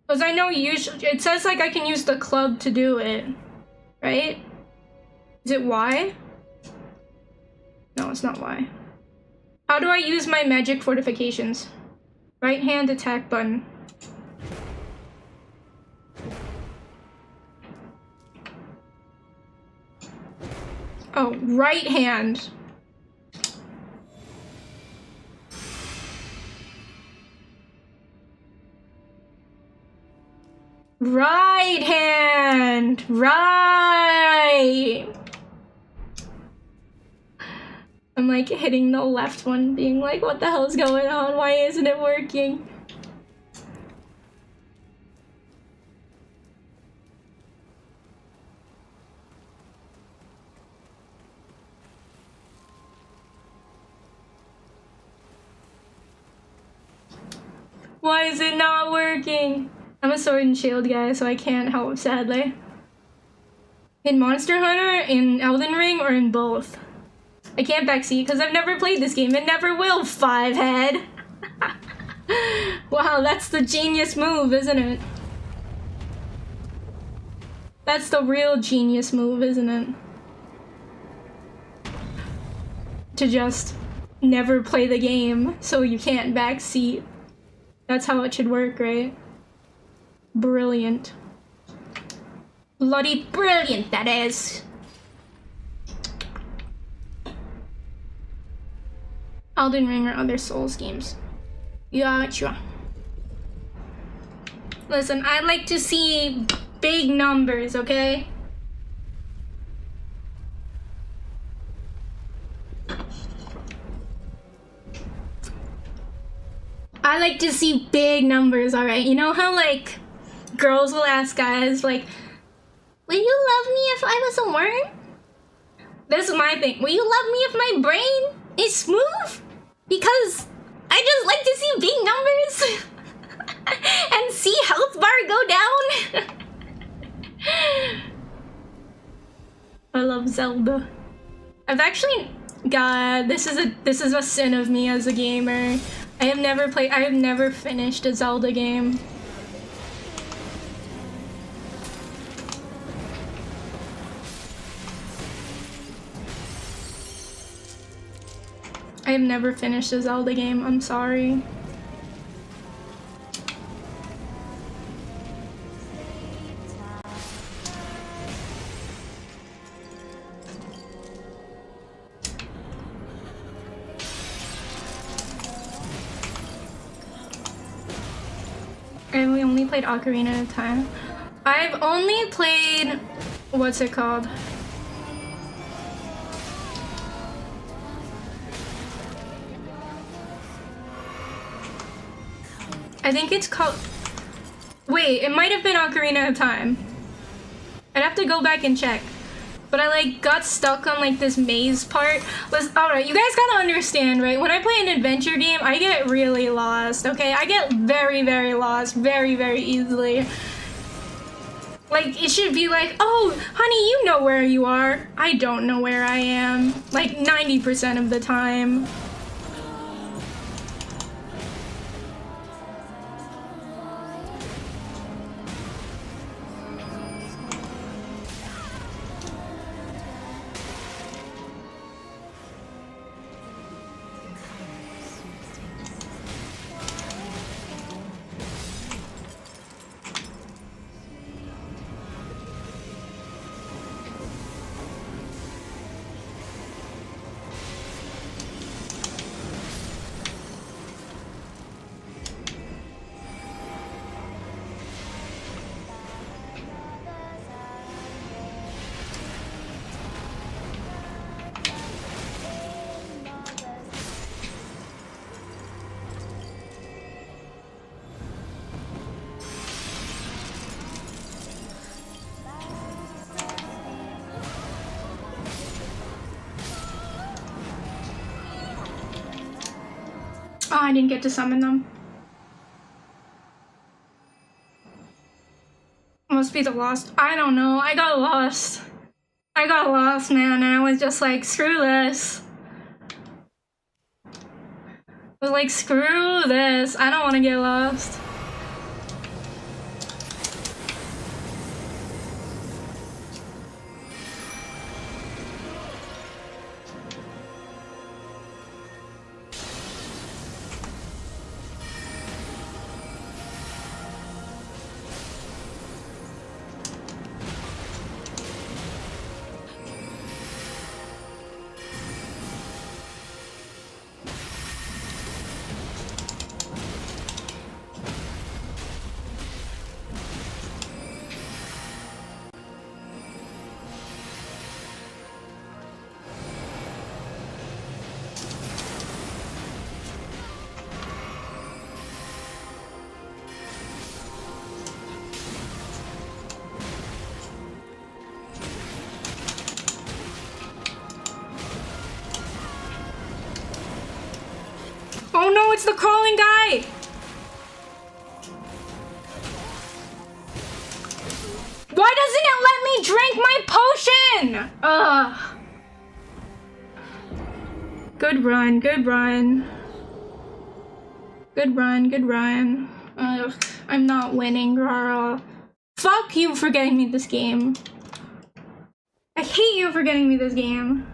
S1: Because I know usually it says like I can use the club to do it. Right? Is it Y? No, it's not Y. How do I use my magic fortifications? Right hand attack button. Oh, right hand. Right hand! Right! I'm like hitting the left one, being like, what the hell's going on? Why isn't it working? Why is it not working? I'm a sword and shield guy, so I can't help, sadly. In Monster Hunter, in Elden Ring, or in both? I can't backseat because I've never played this game and never will, Fivehead. Wow, that's the genius move, isn't it? That's the real genius move, isn't it? To just never play the game so you can't backseat. That's how it should work, right? Brilliant. Bloody brilliant, that is. Elden Ring or other Souls games. Gotcha. Listen, I like to see big numbers, okay? I like to see big numbers, alright? You know how, like, girls will ask guys, like, will you love me if I was a worm? This is my thing. Will you love me if my brain is smooth? Because I just like to see big numbers and see health bar go down. I love Zelda. I've actually, God, this is a sin of me as a gamer. I have never finished a Zelda game. I have never finished a Zelda game, I'm sorry. And we only played Ocarina at a time. I've only played, what's it called? I think it's called, wait, it might have been Ocarina of Time. I'd have to go back and check. But I like got stuck on like this maze part. Alright, you guys gotta understand, right? When I play an adventure game, I get really lost, okay? I get very, very lost very, very easily. Like, it should be like, oh, honey, you know where you are. I don't know where I am. Like 90% of the time. Oh, I didn't get to summon them. Must be the lost. I don't know. I got lost. I got lost, man, and I was just like, screw this. I was like, screw this. I don't want to get lost. Oh no, it's the crawling guy! Why doesn't it let me drink my potion? Ugh. Good run, good run. Good run, good run. Ugh, I'm not winning, girl. Fuck you for getting me this game. I hate you for getting me this game.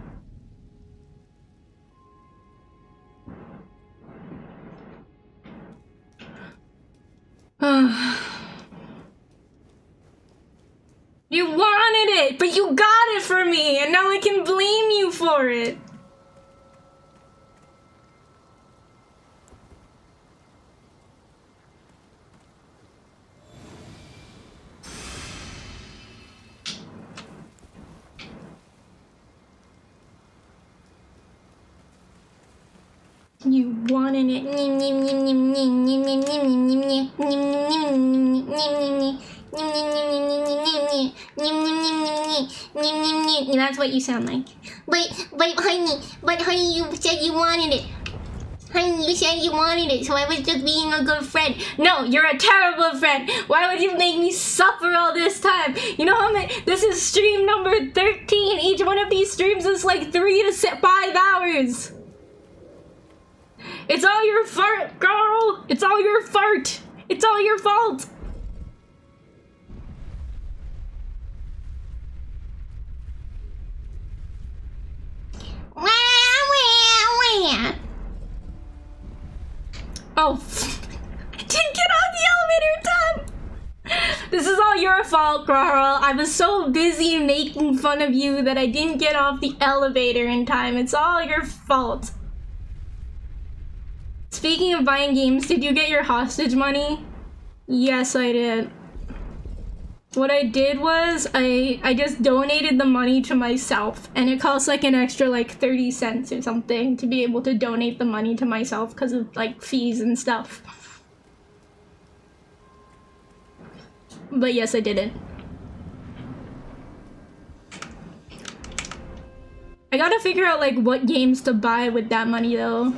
S1: You wanted it, but you got it for me, and now I can blame you for it. You wanted it. That's what you sound like. But honey, you said you wanted it. Honey, you said you wanted it, so I was just being a good friend. No, you're a terrible friend. Why would you make me suffer all this time? You know how many? This is stream number 13. Each one of these streams is like 3 to 5 hours. It's all your fault, girl. It's all your fart. It's all your fault. Oh, I didn't get on the elevator in time. This is all your fault, girl. I was so busy making fun of you that I didn't get off the elevator in time. It's all your fault. Speaking of buying games, did you get your hostage money? Yes, I did. What I did was I just donated the money to myself, and it costs like an extra like 30 cents or something to be able to donate the money to myself because of like fees and stuff. But yes, I did it. I gotta figure out like what games to buy with that money though.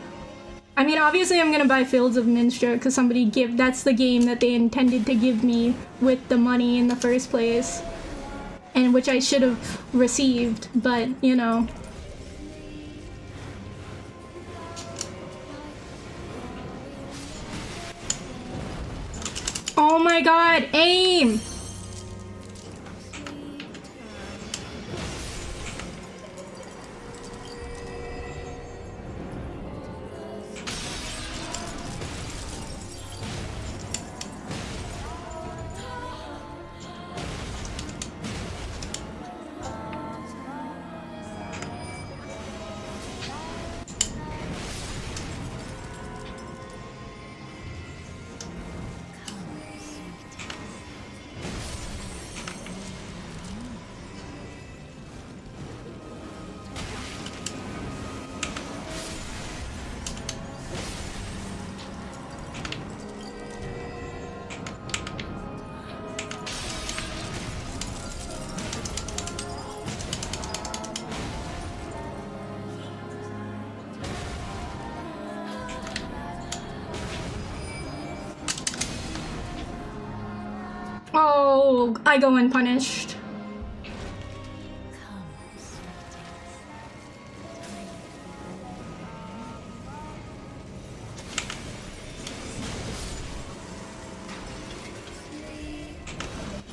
S1: I mean, obviously I'm gonna buy Fields of Minstrel because that's the game that they intended to give me with the money in the first place. And which I should have received, but you know. Oh my god, aim! Oh, I go unpunished.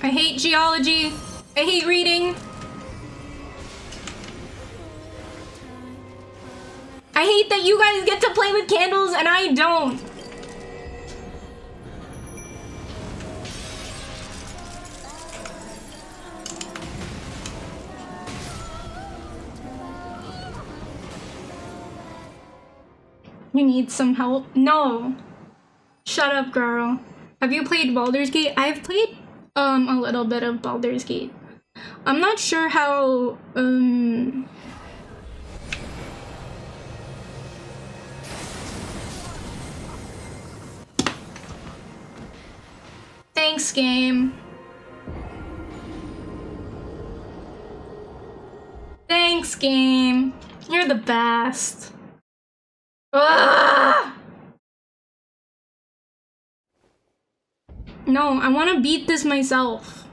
S1: I hate geology. I hate reading. I hate that you guys get to play with candles and I don't. You need some help? No. Shut up, girl. Have you played Baldur's Gate? I've played a little bit of Baldur's Gate. I'm not sure how Thanks, game. Thanks, game. You're the best. Ugh! No, I want to beat this myself.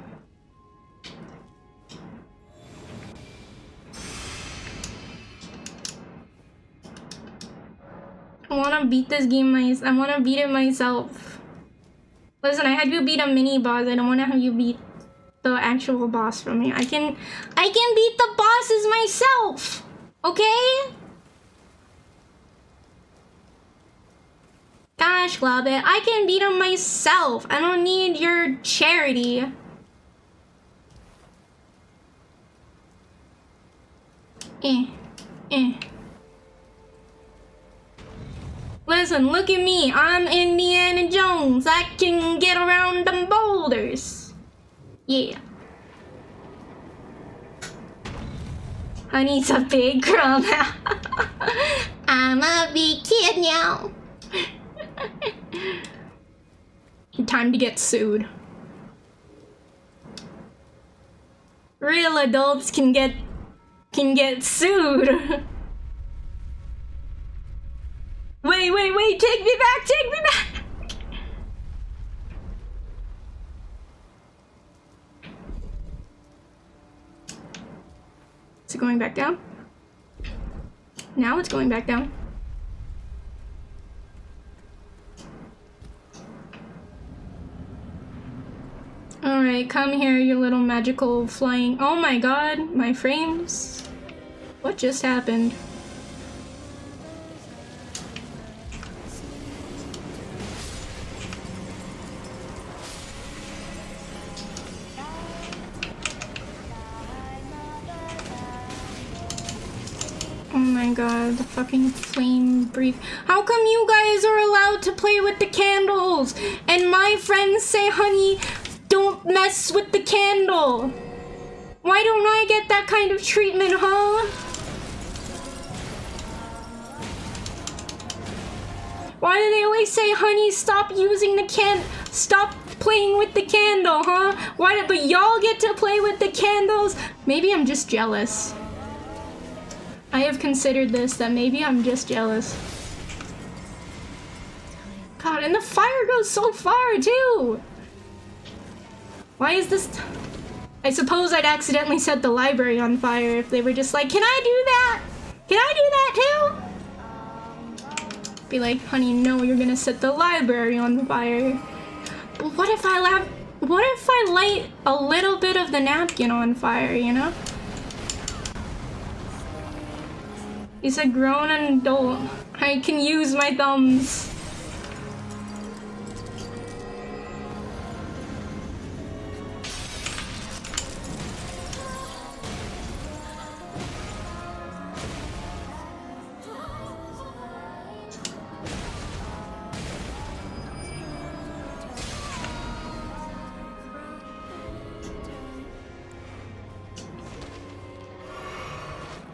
S1: I want to beat this game I want to beat it myself. Listen, I had you beat a mini boss. I don't want to have you beat the actual boss for me. I can beat the bosses myself. Okay? Gosh, Globbit, I can beat him myself. I don't need your charity. Listen, look at me. I'm Indiana Jones. I can get around them boulders. Yeah. Honey's a big girl now. I'm a big kid now. Time to get sued. Real adults can get sued. Wait, take me back. Is it going back down? Now it's going back down. Alright, come here, you little magical flying. Oh my god, my frames. What just happened? Oh my god, the fucking flame breathe. How come you guys are allowed to play with the candles and my friend friends say, honey, don't mess with the candle? Why don't I get that kind of treatment, huh? Why do they always say, honey, stop using the stop playing with the candle, huh? But y'all get to play with the candles? Maybe I'm just jealous. I have considered this, that maybe I'm just jealous. God, and the fire goes so far, too! Why is this... I suppose I'd accidentally set the library on fire if they were just like, can I do that? Can I do that, too? Be like, honey, no, you're gonna set the library on fire. But what if I light a little bit of the napkin on fire, you know? He's a grown adult. I can use my thumbs.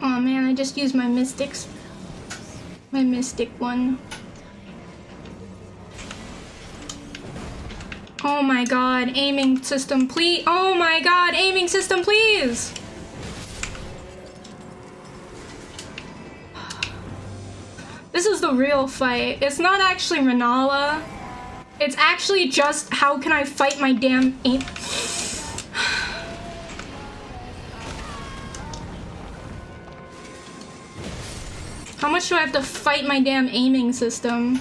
S1: Oh man, I just used my mystics. My mystic one. Oh my god, aiming system, please. Oh my god, aiming system, please. This is the real fight. It's not actually Renala. It's actually just how can I fight my damn aim. How much do I have to fight my damn aiming system?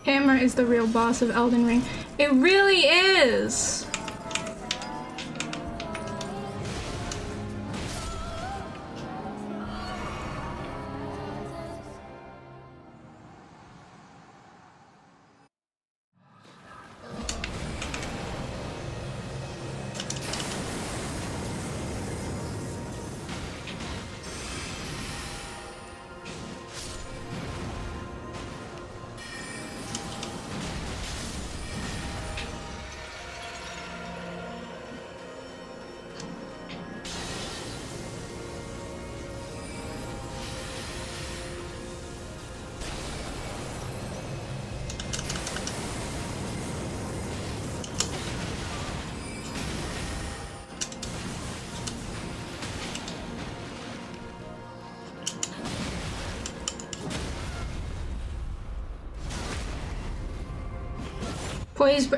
S1: Hammer is the real boss of Elden Ring. It really is!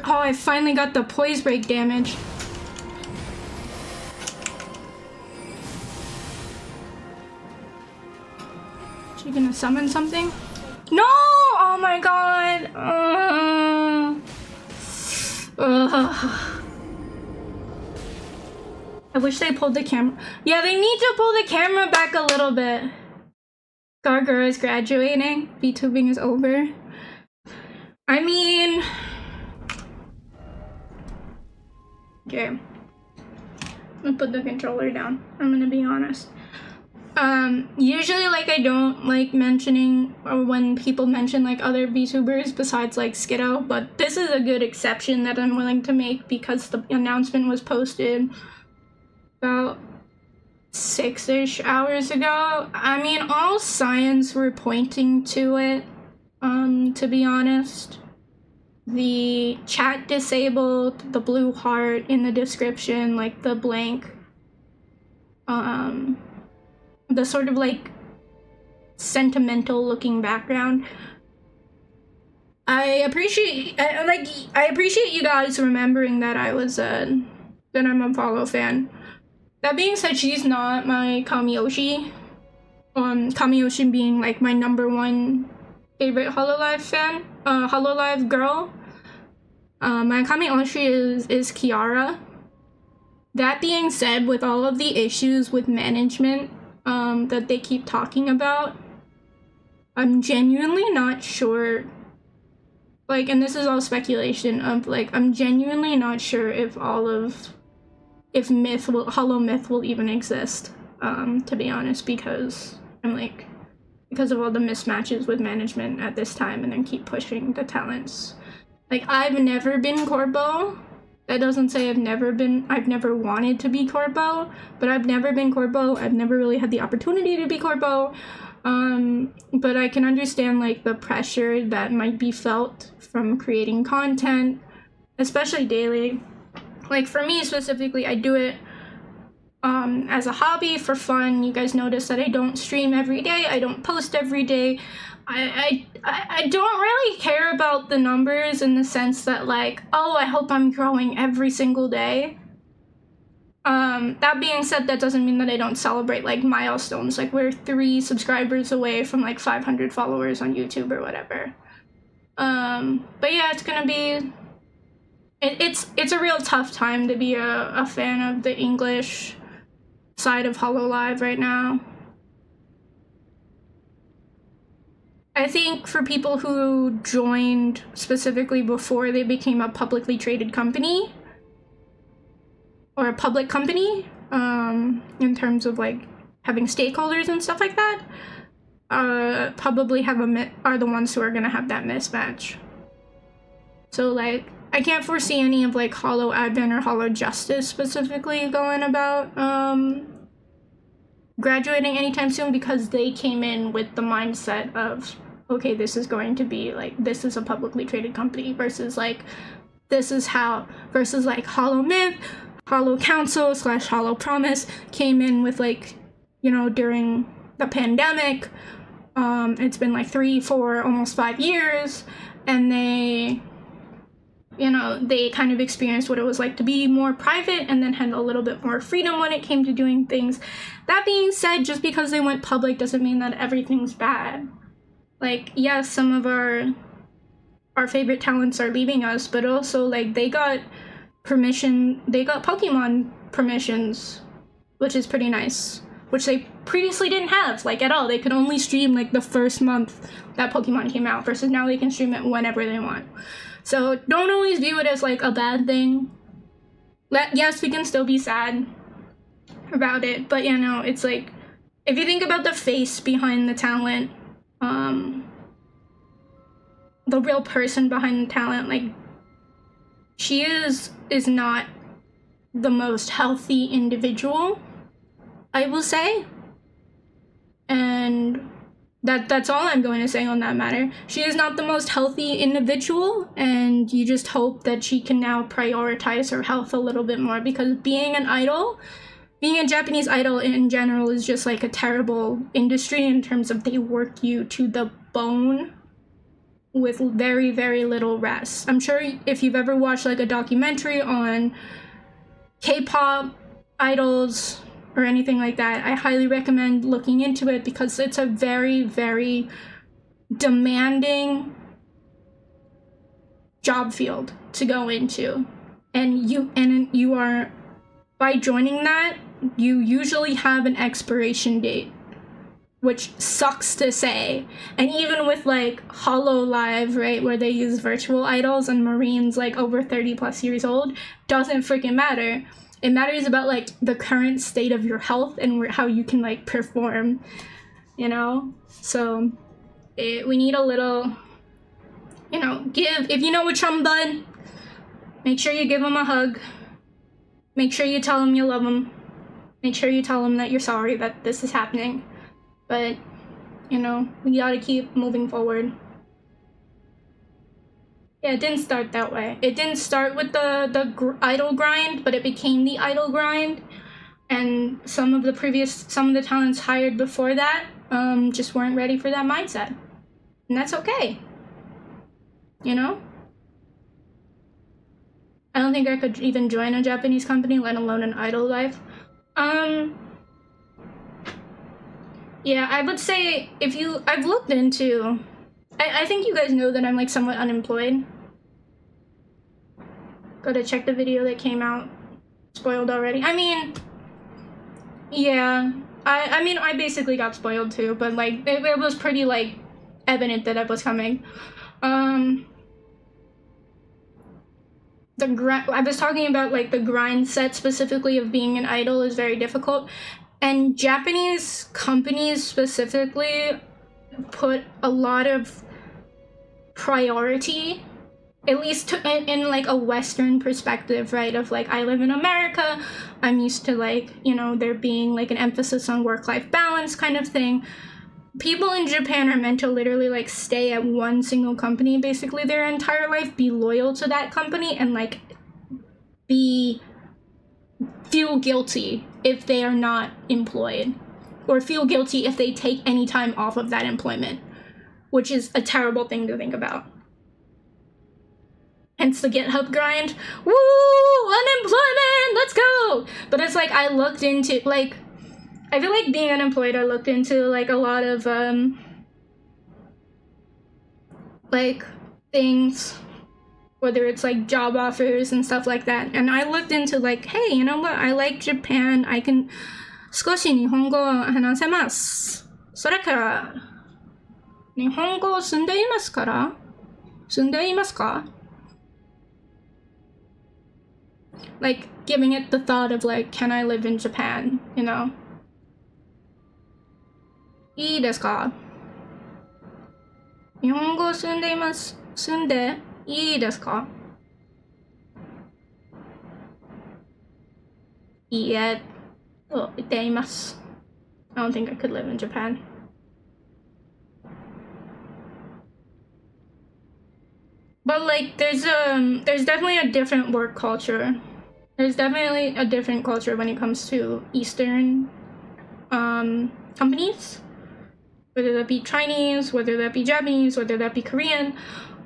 S1: Oh, I finally got the poise break damage. Is she gonna summon something? No! Oh my god! I wish they pulled the camera. Yeah, they need to pull the camera back a little bit. Gargura is graduating. VTubing is over. I mean... Okay, I'm gonna put the controller down. I'm gonna be honest. Usually, like, I don't like mentioning or when people mention like other VTubers besides like Skiddo, but this is a good exception that I'm willing to make because the announcement was posted about 6-ish hours ago. I mean, all signs were pointing to it, to be honest. The chat disabled, the blue heart in the description, like the blank, the sort of like sentimental looking background. I appreciate you guys remembering that I was that I'm a Follow fan. That being said, she's not my Kamiyoshi. Kamiyoshi being like my #1 favorite Hololive fan, Hololive girl. My Kamiyoshi is Kiara. That being said, with all of the issues with management that they keep talking about, I'm genuinely not sure like, and this is all speculation of, like, I'm genuinely not sure if Hollow Myth will even exist, to be honest, because because of all the mismatches with management at this time, and then keep pushing the talents. Like, I've never been Corbo. That doesn't say I've never wanted to be Corbo, but I've never been Corbo. I've never really had the opportunity to be Corbo. But I can understand, like, the pressure that might be felt from creating content, especially daily. Like, for me specifically, I do it as a hobby for fun. You guys notice that I don't stream every day. I don't post every day. I don't really care about the numbers in the sense that, like, oh, I hope I'm growing every single day. That being said, that doesn't mean that I don't celebrate, like, milestones. Like, we're 3 subscribers away from, like, 500 followers on YouTube or whatever. But yeah, it's gonna be... It's a real tough time to be a fan of the English side of Hololive right now. I think for people who joined specifically before they became a publicly traded company, or a public company, in terms of, like, having stakeholders and stuff like that, probably are the ones who are gonna have that mismatch. So, like, I can't foresee any of, like, Hollow Advent or Hollow Justice specifically going about graduating anytime soon, because they came in with the mindset of, okay, this is going to be, like, this is a publicly traded company, versus, like, versus, like, Hollow Myth, Hollow Council / Hollow Promise came in with, like, you know, during the pandemic. It's been, like, 3, 4, almost 5 years, and they, you know, they kind of experienced what it was like to be more private, and then had a little bit more freedom when it came to doing things. That being said, just because they went public doesn't mean that everything's bad. Like, yes, some of our favorite talents are leaving us, but also, like, they got Pokemon permissions, which is pretty nice, which they previously didn't have, like, at all. They could only stream, like, the first month that Pokemon came out, versus now they can stream it whenever they want. So don't always view it as, like, a bad thing. Yes, we can still be sad about it, but, you know, it's like, if you think about the face behind the talent, the real person behind the talent, like, she is not the most healthy individual, I will say. And that's all I'm going to say on that matter. She is not the most healthy individual, and you just hope that she can now prioritize her health a little bit more, because being a Japanese idol in general is just, like, a terrible industry in terms of they work you to the bone with very, very little rest. I'm sure if you've ever watched, like, a documentary on K-pop idols or anything like that, I highly recommend looking into it, because it's a very, very demanding job field to go into. And you are, by joining that, you usually have an expiration date, which sucks to say. And even with, like, Hololive, right, where they use virtual idols and Marines, like, over 30 plus years old, doesn't freaking matter. It matters about, like, the current state of your health and how you can, like, perform, you know? So we need a little, you know, if you know a chum bud, make sure you give him a hug. Make sure you tell him you love him. Make sure you tell him that you're sorry that this is happening. But, you know, we gotta keep moving forward. Yeah, it didn't start that way. It didn't start with the idol grind, but it became the idol grind. And some of the talents hired before that just weren't ready for that mindset. And that's okay. You know? I don't think I could even join a Japanese company, let alone an idol life. Yeah, I would say I've looked into, I think you guys know that I'm, like, somewhat unemployed. Gotta check the video that came out. Spoiled already. I mean, yeah. I mean, I basically got spoiled too, but, like, it was pretty, like, evident that it was coming. I was talking about like the grind set specifically of being an idol is very difficult, and Japanese companies specifically put a lot of priority, at least in like a Western perspective, right? Of like, I live in America, I'm used to like, you know, there being like an emphasis on work-life balance kind of thing. People in Japan are meant to literally like stay at one single company basically their entire life, be loyal to that company, and like feel guilty if they are not employed, or feel guilty if they take any time off of that employment, which is a terrible thing to think about. Hence the GitHub grind. Woo! Unemployment! Let's go! But it's like, I looked into, like, I feel like being unemployed, I looked into, like, a lot of, like, things, whether it's, like, job offers and stuff like that. And I looked into, like, hey, you know what? I like Japan. I can 少し日本語を話せます。それから、日本語住んでいますから？住んでいますか？ Like, giving it the thought of, like, can I live in Japan, you know? いいですか？日本語住んでいます。住んでいいですか？いいえ、と言っています。I don't think I could live in Japan. But like, there's definitely a different work culture. There's definitely a different culture when it comes to Eastern companies, whether that be Chinese, whether that be Japanese, whether that be Korean,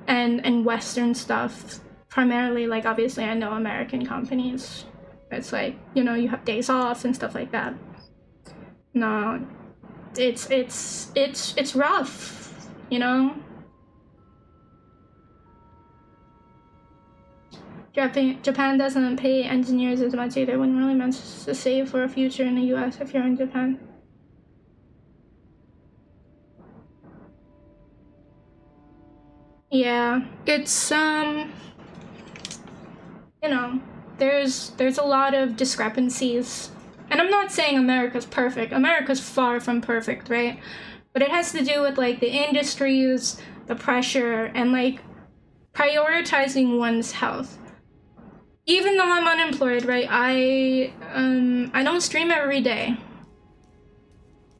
S1: and Western stuff. Primarily, like, obviously I know American companies. It's like, you know, you have days off and stuff like that. No, it's rough, you know? Japan doesn't pay engineers as much either. Wouldn't really meant to save for a future in the US if you're in Japan. Yeah, it's you know, there's a lot of discrepancies. And I'm not saying America's perfect. America's far from perfect, right? But it has to do with like the industries, the pressure, and like prioritizing one's health. Even though I'm unemployed, right, I don't stream every day.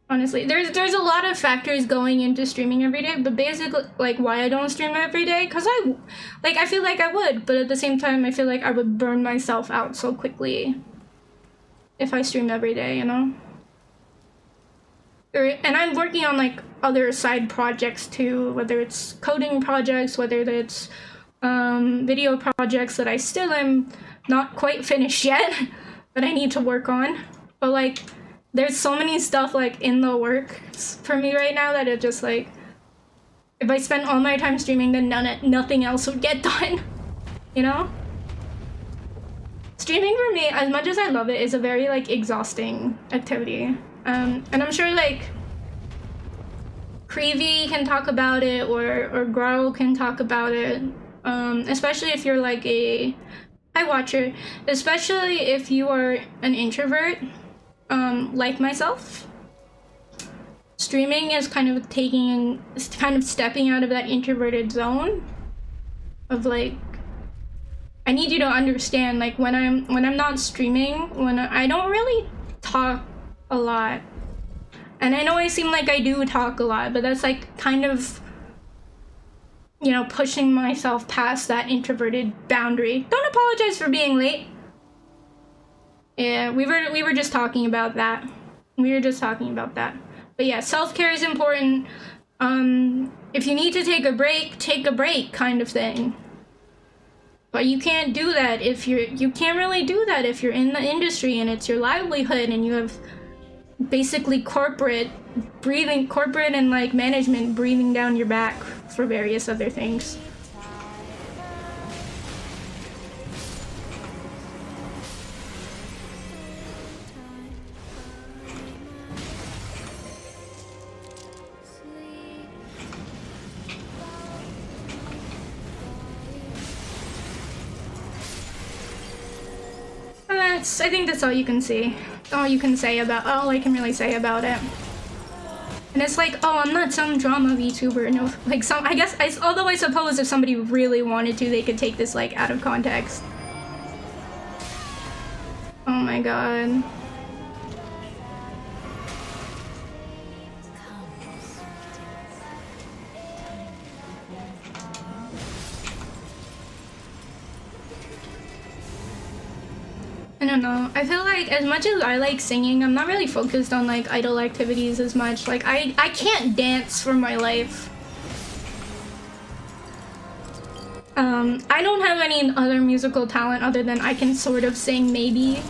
S1: Honestly, there's a lot of factors going into streaming every day, but basically, like, why I don't stream every day, because I feel like I would, but at the same time, I feel like I would burn myself out so quickly if I streamed every day, you know? And I'm working on, like, other side projects, too, whether it's coding projects, whether it's video projects that I still am not quite finished yet, but I need to work on. But like, there's so many stuff like in the works for me right now that it just like, if I spend all my time streaming, then nothing else would get done, you know? Streaming for me, as much as I love it, is a very like exhausting activity. And I'm sure like Creevy can talk about it, or Grow can talk about it. Especially if you're like a watcher, especially if you are an introvert, like myself. Streaming is kind of stepping out of that introverted zone of like, I need you to understand, like when I'm not streaming, when I don't really talk a lot. And I know I seem like I do talk a lot, but that's like kind of, you know, pushing myself past that introverted boundary. Don't apologize for being late. Yeah, we were just talking about that. But yeah, self-care is important. If you need to take a break kind of thing. But you can't do that if you can't really do that if you're in the industry and it's your livelihood and you have basically corporate and like management breathing down your back for various other things. I think that's all you can see. All I can really say about it. And it's like, oh, I'm not some drama VTuber. No, like although I suppose if somebody really wanted to, they could take this like out of context. Oh my god. I don't know. I feel like as much as I like singing, I'm not really focused on like idol activities as much. Like I can't dance for my life. I don't have any other musical talent other than I can sort of sing maybe.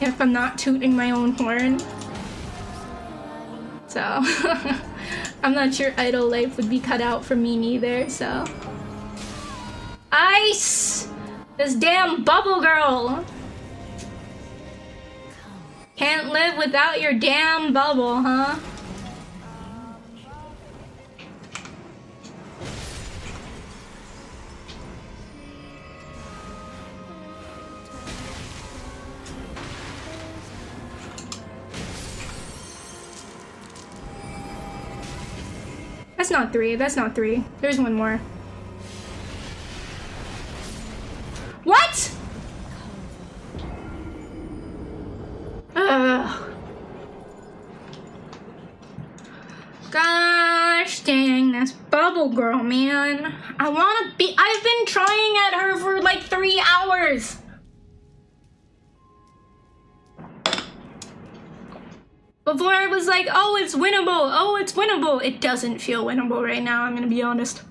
S1: If I'm not tooting my own horn. So I'm not sure idol life would be cut out for me neither, so. Ice! This damn bubble girl! Can't live without your damn bubble, huh? That's not three. That's not three. There's one more. What? Gosh dang, that's Bubble Girl, man. I've been trying at her for like 3 hours. Before I was like, oh, it's winnable. Oh, it's winnable. It doesn't feel winnable right now, I'm gonna be honest.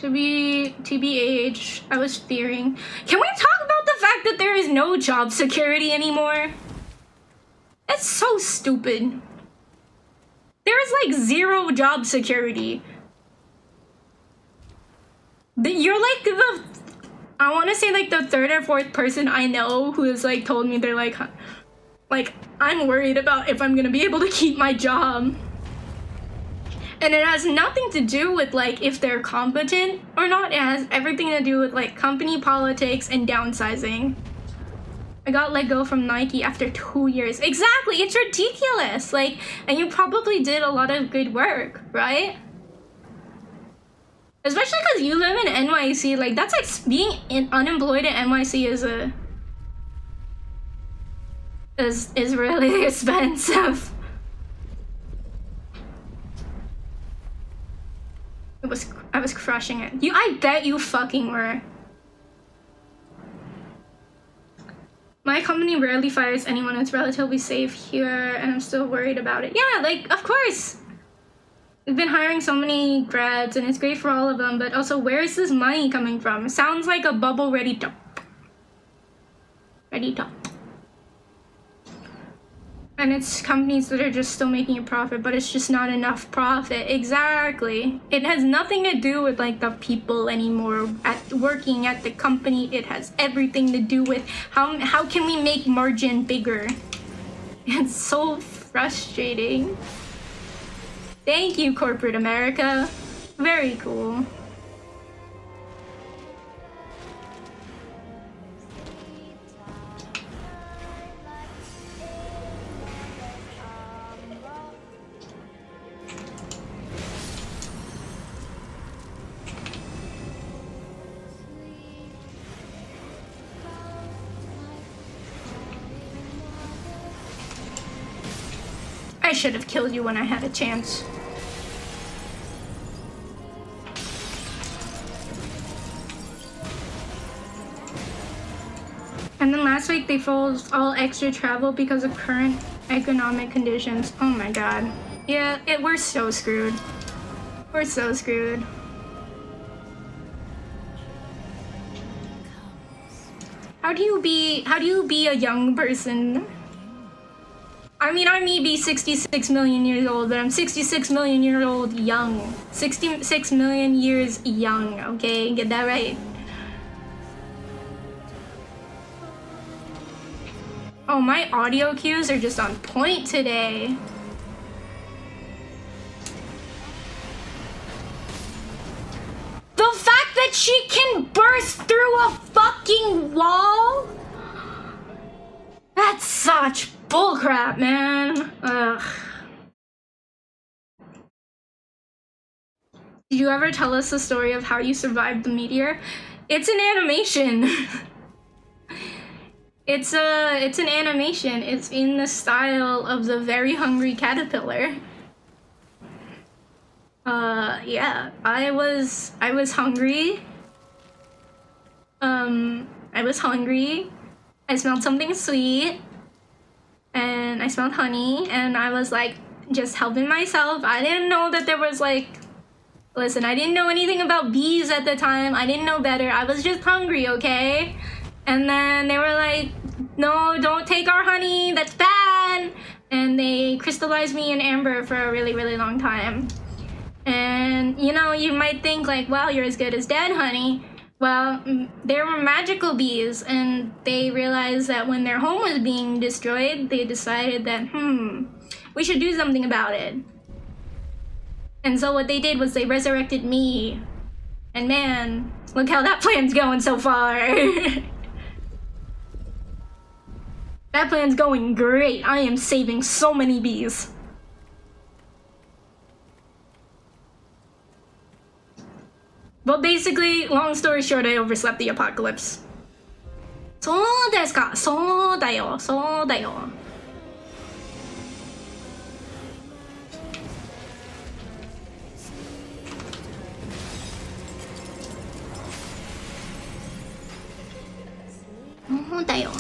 S1: TBH, I was fearing. Can we talk about the fact that there is no job security anymore? That's so stupid. There is like 0 job security. You're like I want to say like the 3rd or 4th person I know who has like told me they're like I'm worried about if I'm gonna be able to keep my job. And it has nothing to do with like if they're competent or not. It has everything to do with like company politics and downsizing. I got let go from Nike after 2 years. Exactly, it's ridiculous. Like, and you probably did a lot of good work, right? Especially because you live in NYC. Like, that's like being unemployed in NYC is really expensive. I was crushing it. I bet you fucking were. My company rarely fires anyone. It's relatively safe here, and I'm still worried about it. Yeah, like, of course. We've been hiring so many grads, and it's great for all of them, but also, where is this money coming from? It sounds like a bubble ready to... And it's companies that are just still making a profit, but it's just not enough profit. Exactly. It has nothing to do with like the people anymore working at the company. It has everything to do with how can we make margin bigger? It's so frustrating. Thank you, corporate America. Very cool. I should have killed you when I had a chance. And then last week they froze all extra travel because of current economic conditions. Oh my god. Yeah, we're so screwed. We're so screwed. How do you be a young person? I mean, I may be 66 million years old, but I'm 66 million years old young. 66 million years young, okay? Get that right. Oh, my audio cues are just on point today. The fact that She can burst through a fucking wall? That's such bullcrap, man. Ugh. Did you ever tell us the story of how you survived the meteor? It's an animation. It's an animation. It's in the style of the Very Hungry Caterpillar. Yeah, I was hungry. I was hungry. I smelled something sweet, and I smelled honey, and I was like just helping myself. I didn't know that there was like, listen, I didn't know anything about bees at the time. I didn't know better. I was just hungry, okay? And then they were like, no, don't take our honey, that's bad. And they crystallized me in amber for a really, really long time. And you know, you might think like, wow, you're as good as dead honey. Well, there were magical bees, and they realized that when their home was being destroyed, they decided that, we should do something about it. And so what they did was they resurrected me. And man, look how that plan's going so far. That plan's going great. I am saving so many bees. But basically, long story short, I overslept the apocalypse. そうですか。そうだよ。そうだよ。そうだよ。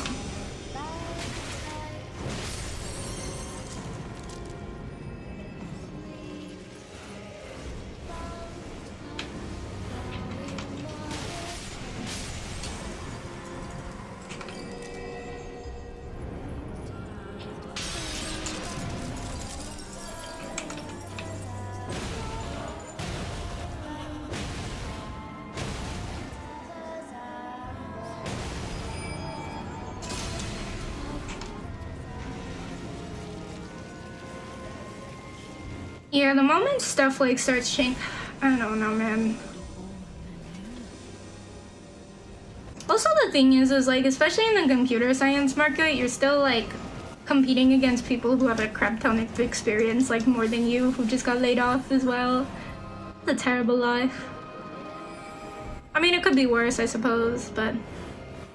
S1: Yeah, the moment stuff like starts changing, I don't know, man. Also, the thing is like, especially in the computer science market, you're still like competing against people who have a crap ton of experience, like more than you, who just got laid off as well. It's a terrible life. I mean, it could be worse, I suppose, but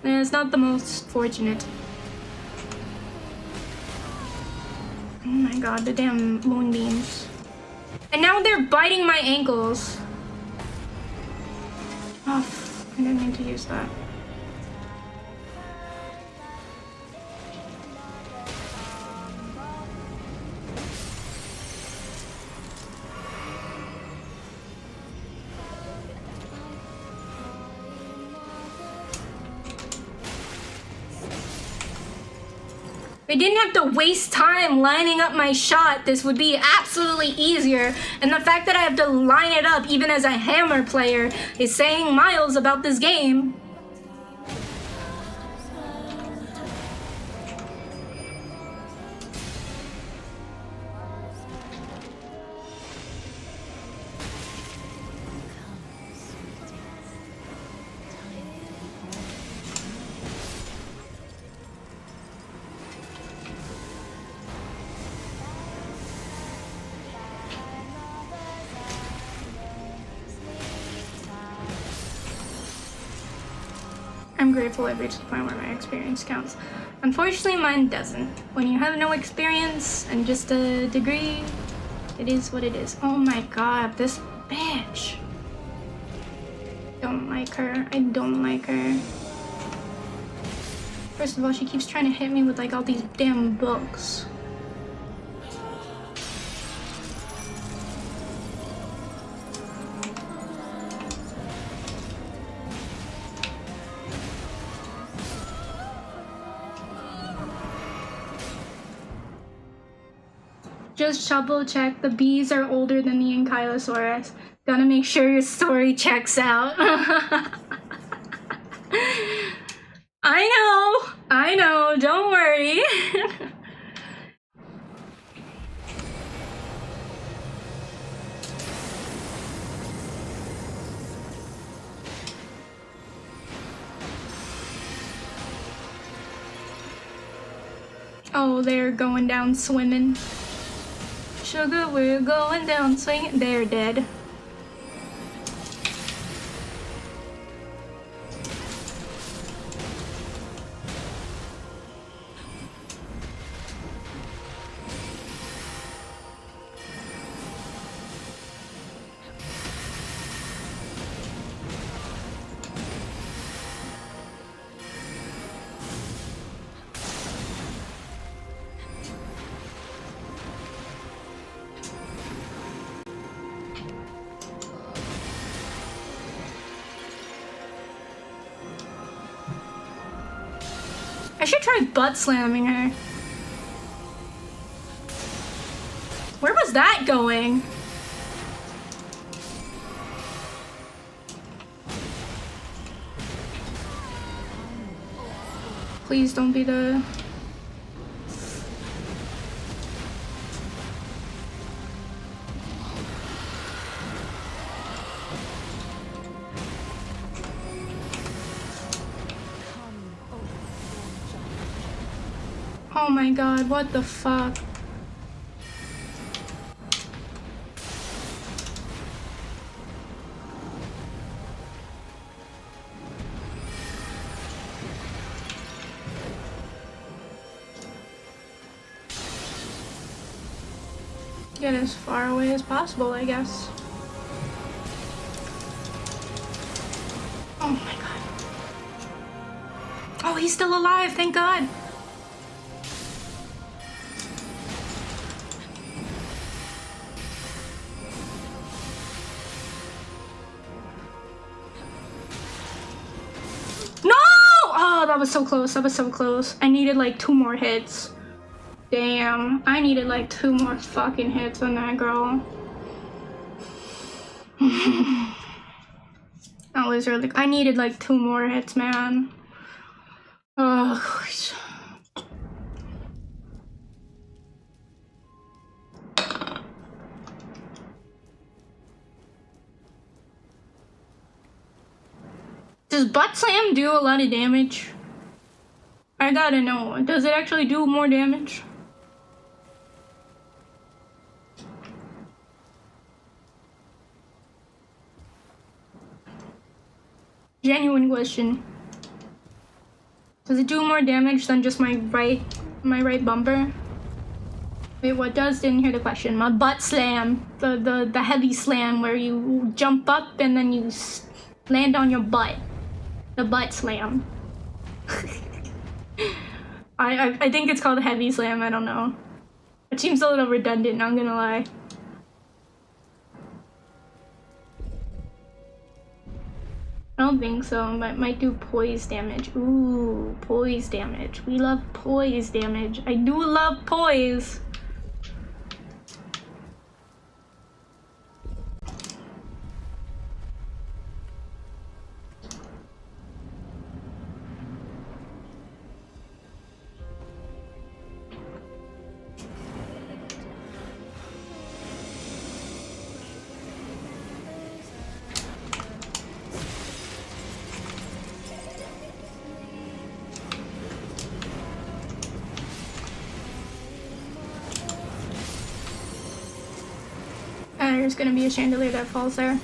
S1: yeah, it's not the most fortunate. Oh my god, the damn moonbeams. And now they're biting my ankles. Oh, I didn't mean to use that. I didn't have to waste time lining up my shot. This would be absolutely easier. And the fact that I have to line it up even as a hammer player is saying miles about this game. I'm grateful I've reached the point where my experience counts. Unfortunately, mine doesn't. When you have no experience and just a degree, it is what it is. Oh my god, this bitch. Don't like her. I don't like her. First of all, she keeps trying to hit me with like all these damn books. Just double check, the bees are older than the Ankylosaurus. Gotta make sure your story checks out. I know, don't worry. Oh, they're going down swimming. Sugar, we're going down swinging. They're dead. I should try butt slamming her. Where was that going? Please don't be the... Oh my god, what the fuck? Get as far away as possible, I guess. Oh my god. Oh, he's still alive, thank god. Oh, that was so close. That was so close. I needed like 2 more hits. Damn. I needed like 2 more fucking hits on that girl. That was really... I needed like 2 more hits, man. Oh, gosh. Does butt slam do a lot of damage? I gotta know. Does it actually do more damage? Genuine question. Does it do more damage than just my right bumper? Wait, what does? Didn't hear the question. My butt slam. The heavy slam where you jump up and then you land on your butt. The butt slam. I think it's called a heavy slam, I don't know. It seems a little redundant, not gonna lie. I don't think so, might do poise damage. Ooh, poise damage. We love poise damage. I do love poise. There's gonna be a chandelier that falls there.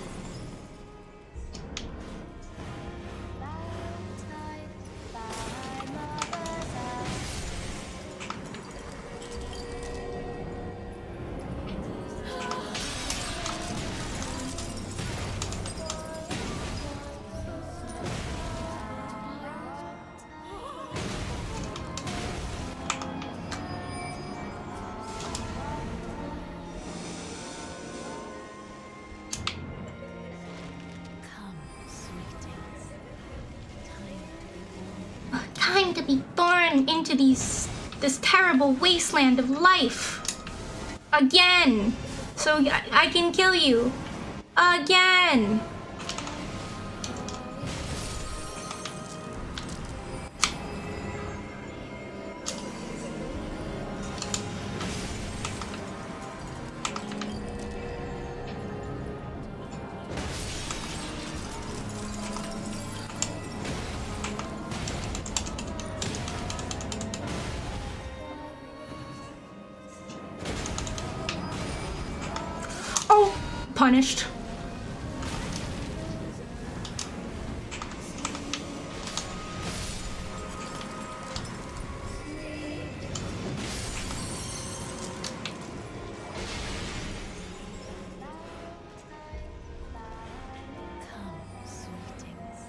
S1: Time to be born into this terrible wasteland of life. Again. So I can kill you. Again. punished.
S2: Come, sweetings.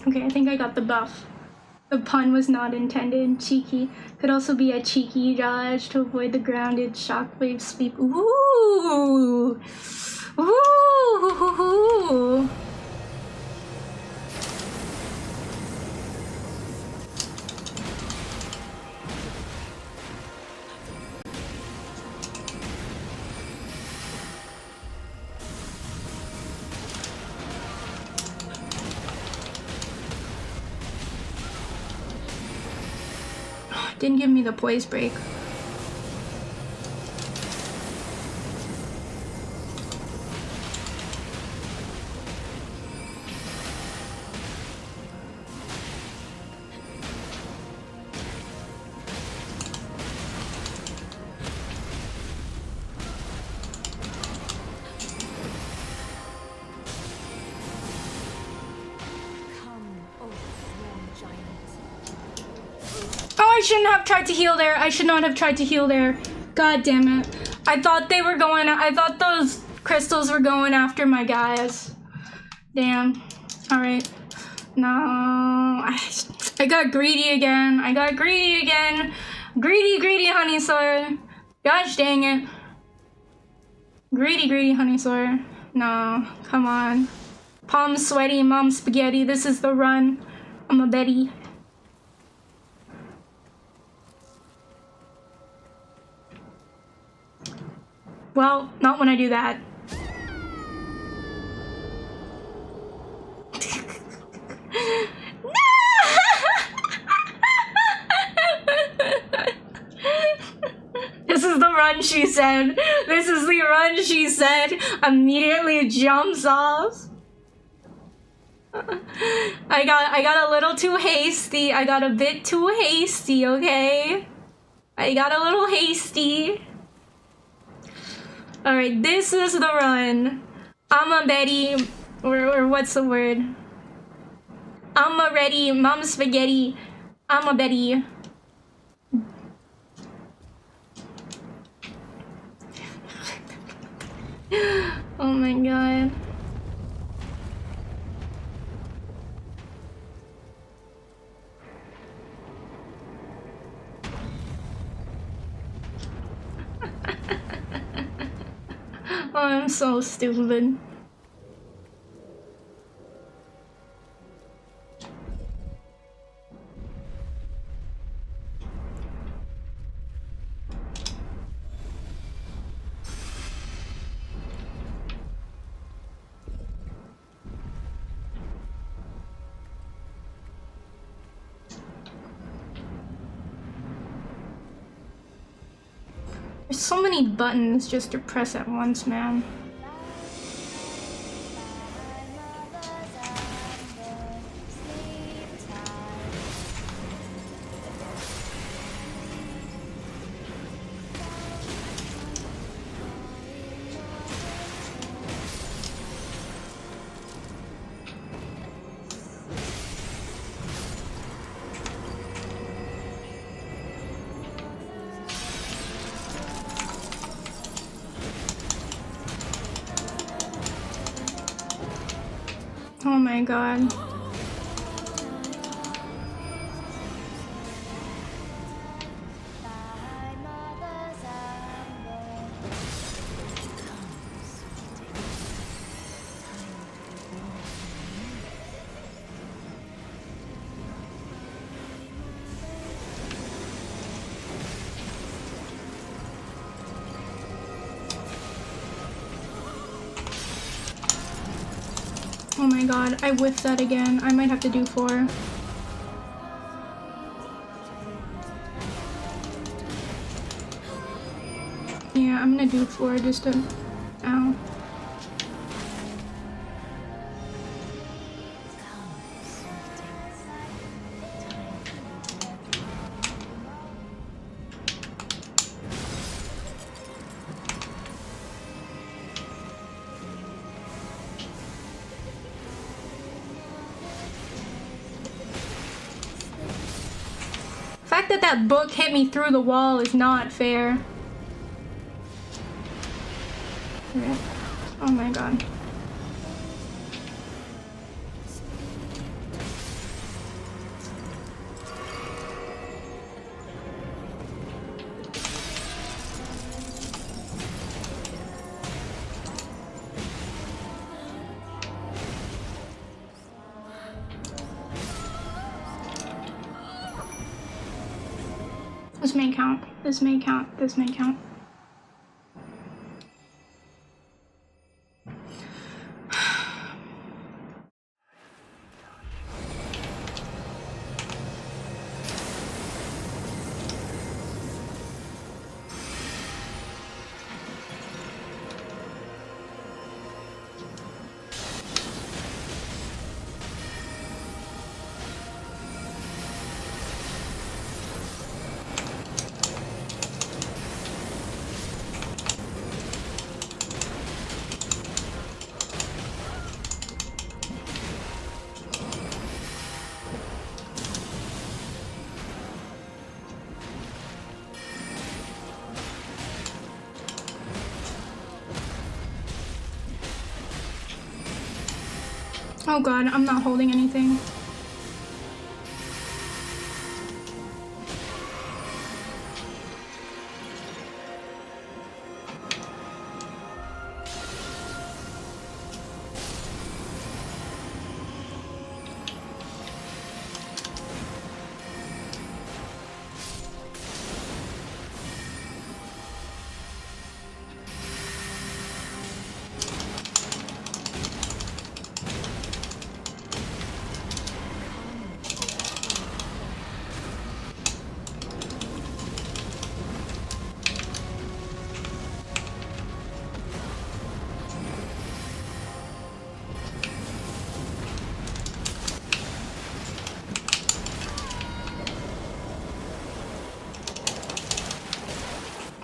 S1: Okay, I think I got the buff. The pun was not intended. Cheeky. Could also be a cheeky dodge to avoid the grounded shockwave sweep. Ooh! Ooh! Didn't give me the poise break.
S2: Come, O throne giant.
S1: Oh, I shouldn't have tried to heal there. I should not have tried to heal there. God damn it. I thought those crystals were going after my guys. Damn. Alright. No. I got greedy again. Greedy Honeysaur. Gosh dang it. Greedy Honeysaur. No. Come on. Palm sweaty, mom spaghetti. This is the run. I'm a Betty. Well, not when I do that. This is the run, she said. This is the run, she said. Immediately jumps off. I got a little too hasty. I got a bit too hasty, okay? I got a little hasty. Alright, this is the run. I'm a Betty, or what's the word? I'm a ready, mom spaghetti. I'm a Betty. Oh my god. Oh, I'm so stupid. There's so many buttons just to press at once, man. Oh my god. Oh my god, I whiffed that again. I might have to do 4. I'm gonna do 4 just to. Ow. The fact that that book hit me through the wall is not fair. Okay. Oh my god. This may count. This may count. This may count. Oh god, I'm not holding anything.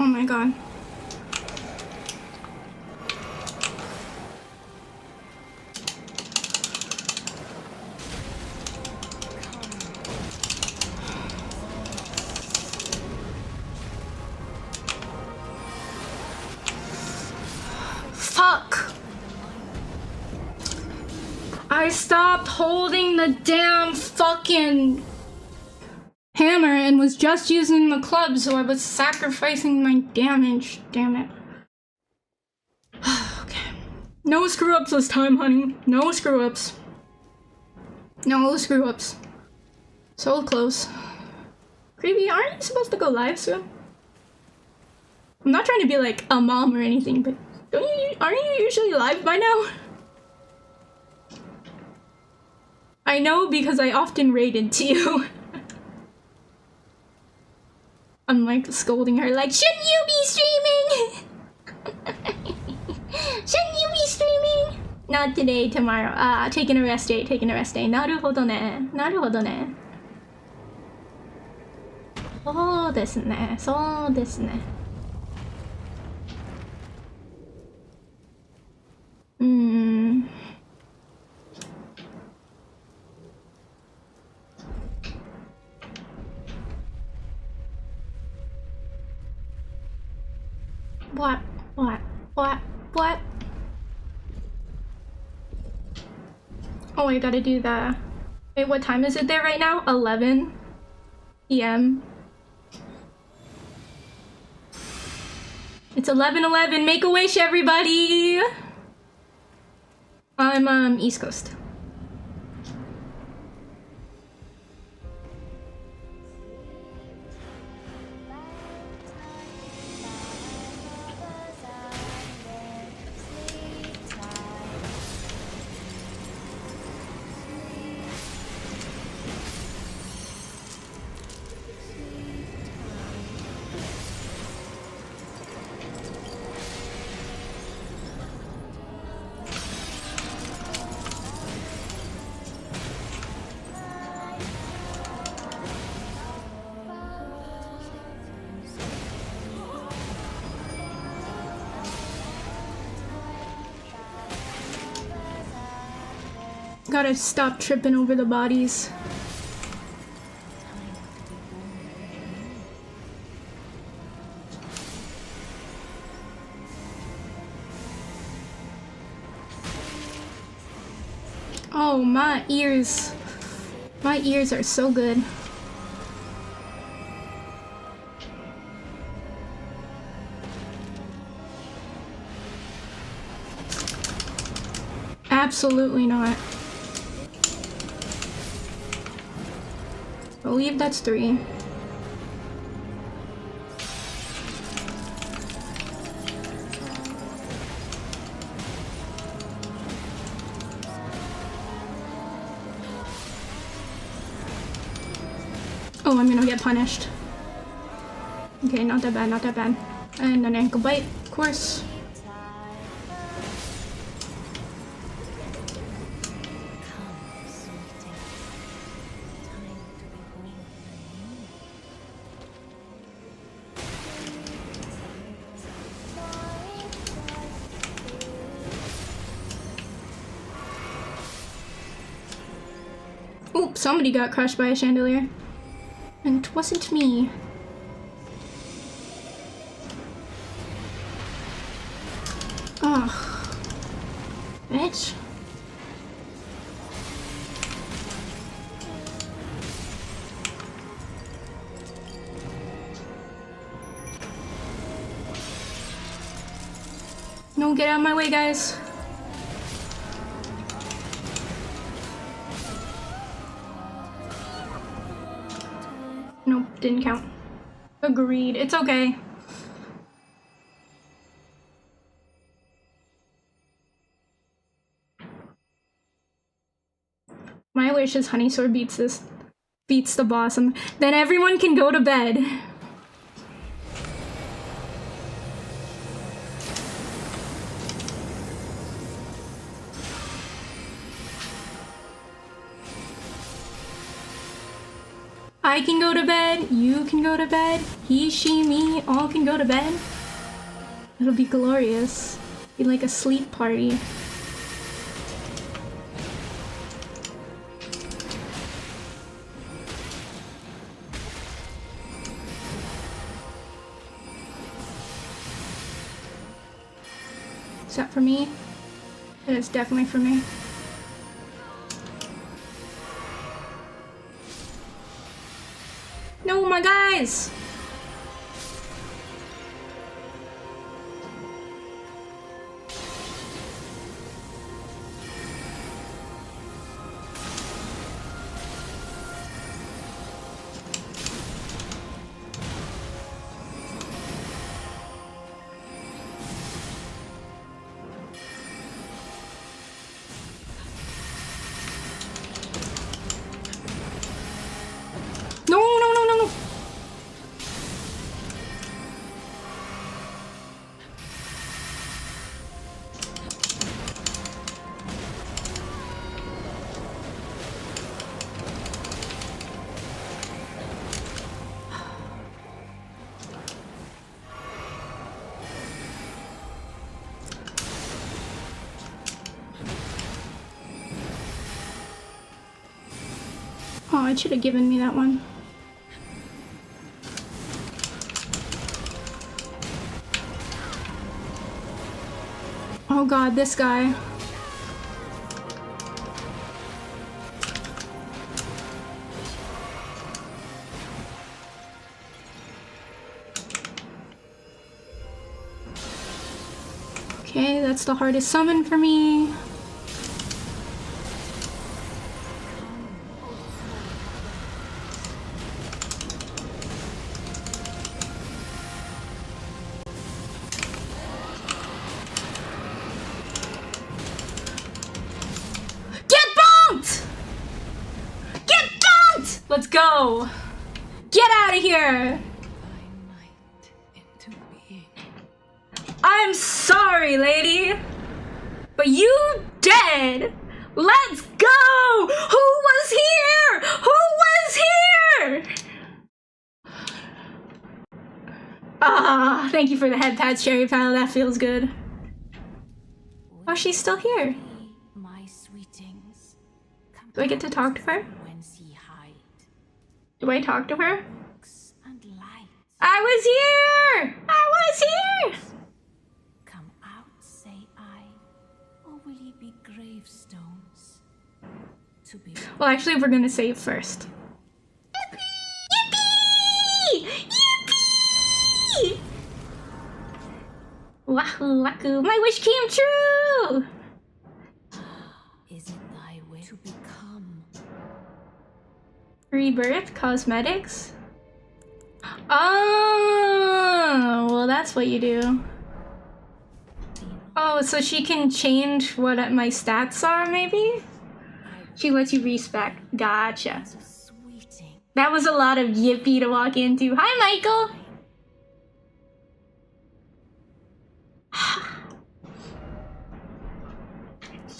S1: Oh my god. Fuck! I stopped holding the damn fucking hammer and was just using the club, so I was sacrificing my damage. Damn it. Okay. No screw ups this time, honey. No screw ups. No screw ups. So close. Creepy, aren't you supposed to go live soon? I'm not trying to be like a mom or anything, but aren't you usually live by now? I know because I often raided to you. I'm like scolding her like, shouldn't you be streaming? Shouldn't you be streaming? Not today, tomorrow. Taking a rest day, taking a rest day. Naruhodo ne. Naruhodo ne. そうですね。そうですね。What? What? What? What? Oh, I gotta do the... Wait, what time is it there right now? 11 p.m. It's 11:11. Make a wish, everybody! I'm, East Coast. Gotta stop tripping over the bodies. Oh, my ears. My ears are so good. Absolutely not. I believe that's 3. Oh, I'm gonna get punished. Okay, not that bad, not that bad. And an ankle bite, of course. Oops, somebody got crushed by a chandelier. And it wasn't me. Ugh. Bitch. No, get out of my way, guys. Nope, didn't count. Agreed. It's okay. My wish is Honeysaur beats the boss, and then everyone can go to bed. I can go to bed, you can go to bed, he, she, me, all can go to bed. It'll be glorious. Be like a sleep party. Is that for me? It is definitely for me. No, my guys! No, no, no, no, no! Oh, it should have given me that one. Oh god, this guy. Okay, that's the hardest summon for me. Let's go! Get out of here! I'm sorry, lady, but you dead! Let's go! Who was here? Who was here? Ah, thank you for the head pats, Cherry Pal. That feels good. Oh, she's still here.
S2: My sweetings,
S1: Do I get to talk to her?
S2: Whence ye hide.
S1: Do I talk to her?
S2: Books and light.
S1: I was here! I was here!
S2: Come out, say I, or will ye be gravestones? To be
S1: Well, actually, we're gonna save first. Yippee! Yippee! Wahoo, wahoo, my wish came true!
S2: is it thy way to become?
S1: Rebirth cosmetics? Oh, well, that's what you do. Oh, so she can change what my stats are, maybe? She lets you respec. Gotcha.
S2: So sweeting.
S1: That was a lot of yippee to walk into. Hi, Michael!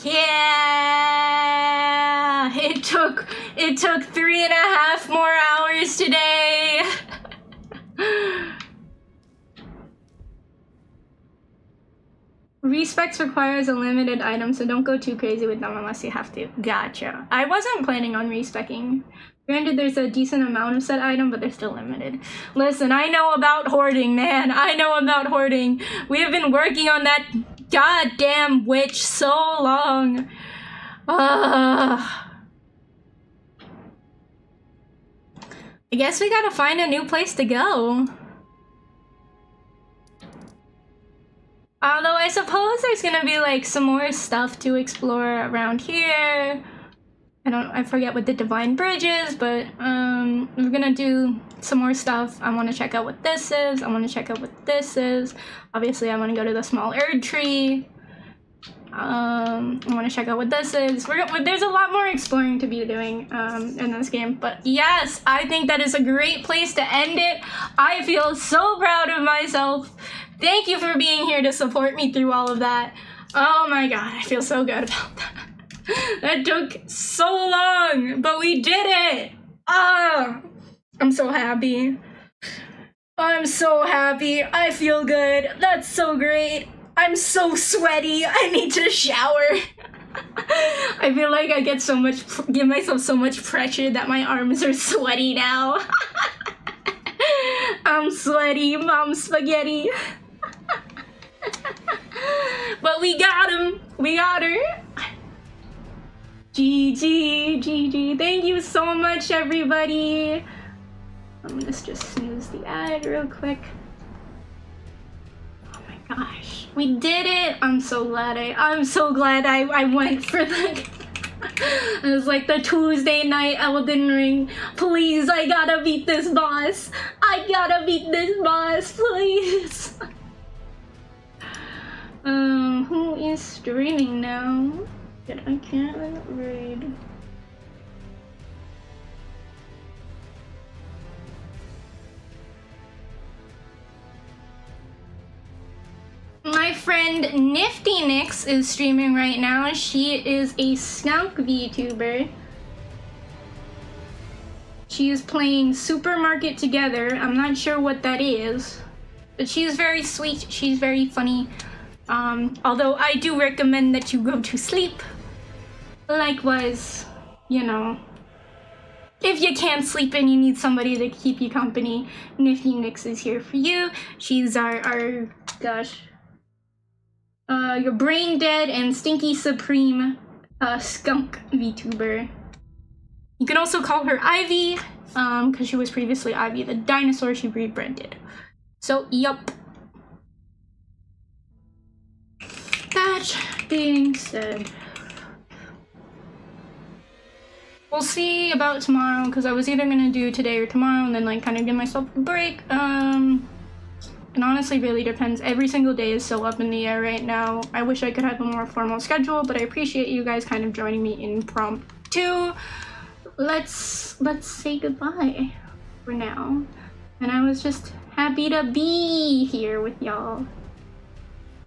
S1: Yeah! It took 3.5 more hours today. Respecs requires a limited item, so don't go too crazy with them unless you have to. Gotcha. I wasn't planning on respecking. Granted, there's a decent amount of set item, but they're still limited. Listen, I know about hoarding, man. I know about hoarding. We have been working on that goddamn witch so long. I guess we gotta find a new place to go. Although I suppose there's gonna be like some more stuff to explore around here. I forget what the Divine Bridge is, but we're gonna do some more stuff. I want to check out what this is. I want to check out what this is. Obviously, I want to go to the small Erd tree. I want to check out what this is. There's a lot more exploring to be doing in this game, but yes, I think that is a great place to end it. I feel so proud of myself. Thank you for being here to support me through all of that. Oh my god, I feel so good about that. That took so long, but we did it! Ah, I'm so happy. I'm so happy. I feel good. That's so great. I'm so sweaty. I need to shower. I feel like I get give myself so much pressure that my arms are sweaty now. I'm sweaty, mom spaghetti. But we got him. We got her. GG, GG. Thank you so much, everybody. I'm gonna just snooze the ad real quick. Oh my gosh, we did it! I'm so glad I went for the. It was like the Tuesday night Elden Ring. Please, I gotta beat this boss. I gotta beat this boss, please. Who is streaming now? I can't read. My friend Nifty Nix is streaming right now. She is a skunk VTuber. She is playing Supermarket Together. I'm not sure what that is, but she's very sweet. She's very funny. Although I do recommend that you go to sleep. Likewise, you know, if you can't sleep and you need somebody to keep you company, Nifty Nix is here for you. She's our your brain dead and stinky supreme skunk VTuber. You can also call her Ivy, because she was previously Ivy, the dinosaur she rebranded. So, yup. That being said, we'll see about tomorrow, because I was either gonna do today or tomorrow and then like kind of give myself a break. It honestly really depends. Every single day is so up in the air right now. I wish I could have a more formal schedule, but I appreciate you guys kind of joining me impromptu. Let's say goodbye for now. And I was just happy to be here with y'all.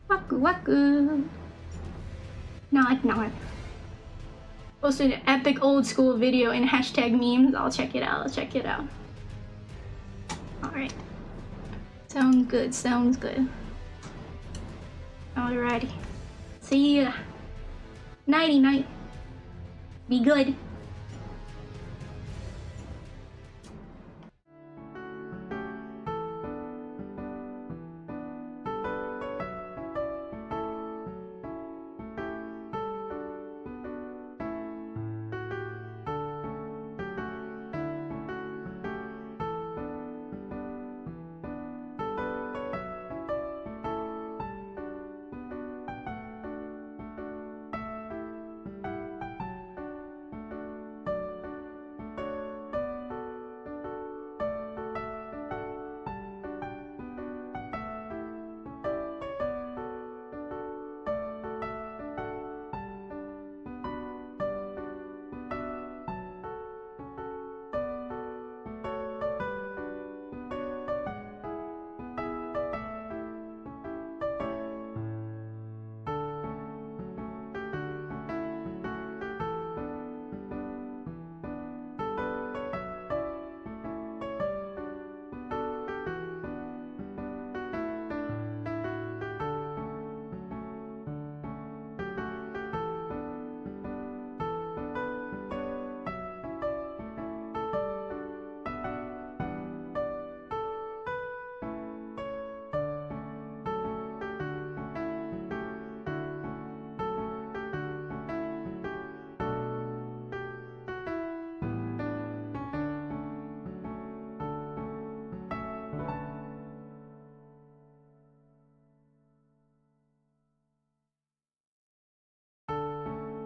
S1: Waku waku. Nod nod. Posted an epic old school video in hashtag memes. I'll check it out. I'll check it out. Alright. Sounds good. Sounds good. Alrighty. See ya. Nighty night. Be good.